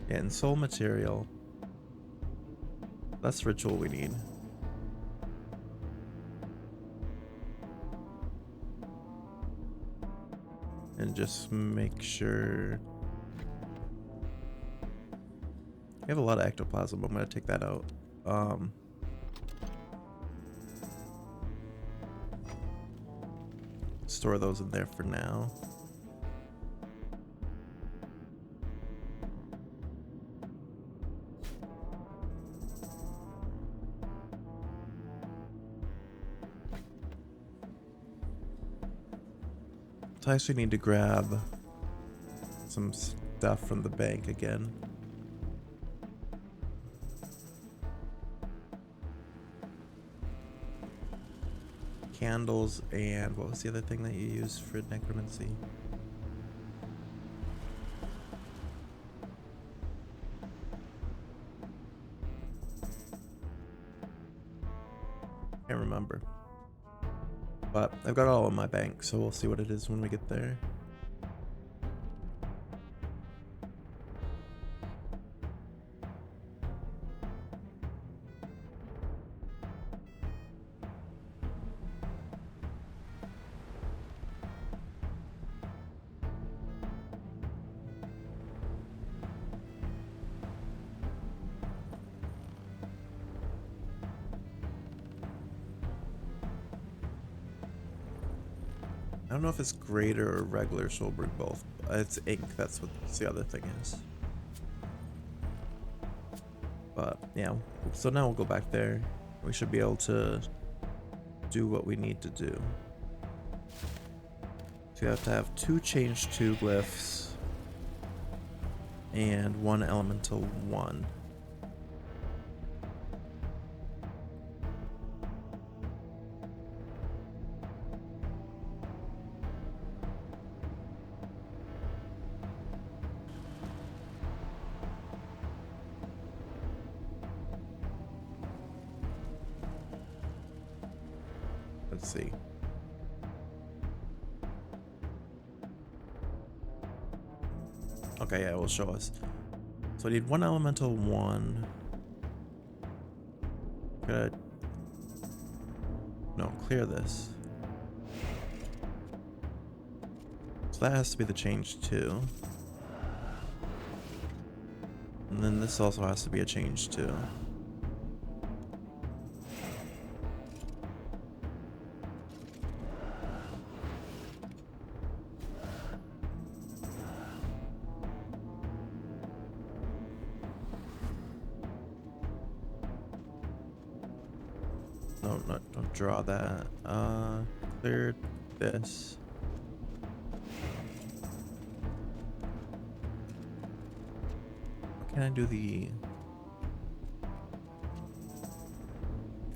Yeah, and soul material. That's ritual we need. And just make sure... We have a lot of ectoplasm, I'm gonna take that out. Store those in there for now. So I actually need to grab some stuff from the bank again. Candles and what was the other thing that you used for necromancy? Can't remember. But I've got it all in my bank, so we'll see what it is when we get there. I don't know if it's greater or regular, so we'll bring both. It's ink, that's what the other thing is. But yeah, so now we'll go back there. We should be able to do what we need to do. So you have to have 2 change 2 glyphs and 1 elemental 1. Let's see. Okay, yeah, it will show us. So I need 1 elemental 1. Gotta... No, clear this. So that has to be the change 2. And then this also has to be a change 2. No, don't draw that. Clear this. Can I do the...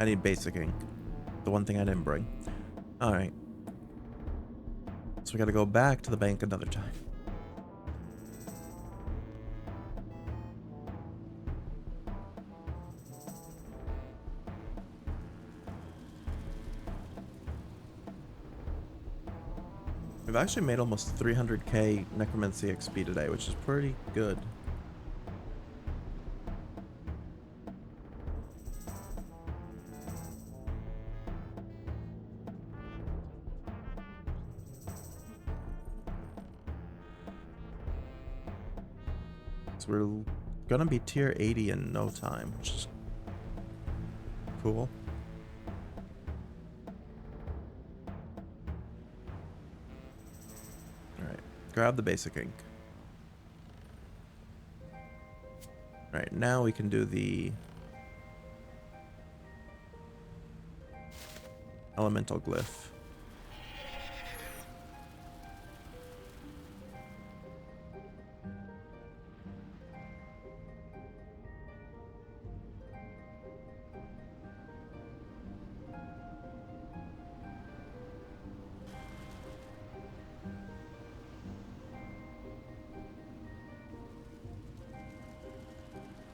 I need basic ink. The one thing I didn't bring. Alright. So we gotta go back to the bank another time. I've actually made almost 300k Necromancy XP today, which is pretty good. So we're gonna be tier 80 in no time, which is cool. Alright, grab the basic ink. Alright, now we can do the elemental glyph.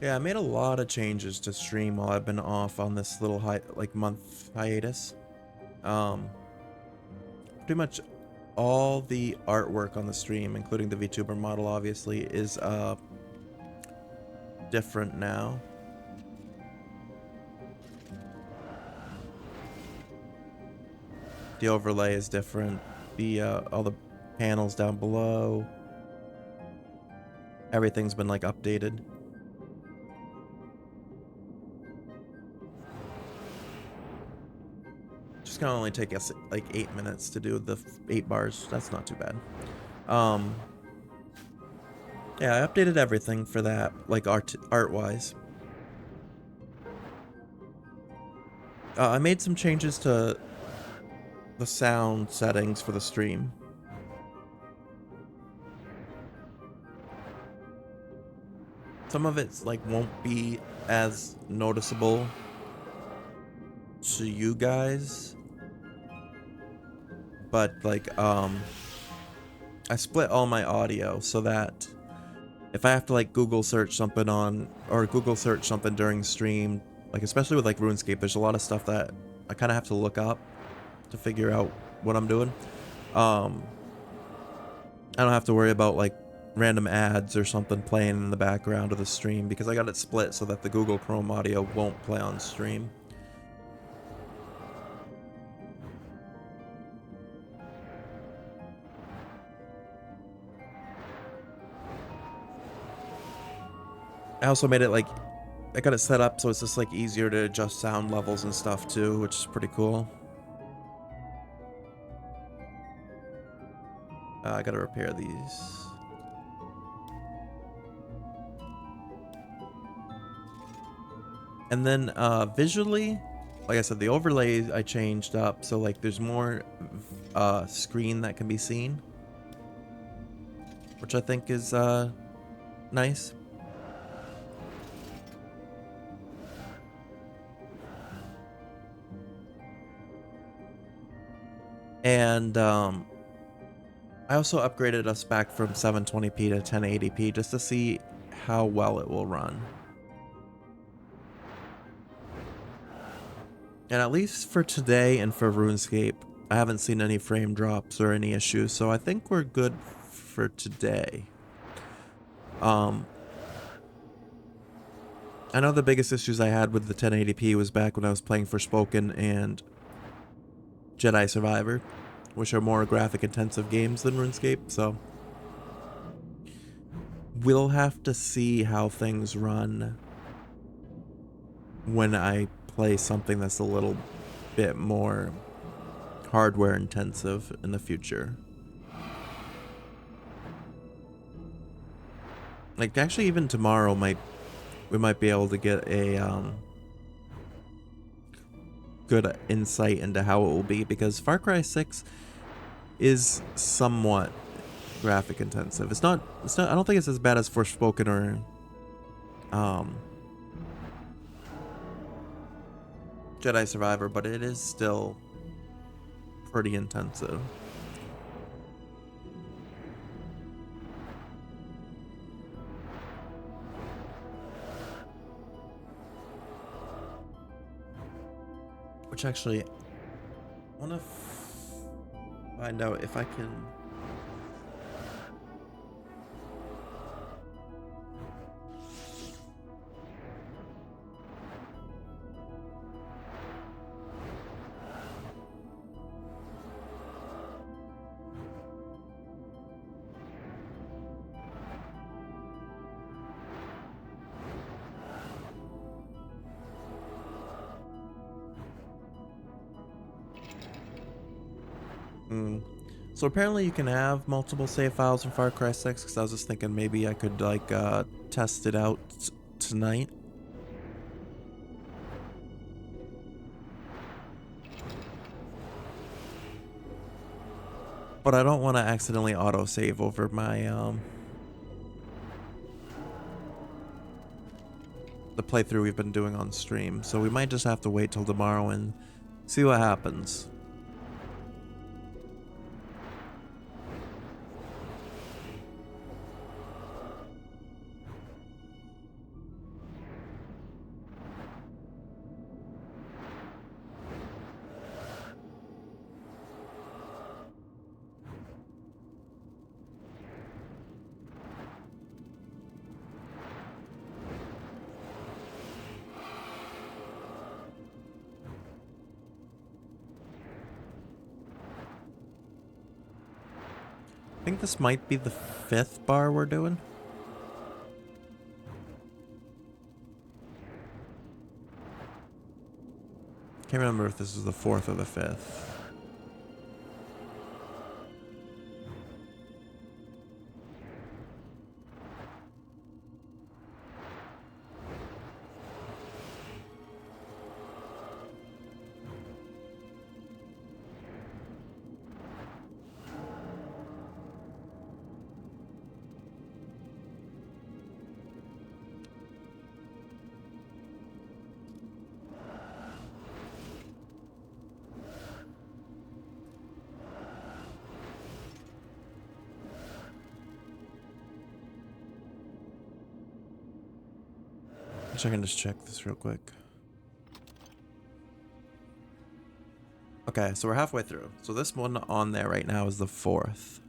Yeah, I made a lot of changes to stream while I've been off on this little month hiatus. Pretty much all the artwork on the stream, including the VTuber model, obviously, is different now. The overlay is different. The all the panels down below, everything's been like updated. Just gonna only take us like 8 minutes to do the 8 bars. That's not too bad. Yeah, I updated everything for that, like art-wise. I made some changes to the sound settings for the stream. Some of it's like won't be as noticeable to you guys, but like I split all my audio so that if I have to like Google search something during stream, like especially with like RuneScape, there's a lot of stuff that I kind of have to look up to figure out what I'm doing. I don't have to worry about like random ads or something playing in the background of the stream because I got it split so that the Google Chrome audio won't play on stream. I also made it like, I got it set up so it's just like easier to adjust sound levels and stuff too, which is pretty cool. I gotta repair these. And then visually, like I said, the overlays I changed up so like there's more screen that can be seen, which I think is nice. And I also upgraded us back from 720p to 1080p just to see how well it will run. And at least for today and for RuneScape, I haven't seen any frame drops or any issues, so I think we're good for today. I know the biggest issues I had with the 1080p was back when I was playing Forspoken and Jedi Survivor, which are more graphic intensive games than RuneScape, so we'll have to see how things run when I play something that's a little bit more hardware intensive in the future. Like actually even tomorrow we might be able to get a good insight into how it will be, because Far Cry 6 is somewhat graphic intensive. It's not I don't think it's as bad as Forspoken or Jedi Survivor, but it is still pretty intensive. Which actually, I want to find out if I can Mm. So apparently you can have multiple save files in Far Cry 6, because I was just thinking maybe I could, like, test it out tonight. But I don't want to accidentally autosave over my, the playthrough we've been doing on stream. So we might just have to wait till tomorrow and see what happens. I think this might be the 5th bar we're doing. Can't remember if this is the 4th or the 5th. I can just check this real quick. Okay, so we're halfway through. So this one on there right now is the 4th.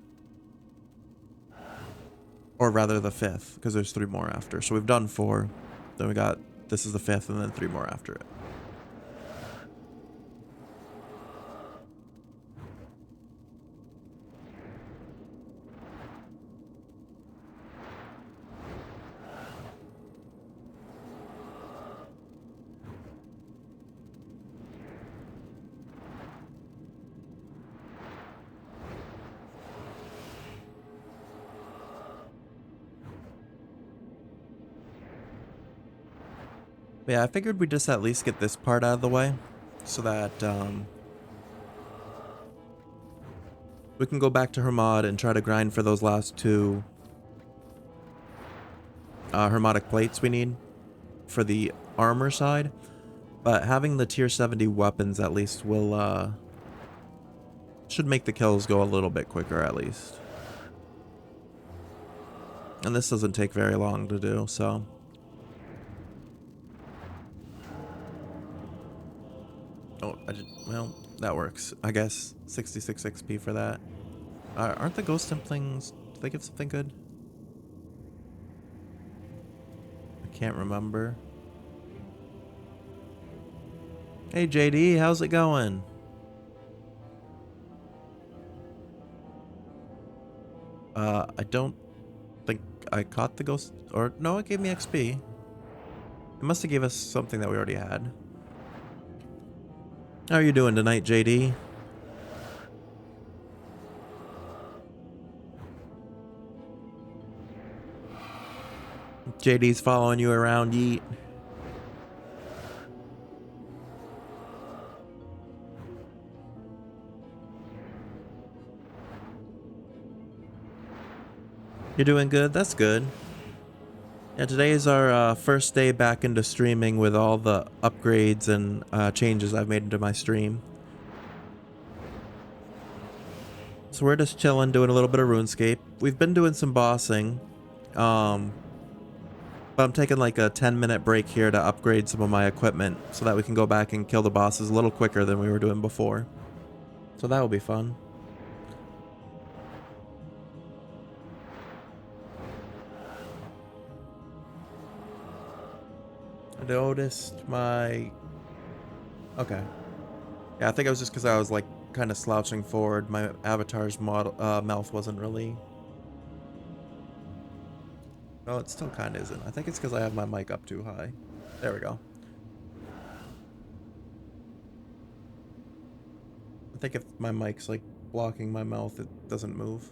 Or rather the 5th, because there's 3 more after. So we've done 4. Then we got, this is the 5th, and then 3 more after it. But yeah, I figured we'd just at least get this part out of the way, so that we can go back to Hermod and try to grind for those last 2 Hermodic plates we need for the armor side. But having the tier 70 weapons at least will should make the kills go a little bit quicker at least. And this doesn't take very long to do, so. Oh, well, that works. I guess 66 XP for that. Aren't the ghost templings, do they give something good? I can't remember. Hey JD, how's it going? I don't think I caught the ghost, or no, it gave me XP. It must have gave us something that we already had. How are you doing tonight, JD? JD's following you around, yeet. You're doing good? That's good. Yeah, today is our first day back into streaming with all the upgrades and changes I've made into my stream. So we're just chilling, doing a little bit of RuneScape. We've been doing some bossing. But I'm taking like a 10-minute break here to upgrade some of my equipment so that we can go back and kill the bosses a little quicker than we were doing before. So that will be fun. I noticed my... Okay. Yeah, I think it was just because I was like kind of slouching forward. My avatar's mouth wasn't really... No, it still kind of isn't. I think it's because I have my mic up too high. There we go. I think if my mic's like blocking my mouth, it doesn't move.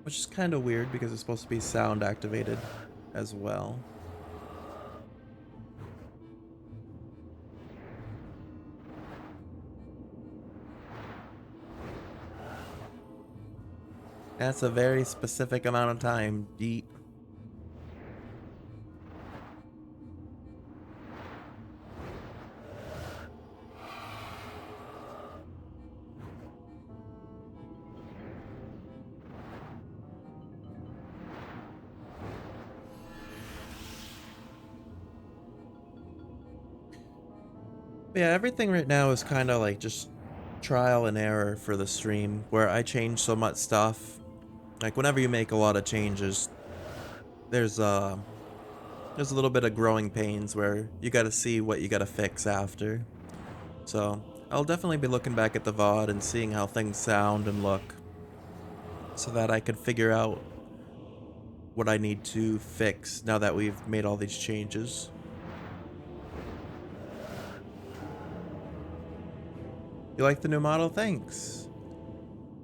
Which is kind of weird because it's supposed to be sound activated as well. That's a very specific amount of time. Yeet. Yeah, everything right now is kind of like just trial and error for the stream, where I change so much stuff. Like whenever you make a lot of changes, there's a little bit of growing pains where you got to see what you got to fix after. So I'll definitely be looking back at the VoD and seeing how things sound and look, so that I could figure out what I need to fix now that we've made all these changes. You like the new model? Thanks.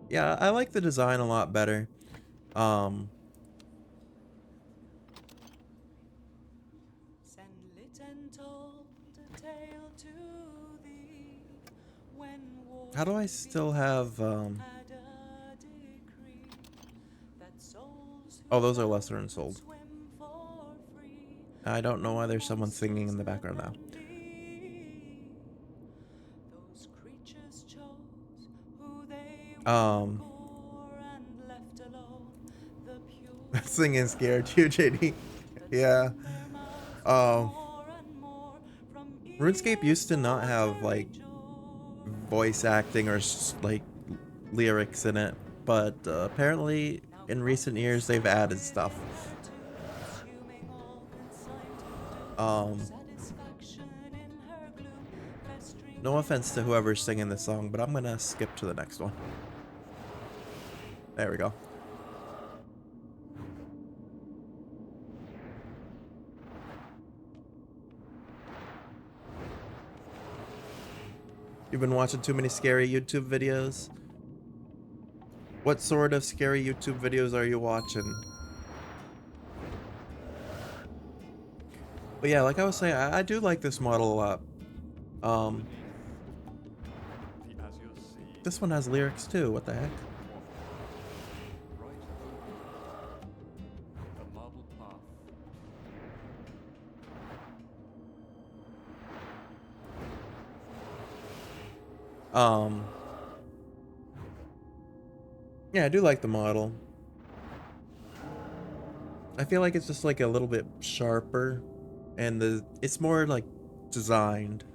Yeah, I like the design a lot better. How do I still have, oh, those are lesser and sold. I don't know why there's someone singing in the background now. That singing scared you, JD. Yeah. RuneScape used to not have, like, voice acting or, like, lyrics in it, but apparently in recent years they've added stuff. No offense to whoever's singing this song, but I'm gonna skip to the next one. There we go. You've been watching too many scary YouTube videos? What sort of scary YouTube videos are you watching? But yeah, like I was saying, I do like this model a lot. This one has lyrics too, what the heck? Yeah, I do like the model. I feel like it's just like a little bit sharper, and it's more like designed.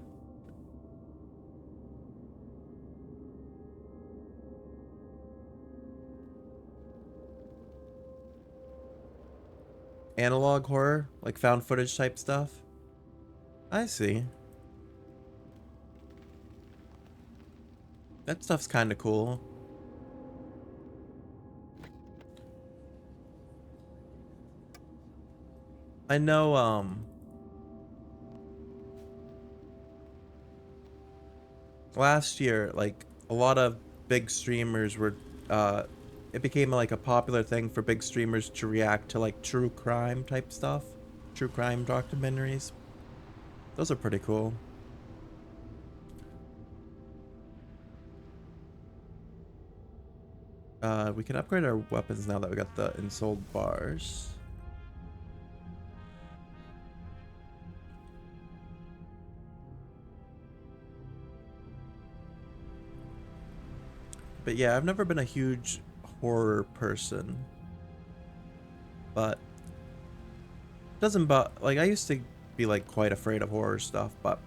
Analog horror, like found footage type stuff. I see. That stuff's kind of cool. I know, last year, like, a lot of big streamers were, it became like a popular thing for big streamers to react to like true crime type stuff. True crime documentaries. Those are pretty cool. We can upgrade our weapons now that we got the ensouled bars. But yeah, I've never been a huge horror person. But doesn't like I used to be like quite afraid of horror stuff, but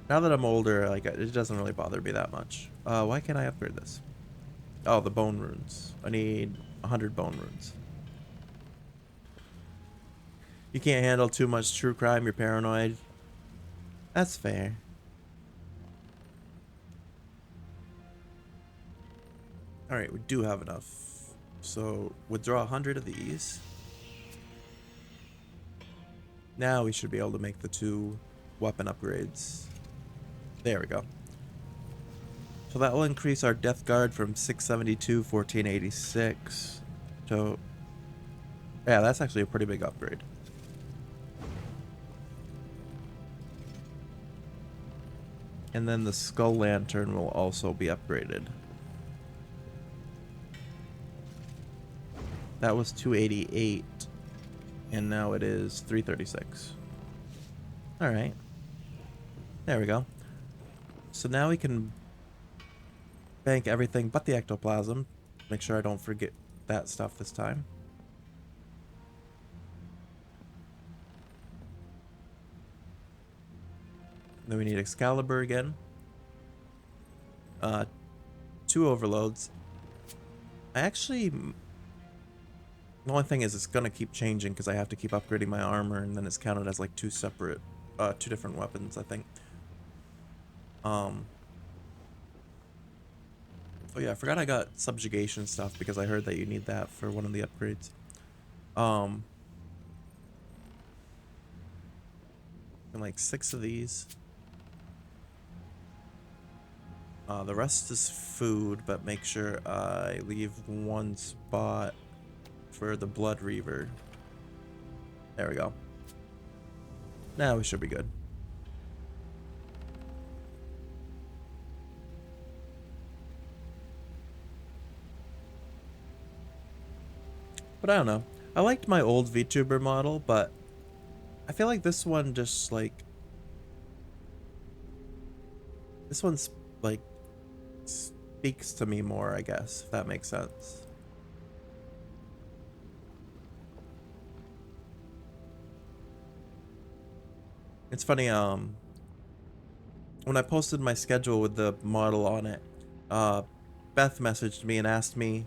now that I'm older, like it doesn't really bother me that much. Why can't I upgrade this? Oh, the bone runes. I need 100 bone runes. You can't handle too much true crime, you're paranoid. That's fair. Alright, we do have enough. So, withdraw 100 of these. Now we should be able to make the 2 weapon upgrades. There we go. So that will increase our death guard from 672, 1486 to... Yeah, that's actually a pretty big upgrade. And then the skull lantern will also be upgraded. That was 288, and now it is 336. Alright. There we go. So now we can bank everything but the ectoplasm. Make sure I don't forget that stuff this time. Then we need Excalibur again. 2 overloads. The only thing is it's gonna keep changing because I have to keep upgrading my armor, and then it's counted as like 2 different weapons, I think. Oh yeah, I forgot I got subjugation stuff because I heard that you need that for one of the upgrades. And like 6 of these. The rest is food, but make sure I leave 1 spot for the Blood Reaver. There we go. Now we should be good. But I don't know. I liked my old VTuber model, but I feel like this one just like... This one's like... speaks to me more, I guess, if that makes sense. It's funny, when I posted my schedule with the model on it, Beth messaged me and asked me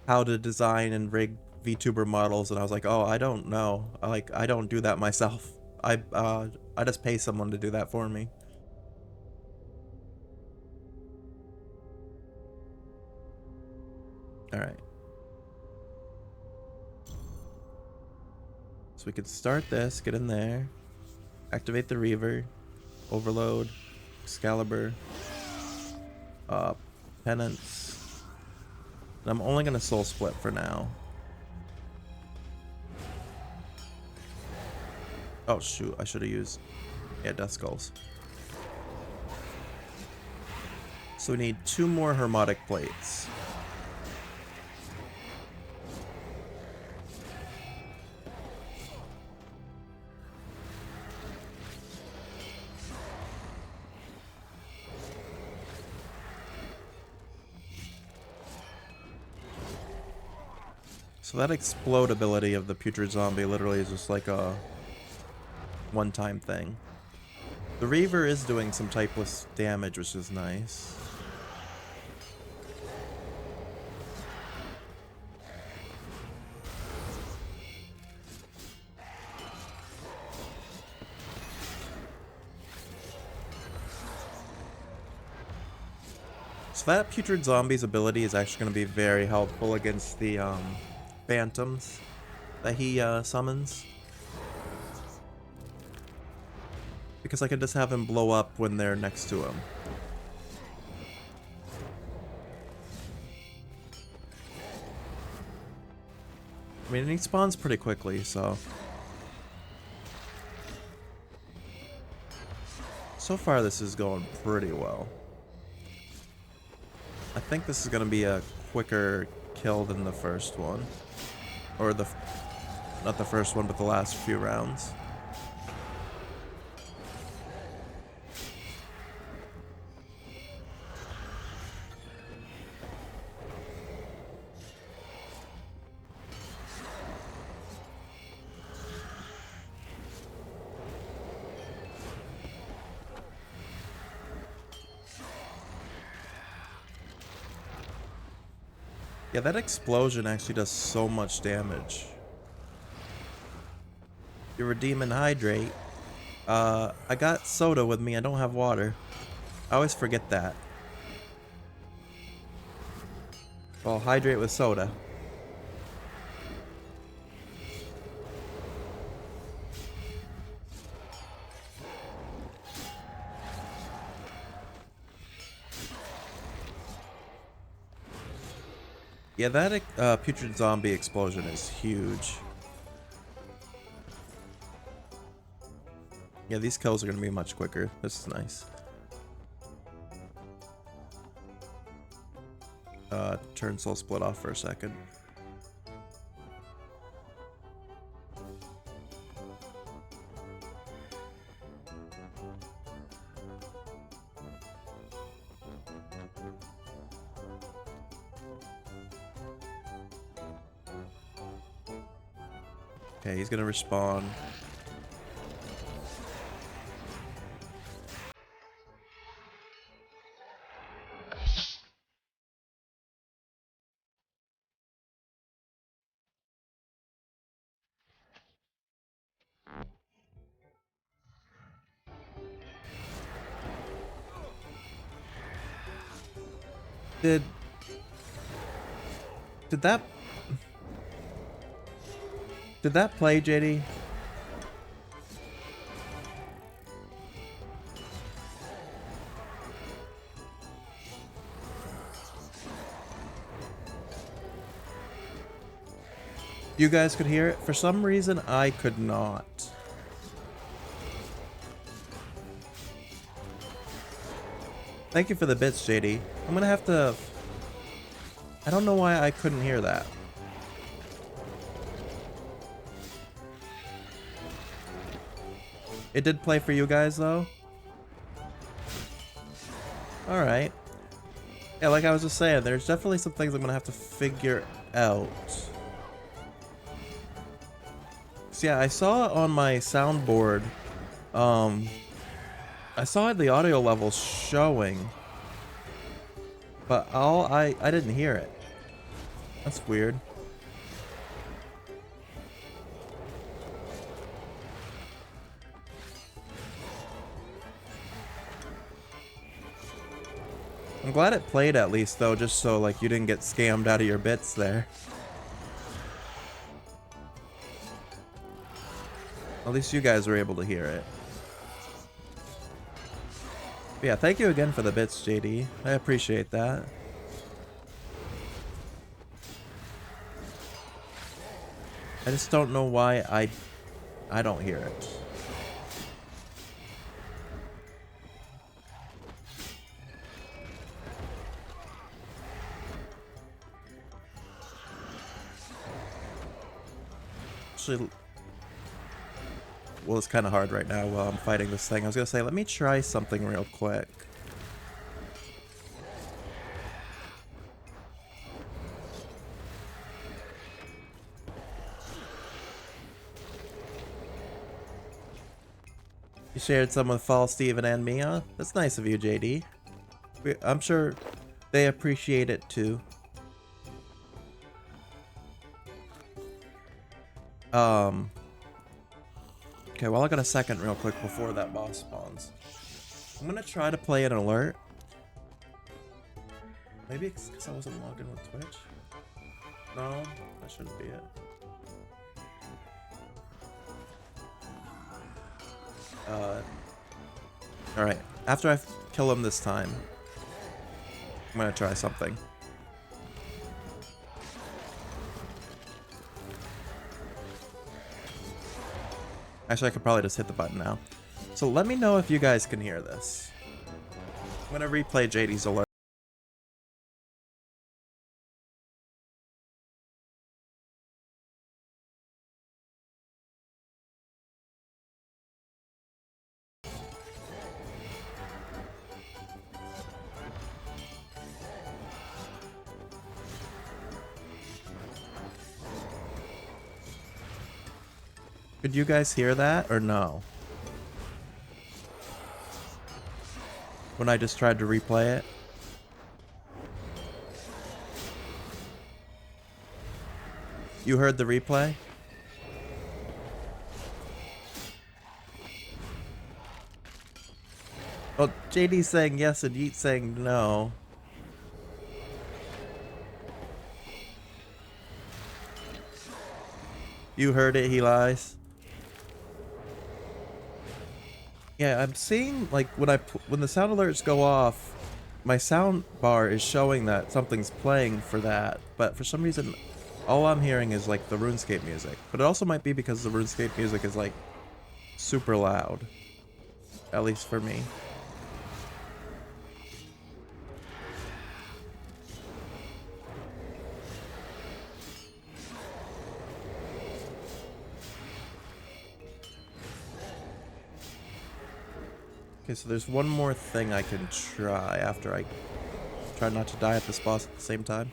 how to design and rig VTuber models, and I was like, oh, I don't know. I don't do that myself. I just pay someone to do that for me. Alright. So we could start this, get in there, activate the Reaver, overload, Excalibur, penance. And I'm only gonna soul split for now. Oh shoot, I should have used, yeah, Death Skulls. So we need 2 more Hermetic Plates. So that explode ability of the Putrid Zombie literally is just like a one-time thing. The Reaver is doing some typeless damage, which is nice. So that Putrid Zombie's ability is actually going to be very helpful against the phantoms that he summons. Because I can just have him blow up when they're next to him. I mean, he spawns pretty quickly, so... So far this is going pretty well. I think this is going to be a quicker kill than the first one. Or the... Not the first one, but the last few rounds. Yeah, that explosion actually does so much damage. You redeem and hydrate. I got soda with me, I don't have water. I always forget that. Well, hydrate with soda. Yeah, that putrid zombie explosion is huge. Yeah, these kills are gonna be much quicker. This is nice. Turn soul split off for a second. Okay, he's gonna respawn. Did that play, JD? You guys could hear it? For some reason, I could not. Thank you for the bits, JD. I'm gonna have to... I don't know why I couldn't hear that. It did play for you guys, though? Alright. Yeah, like I was just saying, there's definitely some things I'm gonna have to figure out. So yeah, I saw on my soundboard, I saw the audio levels showing, but I didn't hear it. That's weird. I'm glad it played at least, though, just so like you didn't get scammed out of your bits there. At least you guys were able to hear it. But yeah, thank you again for the bits, JD. I appreciate that. I just don't know why I don't hear it. Actually, well, it's kind of hard right now while I'm fighting this thing. I was gonna say, let me try something real quick. You shared some with Fall, Steven, and Mia. That's nice of you, JD. I'm sure they appreciate it too. Okay, well, I got a second real quick before that boss spawns. I'm gonna try to play an alert. Maybe it's because I wasn't logged in with Twitch. No, that shouldn't be it. Alright, after I kill him this time, I'm gonna try something. Actually, I could probably just hit the button now. So let me know if you guys can hear this. I'm gonna replay JD's alert. Could you guys hear that or no? When I just tried to replay it? You heard the replay? Well, JD's saying yes and Yeet's saying no. You heard it, he lies. Yeah, I'm seeing like when the sound alerts go off, my sound bar is showing that something's playing for that, but for some reason, all I'm hearing is like the RuneScape music. But it also might be because the RuneScape music is like super loud, at least for me. Okay, so there's one more thing I can try after I try not to die at this boss at the same time.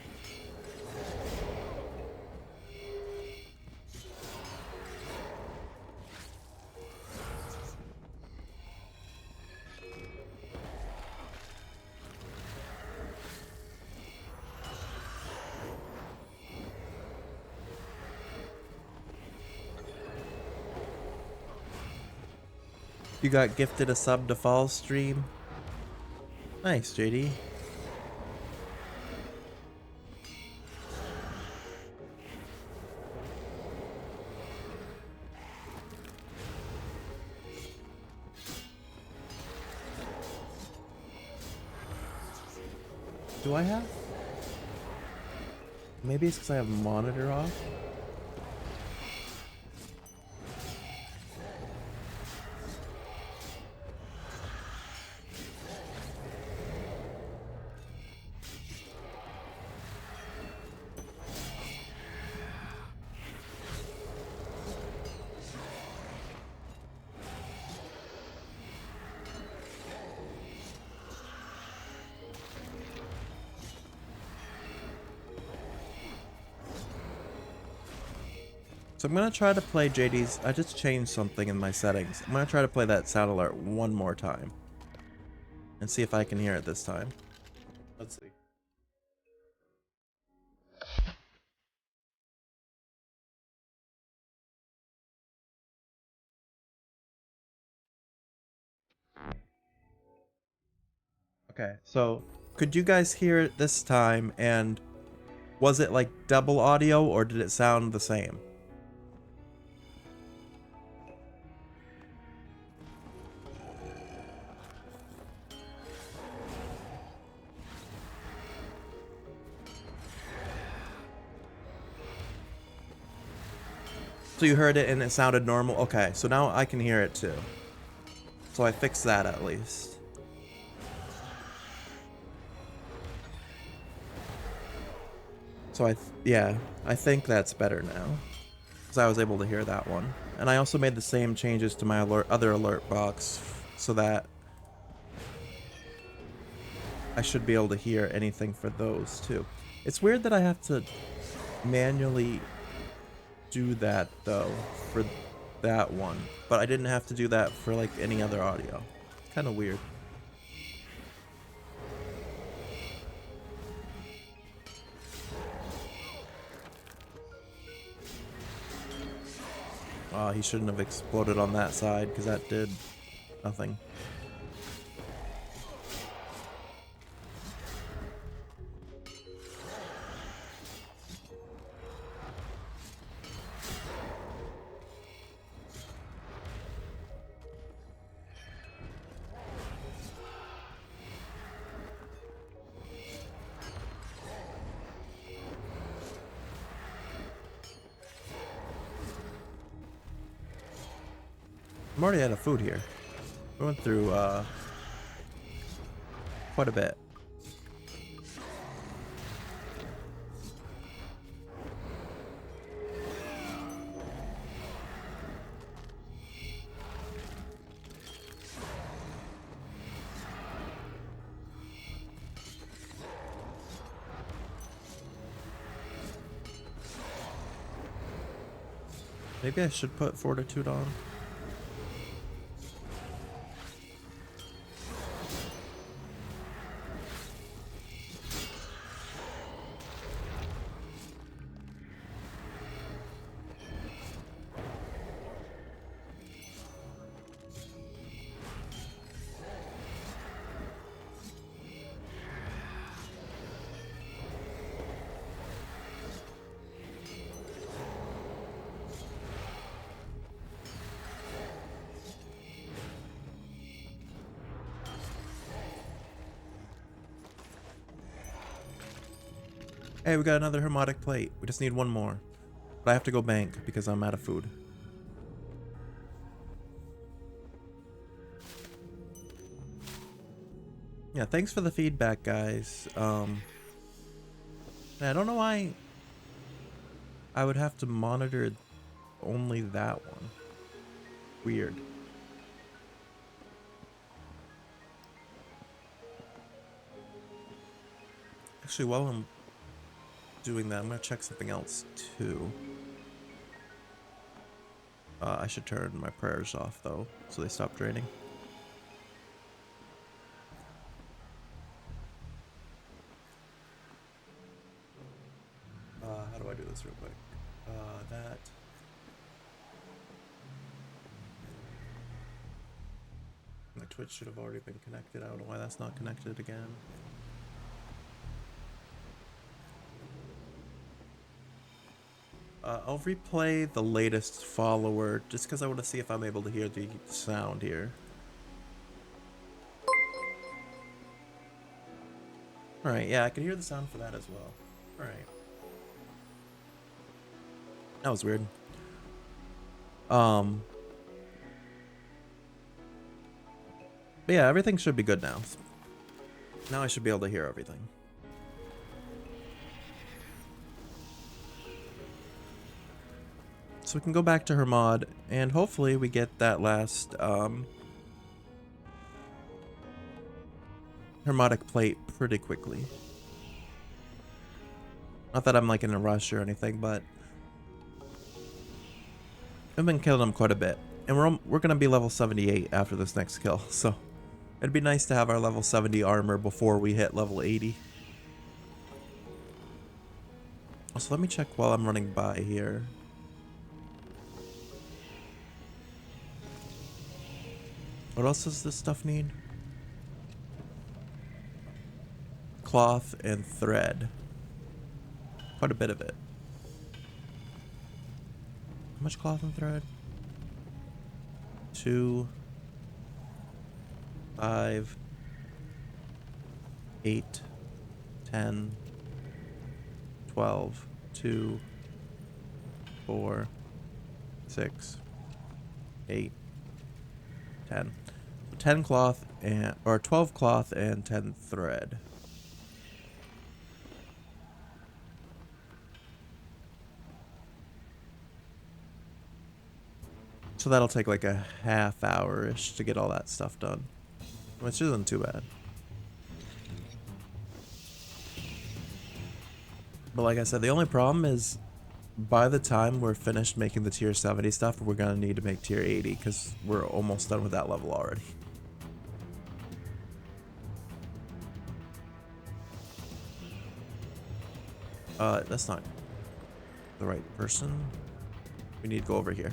You got gifted a sub to fall stream. Nice, JD. Do I have? Maybe it's because I have monitor off. So I'm gonna try to play JD's. I just changed something in my settings. I'm gonna try to play that sound alert one more time and see if I can hear it this time. Let's see. Okay, so could you guys hear it this time, and was it like double audio or did it sound the same? So you heard it and it sounded normal? Okay, so now I can hear it too. So I fixed that at least. So yeah, I think that's better now. Because I was able to hear that one. And I also made the same changes to my other alert box so that I should be able to hear anything for those too. It's weird that I have to manually do that though for that one, but I didn't have to do that for like any other audio. Kind of weird. He shouldn't have exploded on that side because that did nothing. I'm already out of food here. We went through quite a bit. Maybe I should put Fortitude on. Hey, we got another Hermetic plate. We just need one more. But I have to go bank because I'm out of food. Yeah, thanks for the feedback, guys. I don't know why I would have to monitor only that one. Weird. Actually, while I'm doing that, I'm gonna check something else too. I should turn my prayers off though, so they stop draining. How do I do this real quick? That. My Twitch should have already been connected. I don't know why that's not connected again. I'll replay the latest follower just because I want to see if I'm able to hear the sound here. Alright, yeah, I can hear the sound for that as well. Alright. That was weird. But yeah, everything should be good now. Now I should be able to hear everything. So we can go back to her mod, and hopefully we get that last Hermetic plate pretty quickly. Not that I'm like in a rush or anything, but I've been killing them quite a bit. And we're gonna be level 78 after this next kill, so it'd be nice to have our level 70 armor before we hit level 80. So let me check while I'm running by here. What else does this stuff need? Cloth and thread. Quite a bit of it. How much cloth and thread? 2, 5, 8, 10, 12, 2, 4, 6, 8, 10. 10 cloth and, or 12 cloth and 10 thread. So that'll take like a half hour-ish to get all that stuff done, which isn't too bad. But like I said, the only problem is by the time we're finished making the tier 70 stuff, we're gonna need to make tier 80 because we're almost done with that level already. That's not the right person. We need to go over here.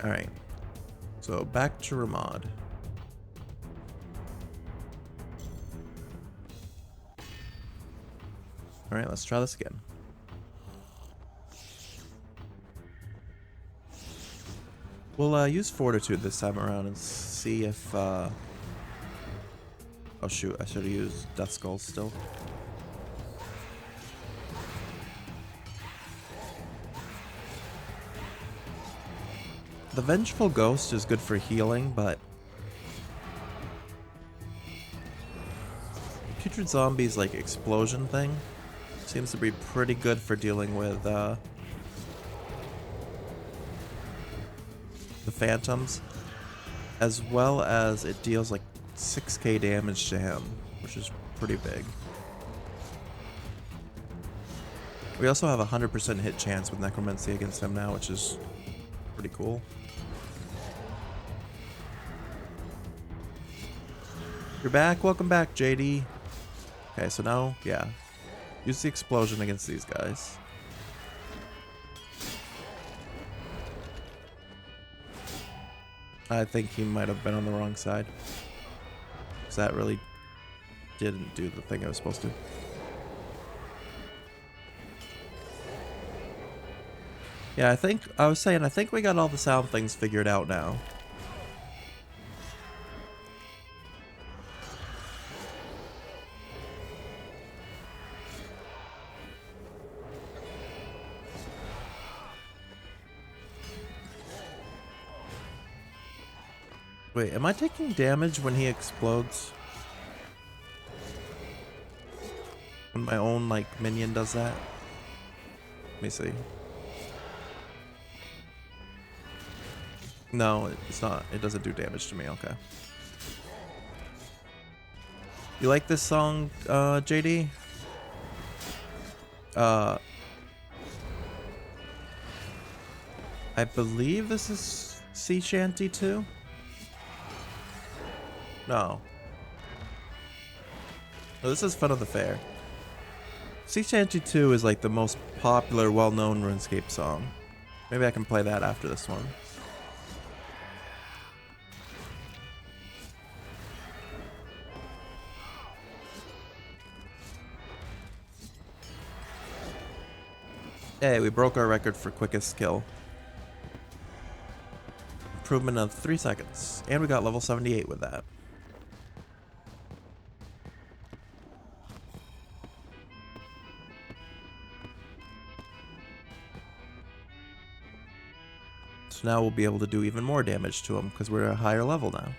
Alright. So back to Ramad. Alright, let's try this again. We'll use Fortitude this time around and see if... Oh shoot, I should have used Death Skulls still. The Vengeful Ghost is good for healing, but Putrid Zombie's like explosion thing seems to be pretty good for dealing with the phantoms, as well as it deals like 6k damage to him, which is pretty big. We also have a 100% hit chance with Necromancy against him now, which is pretty cool. You're back? Welcome back, JD. Okay, so now, yeah. Use the explosion against these guys. I think he might have been on the wrong side. Because that really didn't do the thing I was supposed to. Yeah, I was saying, I think we got all the sound things figured out now. Wait, am I taking damage when he explodes? When my own, like, minion does that? Let me see. No, it's not. It doesn't do damage to me. Okay. You like this song, JD? Uh, I believe this is Sea Shanty 2? No. No, this is Fun of the Fair. Sea Shanty 2 is like the most popular, well-known RuneScape song. Maybe I can play that after this one. Hey, we broke our record for quickest kill. Improvement of 3 seconds. And we got level 78 with that. So now we'll be able to do even more damage to him because we're at a higher level now.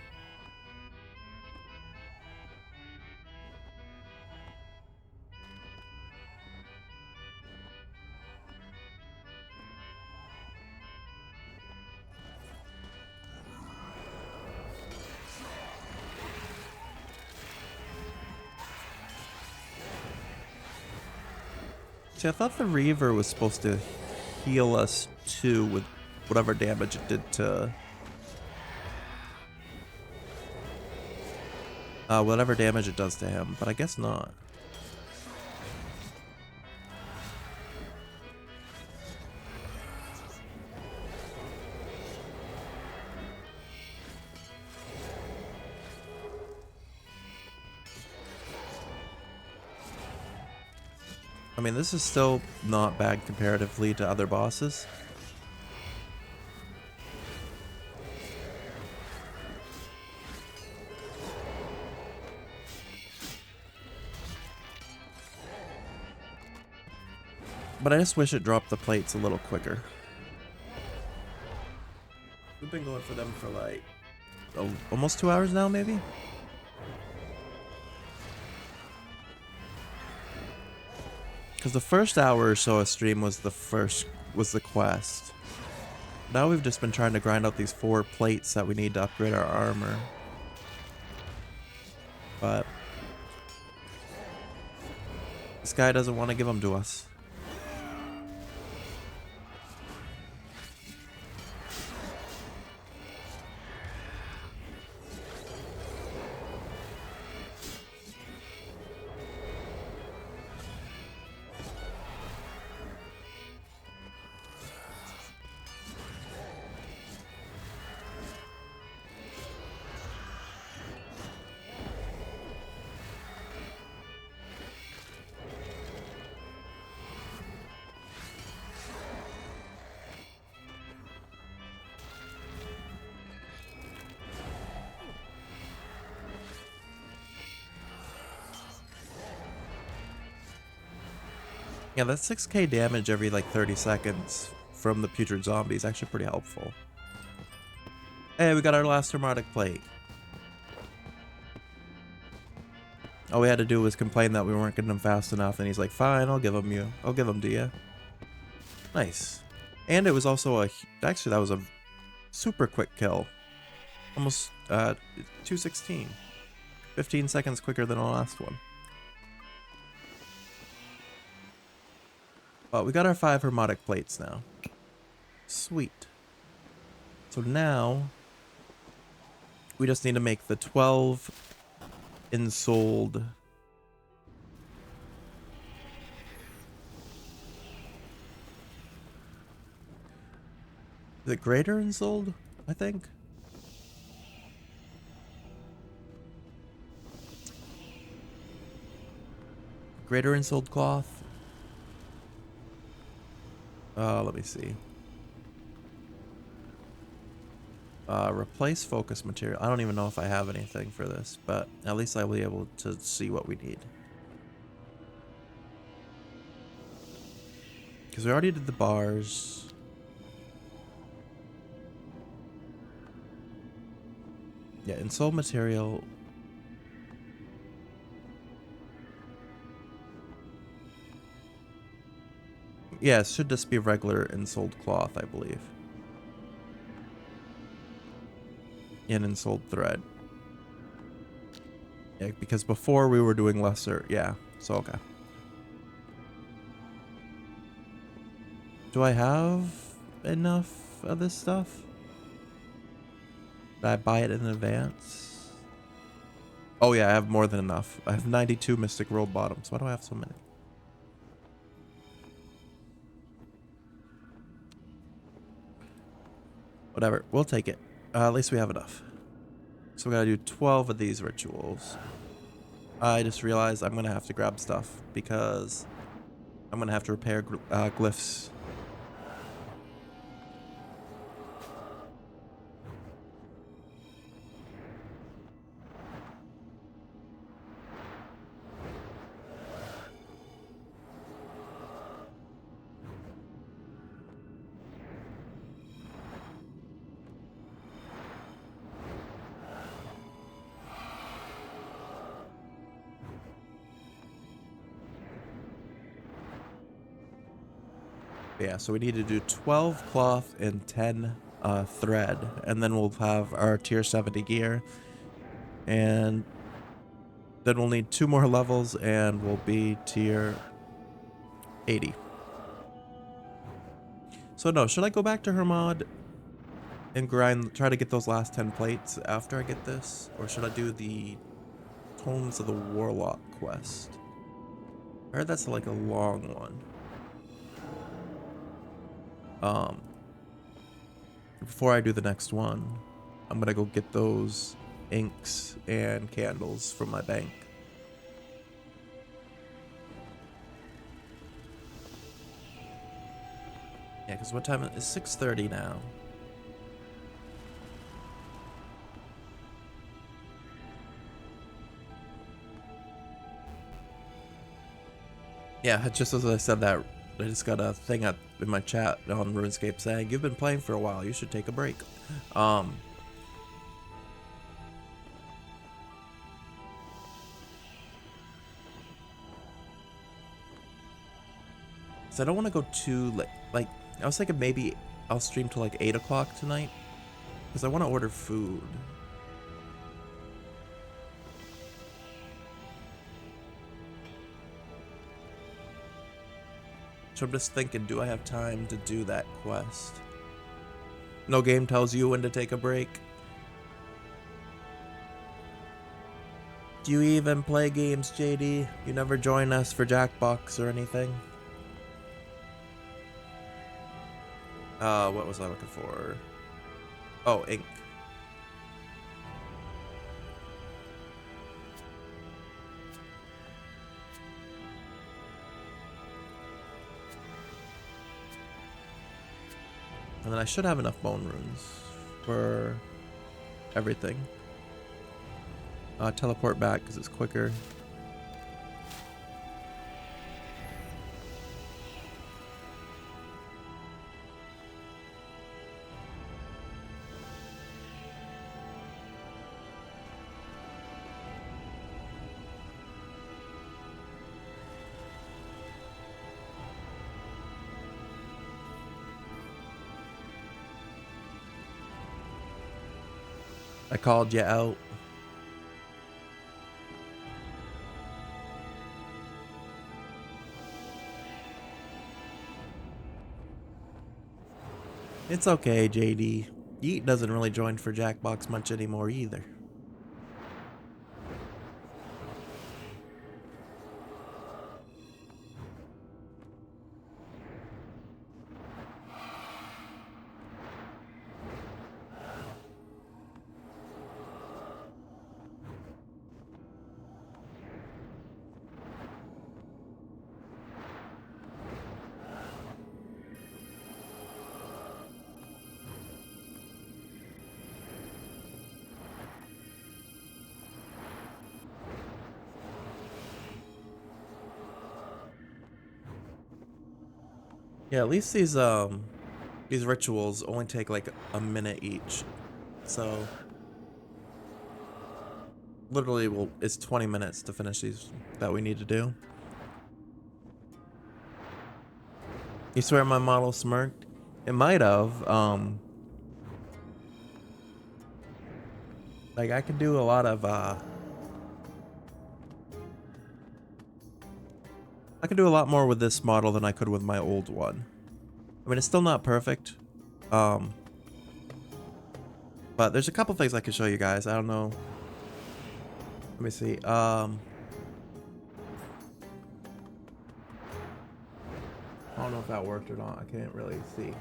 See, I thought the Reaver was supposed to heal us too with whatever damage it did to... whatever damage it does to him, but I guess not. I mean, this is still not bad comparatively to other bosses. But I just wish it dropped the plates a little quicker. We've been going for them for like almost 2 hours now, maybe? Because the first hour or so of stream was the quest. Now we've just been trying to grind out these 4 plates that we need to upgrade our armor. But this guy doesn't want to give them to us. Yeah, that 6k damage every like 30 seconds from the putrid zombie is actually pretty helpful. Hey, we got our last Hermetic plate. All we had to do was complain that we weren't getting them fast enough, and he's like, fine, I'll give them to you. Nice. And it was also actually that was a super quick kill. Almost 216. 15 seconds quicker than the last one. But we got our 5 Hermetic plates now. Sweet. So now we just need to make the 12 ensouled. Is it greater ensouled? I think. Greater ensouled cloth. Let me see. Replace focus material. I don't even know if I have anything for this, but at least I'll be able to see what we need. Because we already did the bars. Yeah, in soul material. Yeah, it should just be regular ensouled cloth, I believe. And ensouled thread. Yeah, because before we were doing lesser. Yeah, so okay. Do I have enough of this stuff? Did I buy it in advance? Oh yeah, I have more than enough. I have 92 Mystic Robe bottoms. Why do I have so many? Whatever, we'll take it. At least we have enough. So we gotta do 12 of these rituals. I just realized I'm gonna have to grab stuff because I'm gonna have to repair glyphs. Yeah, so we need to do 12 cloth and 10 thread, and then we'll have our tier 70 gear. And then we'll need 2 more levels and we'll be tier 80. So no, should I go back to her mod and try to get those last 10 plates after I get this? Or should I do the Tones of the Warlock quest? I heard that's like a long one. Before I do the next one, I'm gonna go get those inks and candles from my bank. Yeah, because what time is 6:30 now? Yeah, just as I said that, I just got a thing up in my chat on Runescape saying, "You've been playing for a while, you should take a break." So I don't want to go too late. Like, I was thinking maybe I'll stream till like 8 o'clock tonight. Because I want to order food. So I'm just thinking, do I have time to do that quest? No game tells you when to take a break. Do you even play games, JD? You never join us for Jackbox or anything? What was I looking for? Oh, ink. And then I should have enough bone runes for everything. Teleport back because it's quicker. I called you out. It's okay, JD. Yeet doesn't really join for Jackbox much anymore either. Yeah, at least these rituals only take like a minute each. So literally it's 20 minutes to finish these that we need to do. You swear my model smirked? It might have. Like I can do a lot of I can do a lot more with this model than I could with my old one. I mean, it's still not perfect. Um but there's a couple things I can show you guys. I don't know. Let me see. I don't know if that worked or not. I can't really see.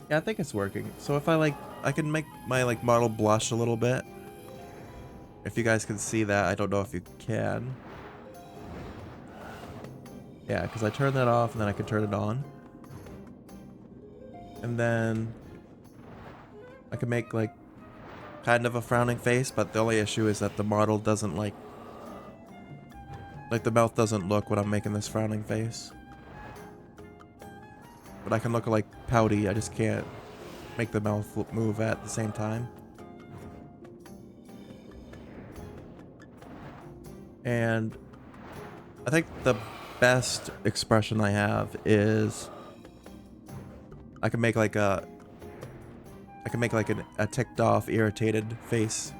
Yeah, I think it's working. So if I can make my model blush a little bit. If you guys can see that, I don't know if you can. Yeah, because I turn that off and then I can turn it on. And then I can make kind of a frowning face, but the only issue is that the model doesn't like the mouth doesn't look when I'm making this frowning face. But I can look like pouty, I just can't make the mouth move at the same time. And I think the best expression I have is I can make a ticked off, irritated face.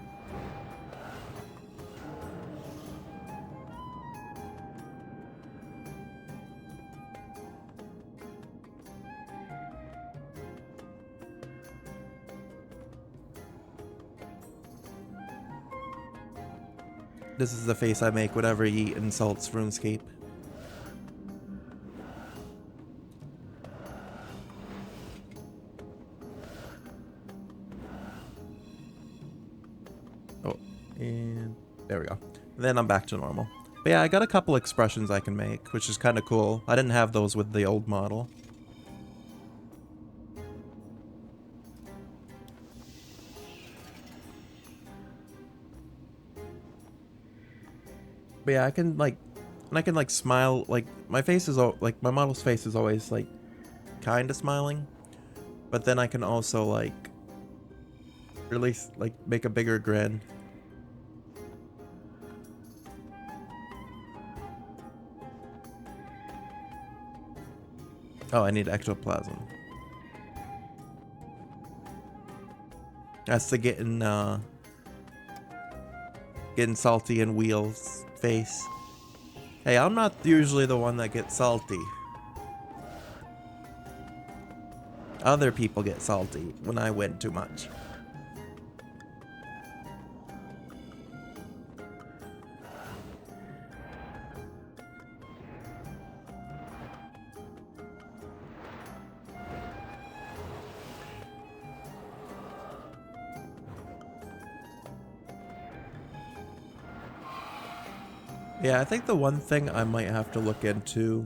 This is the face I make whenever he insults RuneScape. Oh, and there we go. Then I'm back to normal. But yeah, I got a couple expressions I can make, which is kind of cool. I didn't have those with the old model. But yeah, I can smile, my face is my model's face is always kind of smiling, but then I can also really make a bigger grin. Oh, I need ectoplasm. That's the getting salty in Wheel's face. Hey, I'm not usually the one that gets salty. Other people get salty when I win too much. Yeah, I think the one thing I might have to look into.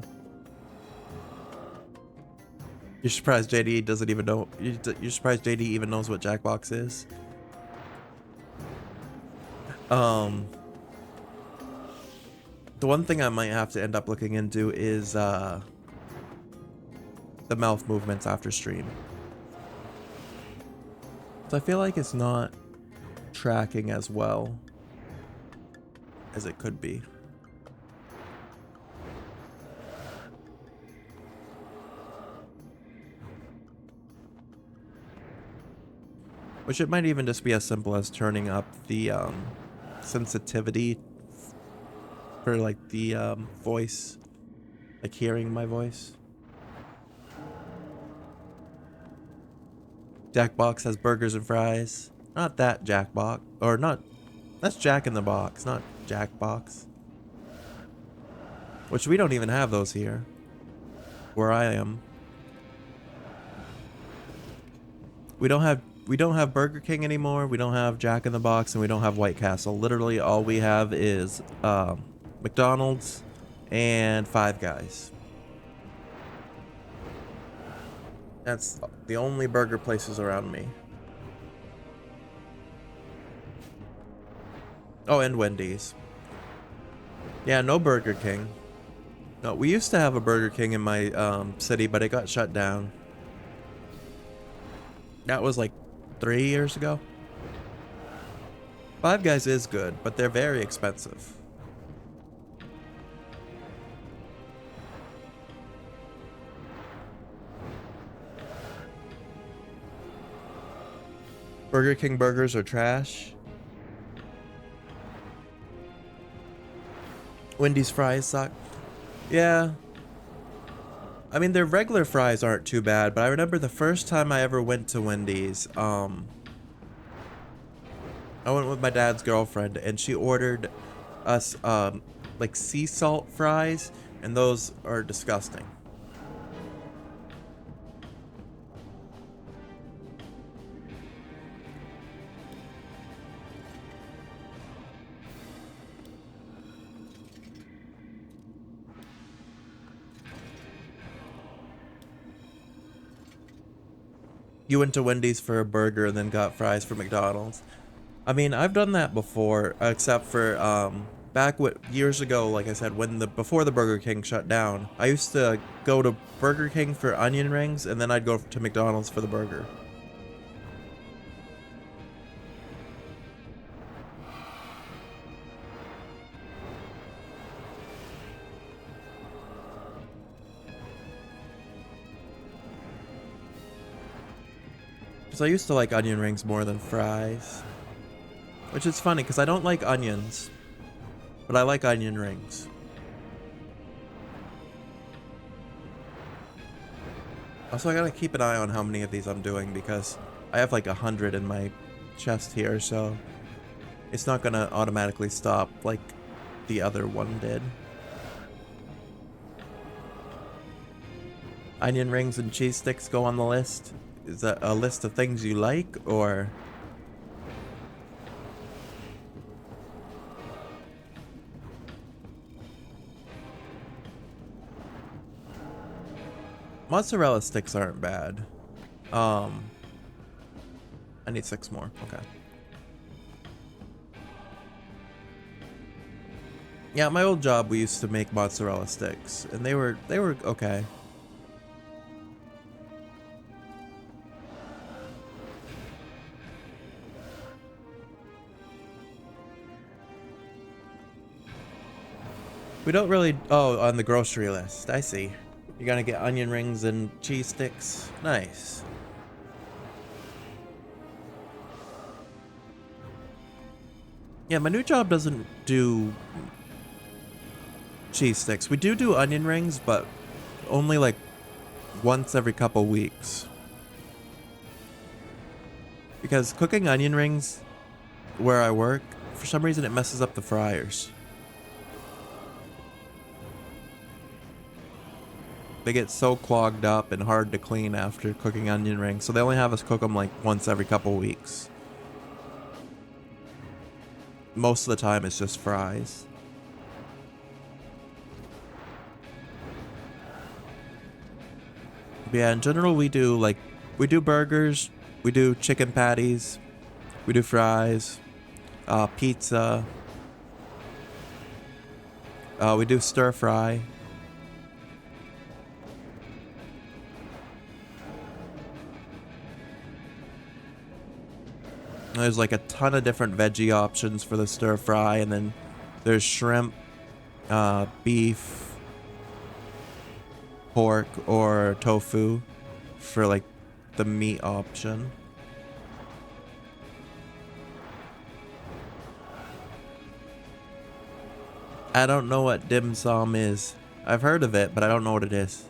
You're surprised JD doesn't even know. You're surprised JD even knows what Jackbox is. The one thing I might have to end up looking into is the mouth movements after stream. So I feel like it's not tracking as well as it could be. Which it might even just be as simple as turning up the sensitivity for the voice, hearing my voice. Jackbox has burgers and fries. Not that Jackbox, or not. That's Jack in the Box, not Jackbox. Which we don't even have those here, where I am. We don't have Burger King anymore. We don't have Jack in the Box, and we don't have White Castle. Literally, all we have is McDonald's and Five Guys. That's the only burger places around me. Oh, and Wendy's. Yeah, no Burger King. No, we used to have a Burger King in my city, but it got shut down. That was like 3 years ago. Five Guys is good, but they're very expensive. Burger King burgers are trash. Wendy's fries suck. Yeah. I mean, their regular fries aren't too bad, but I remember the first time I ever went to Wendy's, I went with my dad's girlfriend, and she ordered us, like sea salt fries, and those are disgusting. You went to Wendy's for a burger and then got fries for McDonald's. I mean, I've done that before, except for back years ago, like I said, when before the Burger King shut down, I used to go to Burger King for onion rings, and then I'd go to McDonald's for the burger. Because I used to like onion rings more than fries. Which is funny, because I don't like onions. But I like onion rings. Also, I gotta keep an eye on how many of these I'm doing, because I have like 100 in my chest here, so it's not gonna automatically stop like the other one did. Onion rings and cheese sticks go on the list. Is that a list of things you like, or? Mozzarella sticks aren't bad. I need 6 more. Okay. Yeah, at my old job we used to make mozzarella sticks, and they were okay. We don't really... Oh, on the grocery list. I see. You're gonna get onion rings and cheese sticks. Nice. Yeah, my new job doesn't do cheese sticks. We do onion rings, but only like once every couple weeks. Because cooking onion rings where I work, for some reason it messes up the fryers. They get so clogged up and hard to clean after cooking onion rings, so they only have us cook them like once every couple weeks. Most of the time it's just fries. But yeah, in general we do burgers, we do chicken patties, we do fries, pizza, we do stir fry. There's like a ton of different veggie options for the stir fry, and then there's shrimp, beef, pork, or tofu for like the meat option. I don't know what dim sum is. I've heard of it, but I don't know what it is.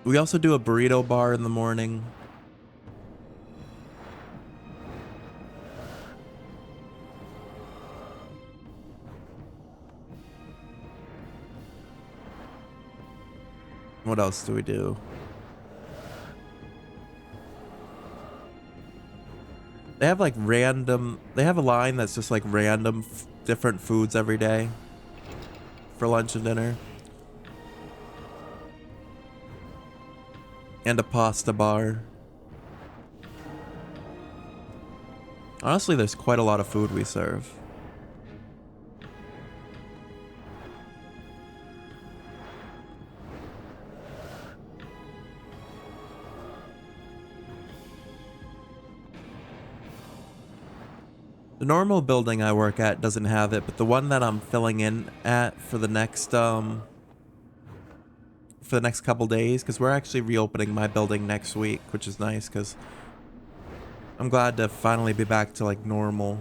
We also do a burrito bar in the morning. What else do we do? They have like they have a line that's just like random different foods every day for lunch and dinner. And a pasta bar. Honestly, there's quite a lot of food we serve. The normal building I work at doesn't have it, but the one that I'm filling in at for the next couple days, because we're actually reopening my building next week, which is nice because I'm glad to finally be back to like normal.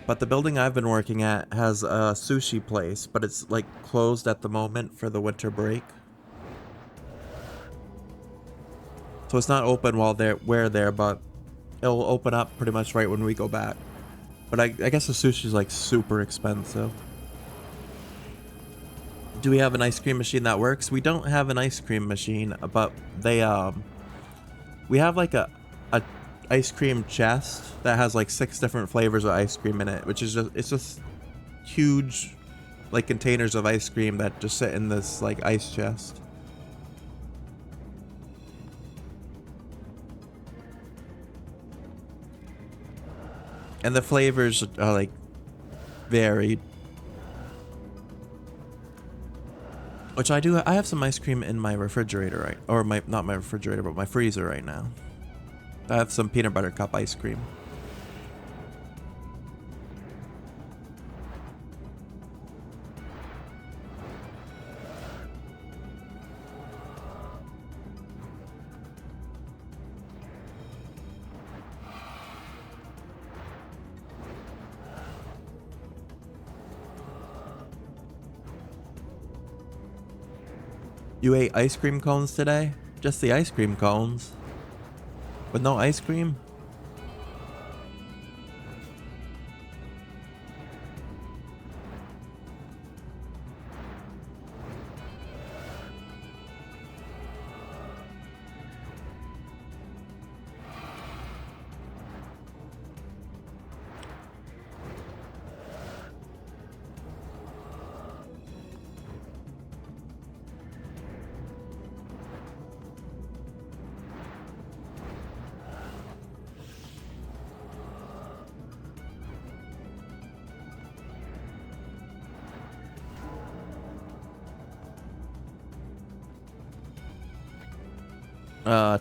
But the building I've been working at has a sushi place, but it's like closed at the moment for the winter break. So it's not open while we're there, but it'll open up pretty much right when we go back. But I guess the sushi is like super expensive. Do we have an ice cream machine that works? We don't have an ice cream machine, but we have like a ice cream chest that has like 6 different flavors of ice cream in it, which is just huge like containers of ice cream that just sit in this like ice chest. And the flavors are like varied. Which I have some ice cream in my refrigerator, right? Or not my refrigerator, but my freezer right now. I have some peanut butter cup ice cream. You ate ice cream cones today? Just the ice cream cones? With no ice cream?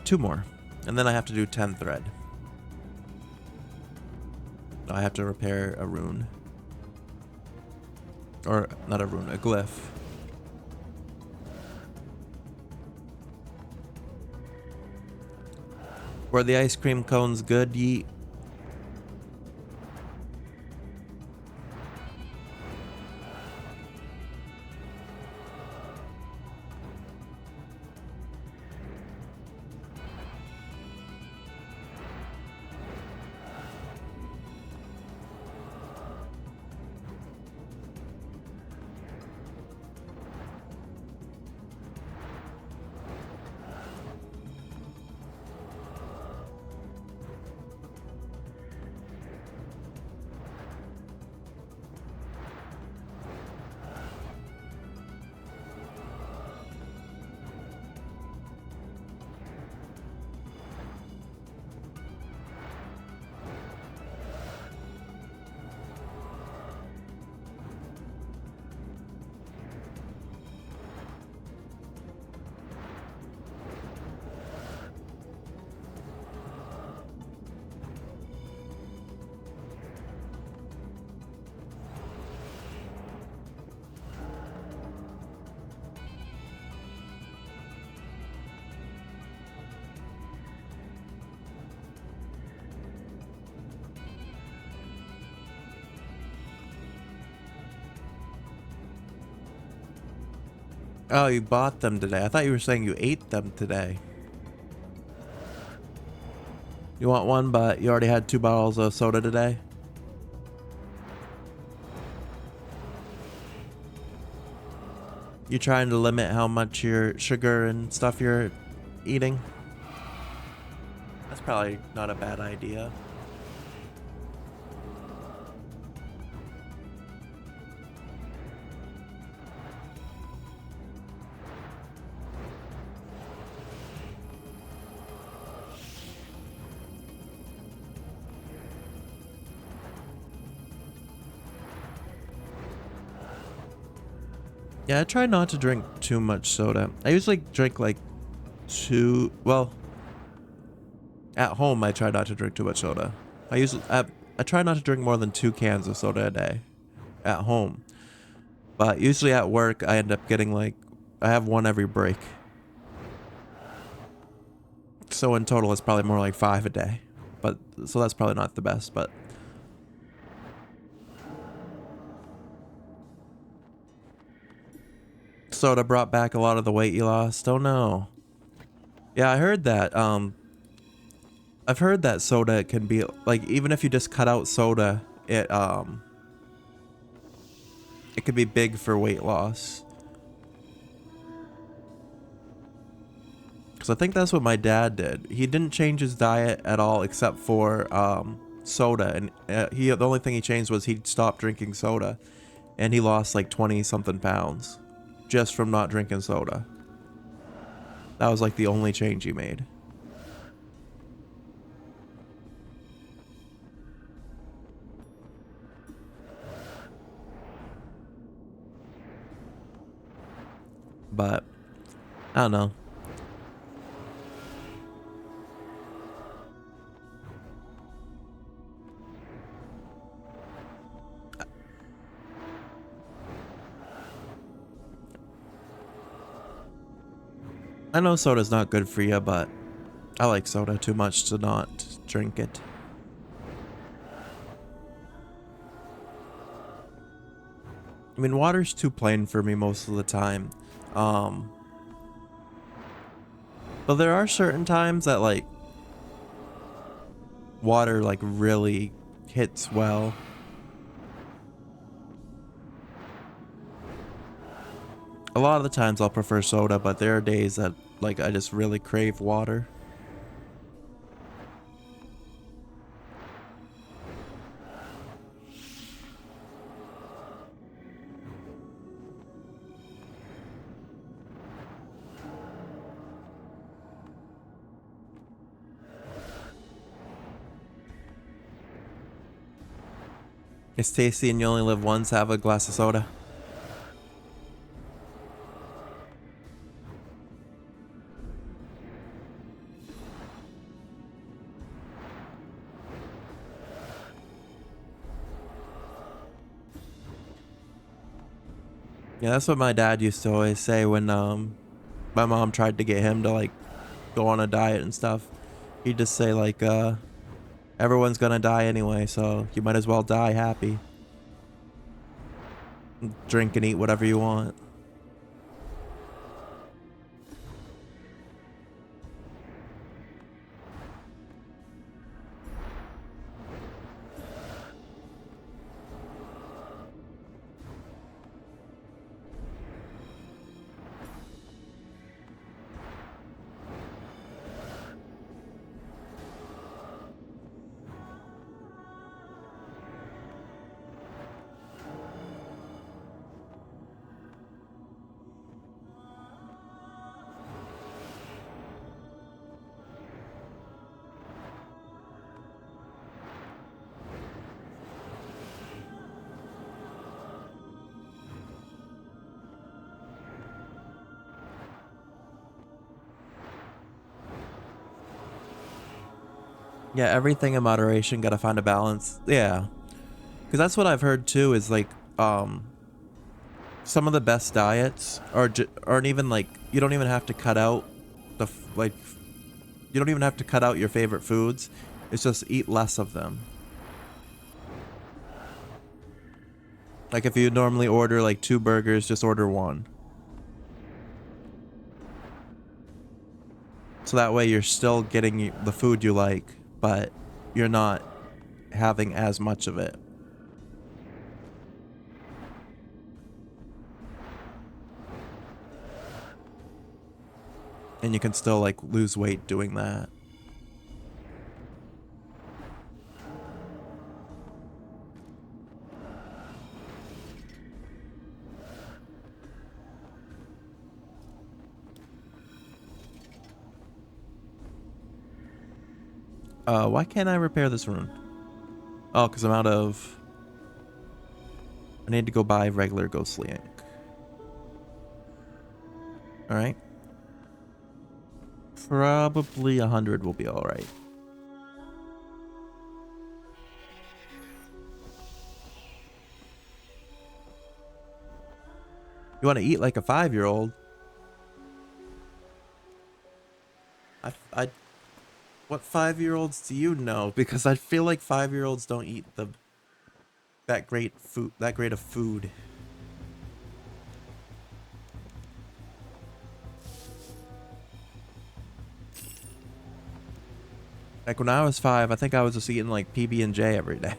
Two more. And then I have to do 10 thread. I have to repair a rune. Or, not a rune, a glyph. Were the ice cream cones good, Yeet? Oh, you bought them today. I thought you were saying you ate them today. You want one, but you already had 2 bottles of soda today? You trying to limit how much your sugar and stuff you're eating? That's probably not a bad idea. Yeah, I try not to drink too much soda. I usually drink like well, at home I try not to drink too much soda. I try not to drink more than 2 cans of soda a day at home. But usually at work I end up getting like I have one every break. So in total it's probably more like 5 a day. But so that's probably not the best, but soda brought back a lot of the weight you lost. Oh no. Yeah, I heard that. I've heard that soda can be like, even if you just cut out soda, it could be big for weight loss. Because I think that's what my dad did. He didn't change his diet at all except for soda, and the only thing he changed was he stopped drinking soda, and he lost like 20 something pounds just from not drinking soda. That was like the only change he made. But I don't know. I know soda's not good for you, but I like soda too much to not drink it. I mean, water's too plain for me most of the time. Um, but there are certain times that like water like really hits well. A lot of the times I'll prefer soda, but there are days that like I just really crave water. It's tasty and you only live once, have a glass of soda. Yeah, that's what my dad used to always say when my mom tried to get him to like go on a diet and stuff. He'd just say like everyone's gonna die anyway, so you might as well die happy. Drink and eat whatever you want. Yeah, everything in moderation, gotta find a balance. Yeah. Because that's what I've heard too, is like, some of the best diets aren't even like, you don't even have to cut out like, you don't even have to cut out your favorite foods. It's just eat less of them. Like if you normally order like 2 burgers, just order 1. So that way you're still getting the food you like, but you're not having as much of it. And you can still like lose weight doing that. Why can't I repair this rune? Oh, because I'm out of... I need to go buy regular ghostly ink. All right. Probably 100 will be all right. You want to eat like a 5-year-old? What 5-year-olds do you know? Because I feel like 5-year-olds don't eat that great of food. Like when I was 5, I think I was just eating like PB&J every day.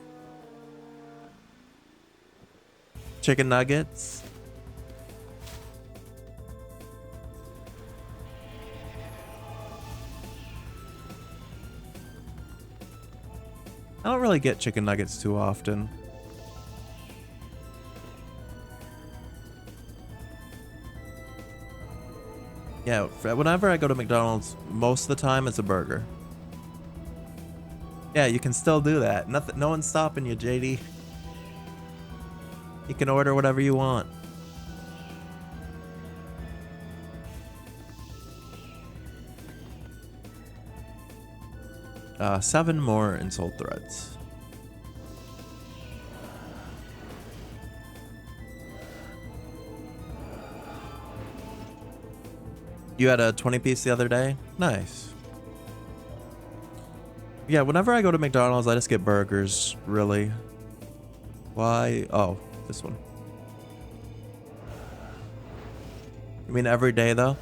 Chicken nuggets. I don't really get chicken nuggets too often. Yeah, whenever I go to McDonald's, most of the time it's a burger. Yeah, you can still do that. Nothing, no one's stopping you, JD. You can order whatever you want. Seven more insult threads. You had a 20-piece the other day? Nice. Yeah, whenever I go to McDonald's, I just get burgers, really. Why? Oh, this one. I mean, every day, though?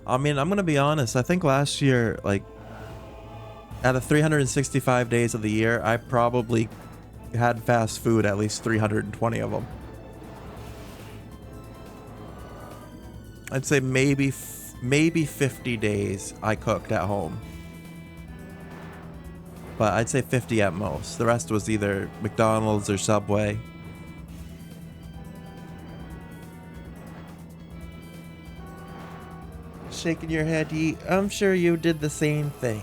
I mean, I'm gonna be honest. I think last year, like, out of 365 days of the year, I probably had fast food at least 320 of them. I'd say maybe 50 days I cooked at home. But I'd say 50 at most. The rest was either McDonald's or Subway. Shaking your head, I'm sure you did the same thing.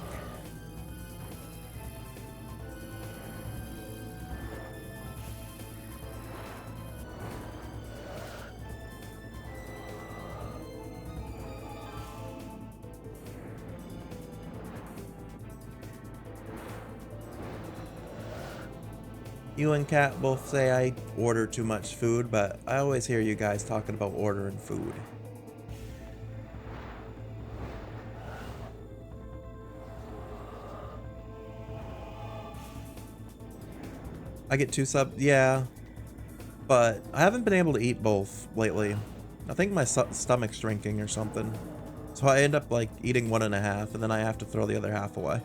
You and Kat both say I order too much food, but I always hear you guys talking about ordering food. I get 2 subs, yeah, but I haven't been able to eat both lately. I think my stomach's shrinking or something. So I end up like eating 1.5 and then I have to throw the other half away.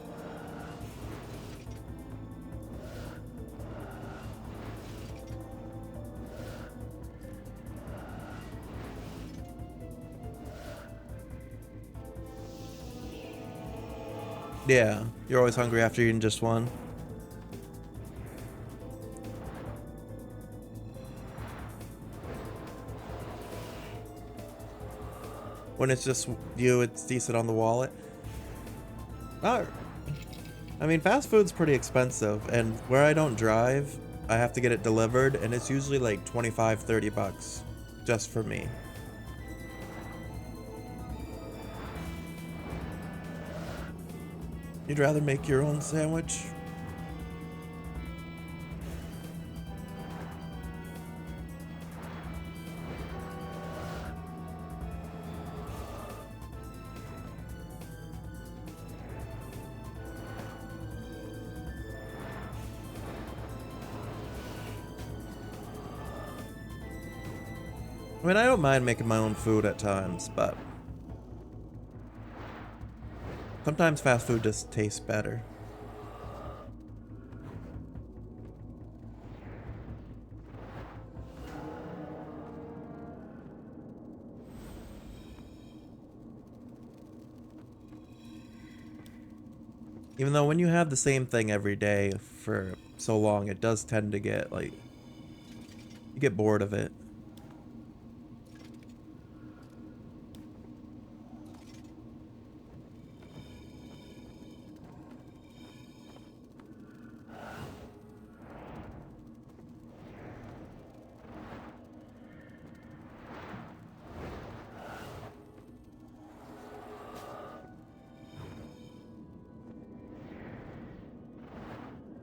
Yeah, you're always hungry after eating just one. When it's just you, it's decent on the wallet. I mean, fast food's pretty expensive, and where I don't drive, I have to get it delivered, and it's usually like 25, 30 bucks just for me. You'd rather make your own sandwich? I mean, I don't mind making my own food at times, but sometimes fast food just tastes better. Even though when you have the same thing every day for so long, it does tend to get, like, you get bored of it.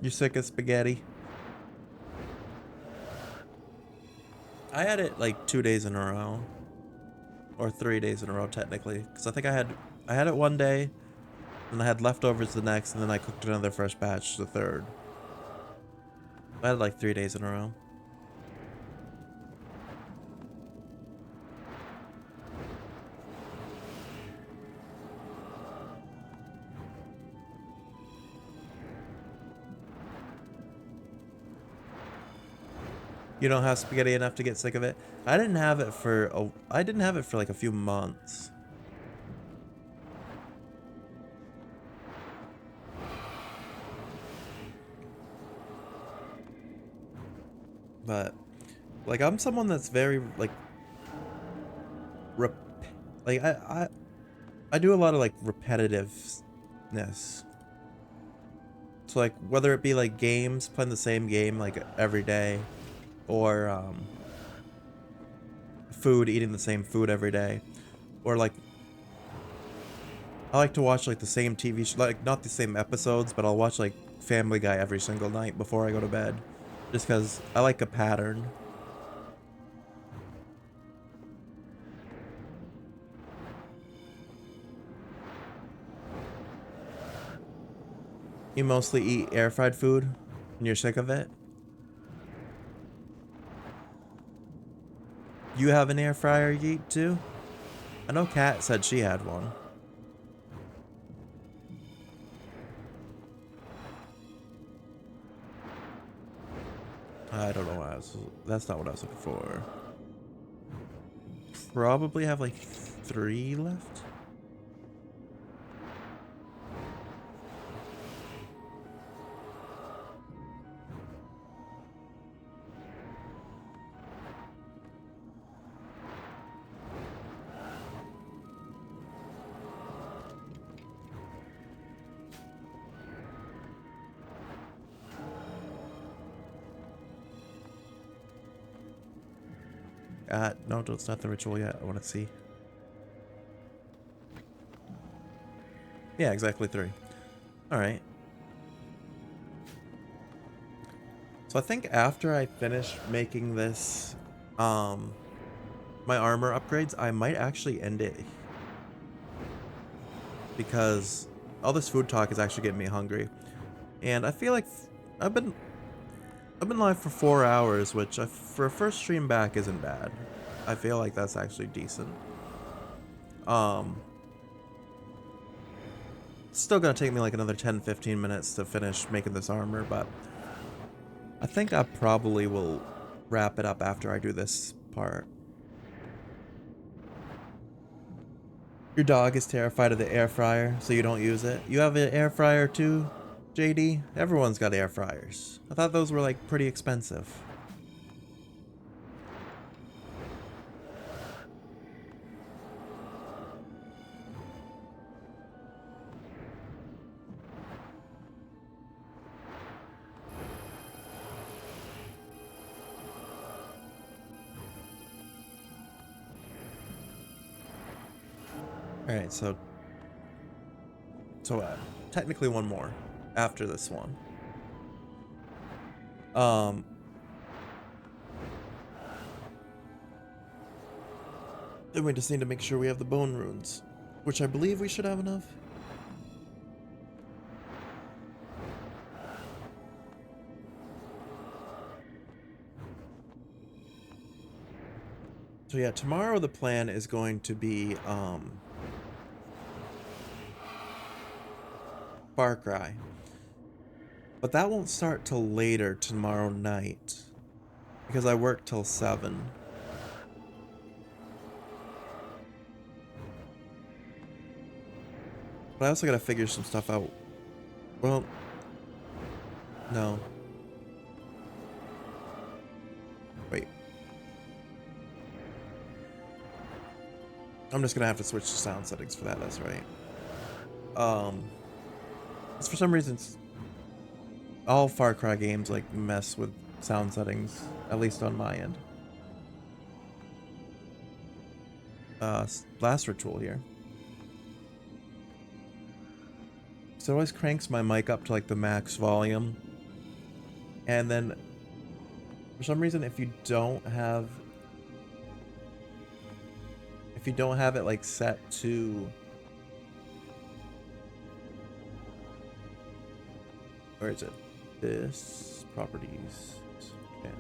You sick of spaghetti? I had it like 2 days in a row. Or 3 days in a row, technically. Because I think I had it one day, and I had leftovers the next, and then I cooked another fresh batch the third. I had like 3 days in a row. You don't have spaghetti enough to get sick of it? I didn't have it for like a few months. But like I'm someone that's very like like I do a lot of like repetitiveness. So like whether it be like games, playing the same game like every day, or food, eating the same food every day, or like I like to watch like the same TV show, like not the same episodes, but I'll watch like Family Guy every single night before I go to bed, just because I like a pattern. You mostly eat air fried food, and you're sick of it. You have an air fryer, Yeet, too? I know Kat said she had one. I don't know what that's not what I was looking for. Probably have like 3 left. No, it's not the ritual yet. I want to see. Yeah, exactly 3. Alright. So I think after I finish making this, my armor upgrades, I might actually end it. Because all this food talk is actually getting me hungry. And I feel like I've been live for 4 hours, which for a first stream back isn't bad. I feel like that's actually decent. Still gonna take me like another 10-15 minutes to finish making this armor, but I think I probably will wrap it up after I do this part. Your dog is terrified of the air fryer, so you don't use it. You have an air fryer too, JD? Everyone's got air fryers. I thought those were like pretty expensive. Alright, so technically one more after this one. Then we just need to make sure we have the bone runes, which I believe we should have enough. So yeah, tomorrow the plan is going to be Far Cry. But that won't start till later tomorrow night, because I work till 7. But I also gotta figure some stuff out. Well, no. Wait. I'm just gonna have to switch to sound settings for that, that's right. It's for some reason, all Far Cry games like mess with sound settings, at least on my end. Last ritual here. So it always cranks my mic up to like the max volume And then, for some reason, if you don't have it like set to, where is it? This properties. Yes.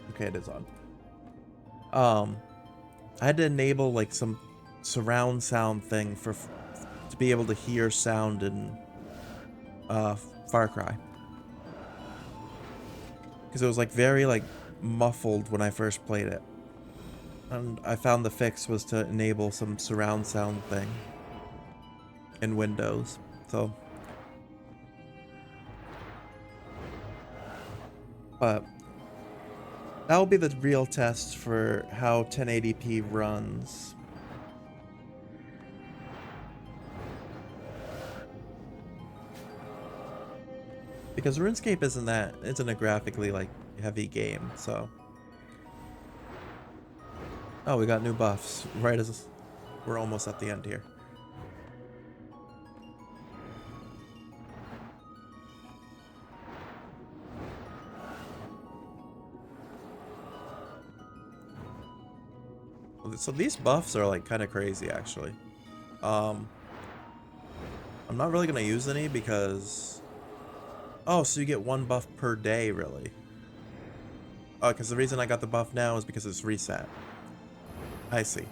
Okay, it is on. I had to enable like some surround sound thing to be able to hear sound in Far Cry, because it was like very like muffled when I first played it, and I found the fix was to enable some surround sound thing in Windows. So, but that will be the real test for how 1080p runs. Because RuneScape isn't a graphically like heavy game, so. Oh, we got new buffs right as we're almost at the end here. So these buffs are like kind of crazy actually. I'm not really gonna use any because, oh, so you get one buff per day really. Oh, because the reason I got the buff now is because it's reset. I see.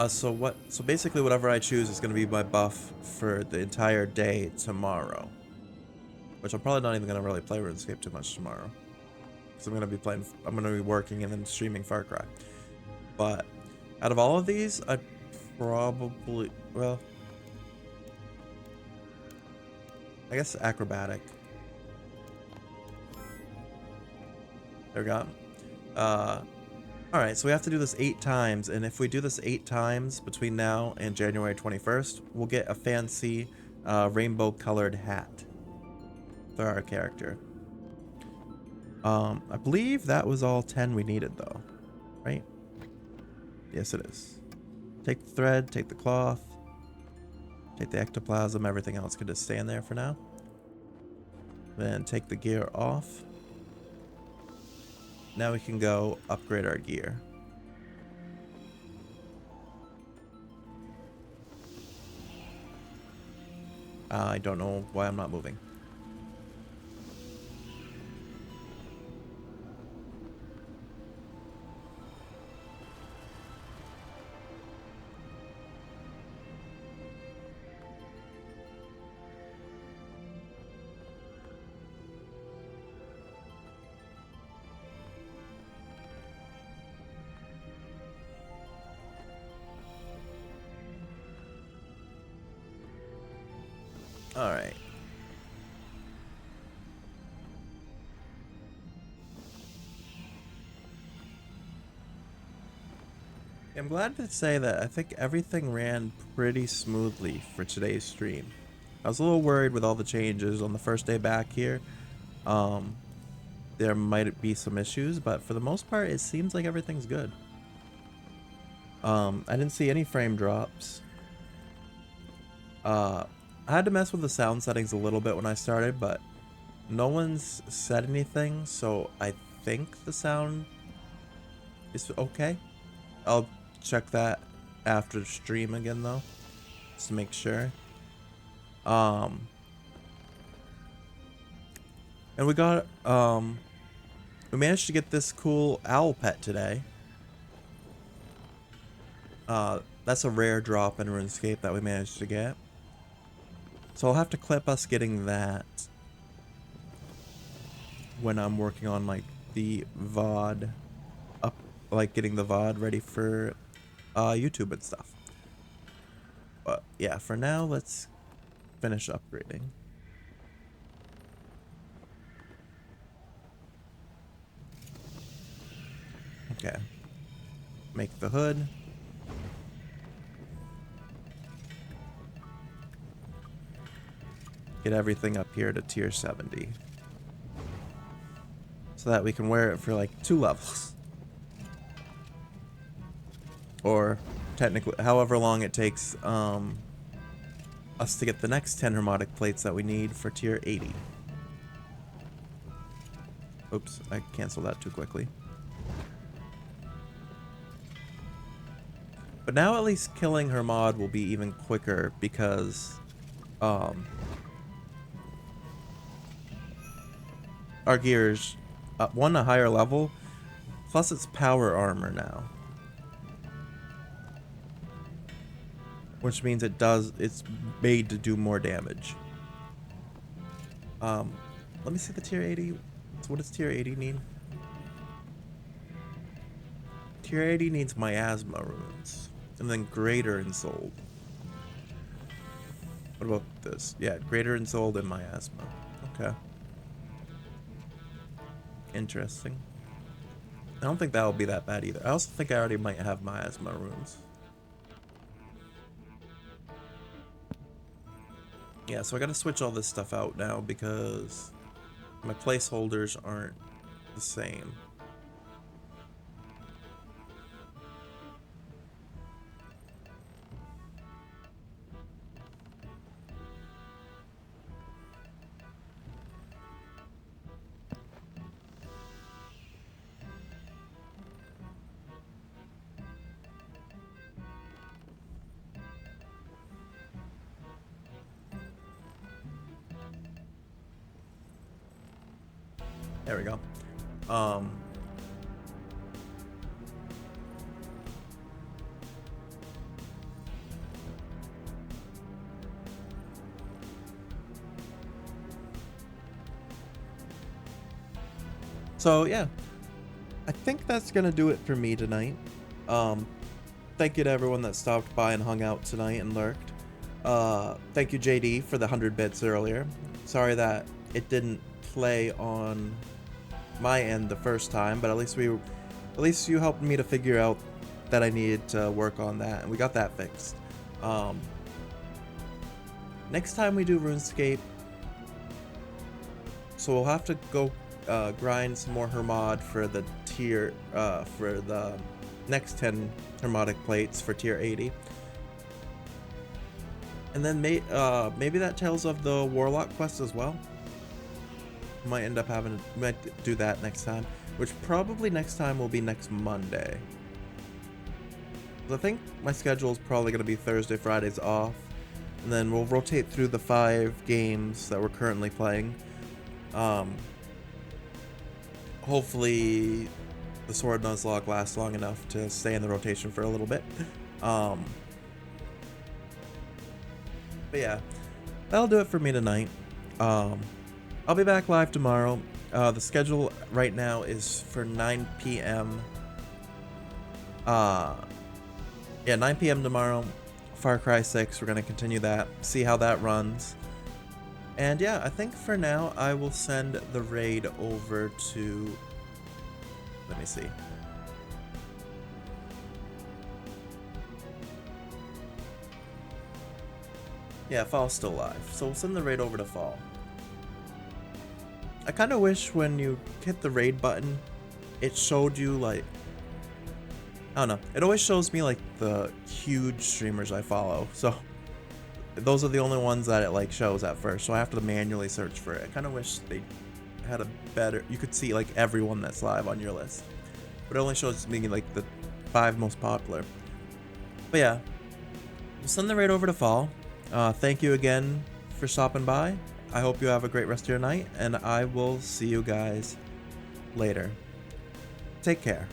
So basically whatever I choose is gonna be my buff for the entire day tomorrow. Which I'm probably not even gonna really play RuneScape too much tomorrow. Because I'm gonna be working and then streaming Far Cry. But out of all of these, I'd probably, well, I guess acrobatic. There we go. Alright, so we have to do this 8 times, and if we do this 8 times between now and January 21st, we'll get a fancy rainbow colored hat for our character. I believe that was all 10 we needed though, right? Yes, it is. Take the thread, take the cloth, take the ectoplasm, everything else can just stay in there for now. Then take the gear off. Now we can go upgrade our gear. I don't know why I'm not moving. Alright. I'm glad to say that I think everything ran pretty smoothly for today's stream. I was a little worried with all the changes on the first day back here. There might be some issues, but for the most part, it seems like everything's good. I didn't see any frame drops. I had to mess with the sound settings a little bit when I started, but no one's said anything, so I think the sound is okay. I'll check that after the stream again though, just to make sure. And we got we managed to get this cool owl pet today. That's a rare drop in RuneScape that we managed to get. So I'll have to clip us getting that when I'm working on like the VoD up, like getting the VoD ready for YouTube and stuff. But yeah, for now, let's finish upgrading. Okay. Make the hood. Get everything up here to tier 70. So that we can wear it for like 2 levels. Or technically, however long it takes us to get the next 10 Hermetic plates that we need for tier 80. Oops, I canceled that too quickly. But now at least killing her mod will be even quicker because our gear is one, a higher level, plus it's power armor now. Which means it's made to do more damage. Let me see the tier 80. So what does tier 80 need? Tier 80 needs miasma runes. And then greater ensouled. What about this? Yeah, greater ensouled and miasma. Okay. Interesting. I don't think that'll be that bad either. I also think I already might have miasma runes. Yeah, so I gotta switch all this stuff out now because my placeholders aren't the same. There we go. So yeah, I think that's gonna do it for me tonight. Thank you to everyone that stopped by and hung out tonight and lurked. Thank you JD for the 100 bits earlier. Sorry that it didn't play on my end the first time, but at least you helped me to figure out that I needed to work on that, and we got that fixed. Next time we do RuneScape, so we'll have to go grind some more Hermod for the tier for the next 10 Hermetic plates for tier 80. And then maybe that Tales of the Warlock quest as well. Might do that next time, which probably next time will be next Monday. I think my schedule is probably going to be Thursday, Fridays off, and then we'll rotate through the 5 games that we're currently playing. Hopefully the Sword Nuzlocke lasts long enough to stay in the rotation for a little bit. But yeah, that'll do it for me tonight. I'll be back live tomorrow. The schedule right now is for 9 p.m. Yeah, 9 p.m. tomorrow. Far Cry 6, we're going to continue that, see how that runs. And yeah, I think for now I will send the raid over to... Let me see. Yeah, Fall's still live, so we'll send the raid over to Fall. I kind of wish when you hit the raid button, it showed you like... I don't know. It always shows me like the huge streamers I follow, so those are the only ones that it like shows at first, so I have to manually search for it. I kind of wish they had a better... You could see like everyone that's live on your list, but it only shows me like the 5 most popular. But yeah, we'll send the raid over to Fall. Thank you again for stopping by. I hope you have a great rest of your night, and I will see you guys later. Take care.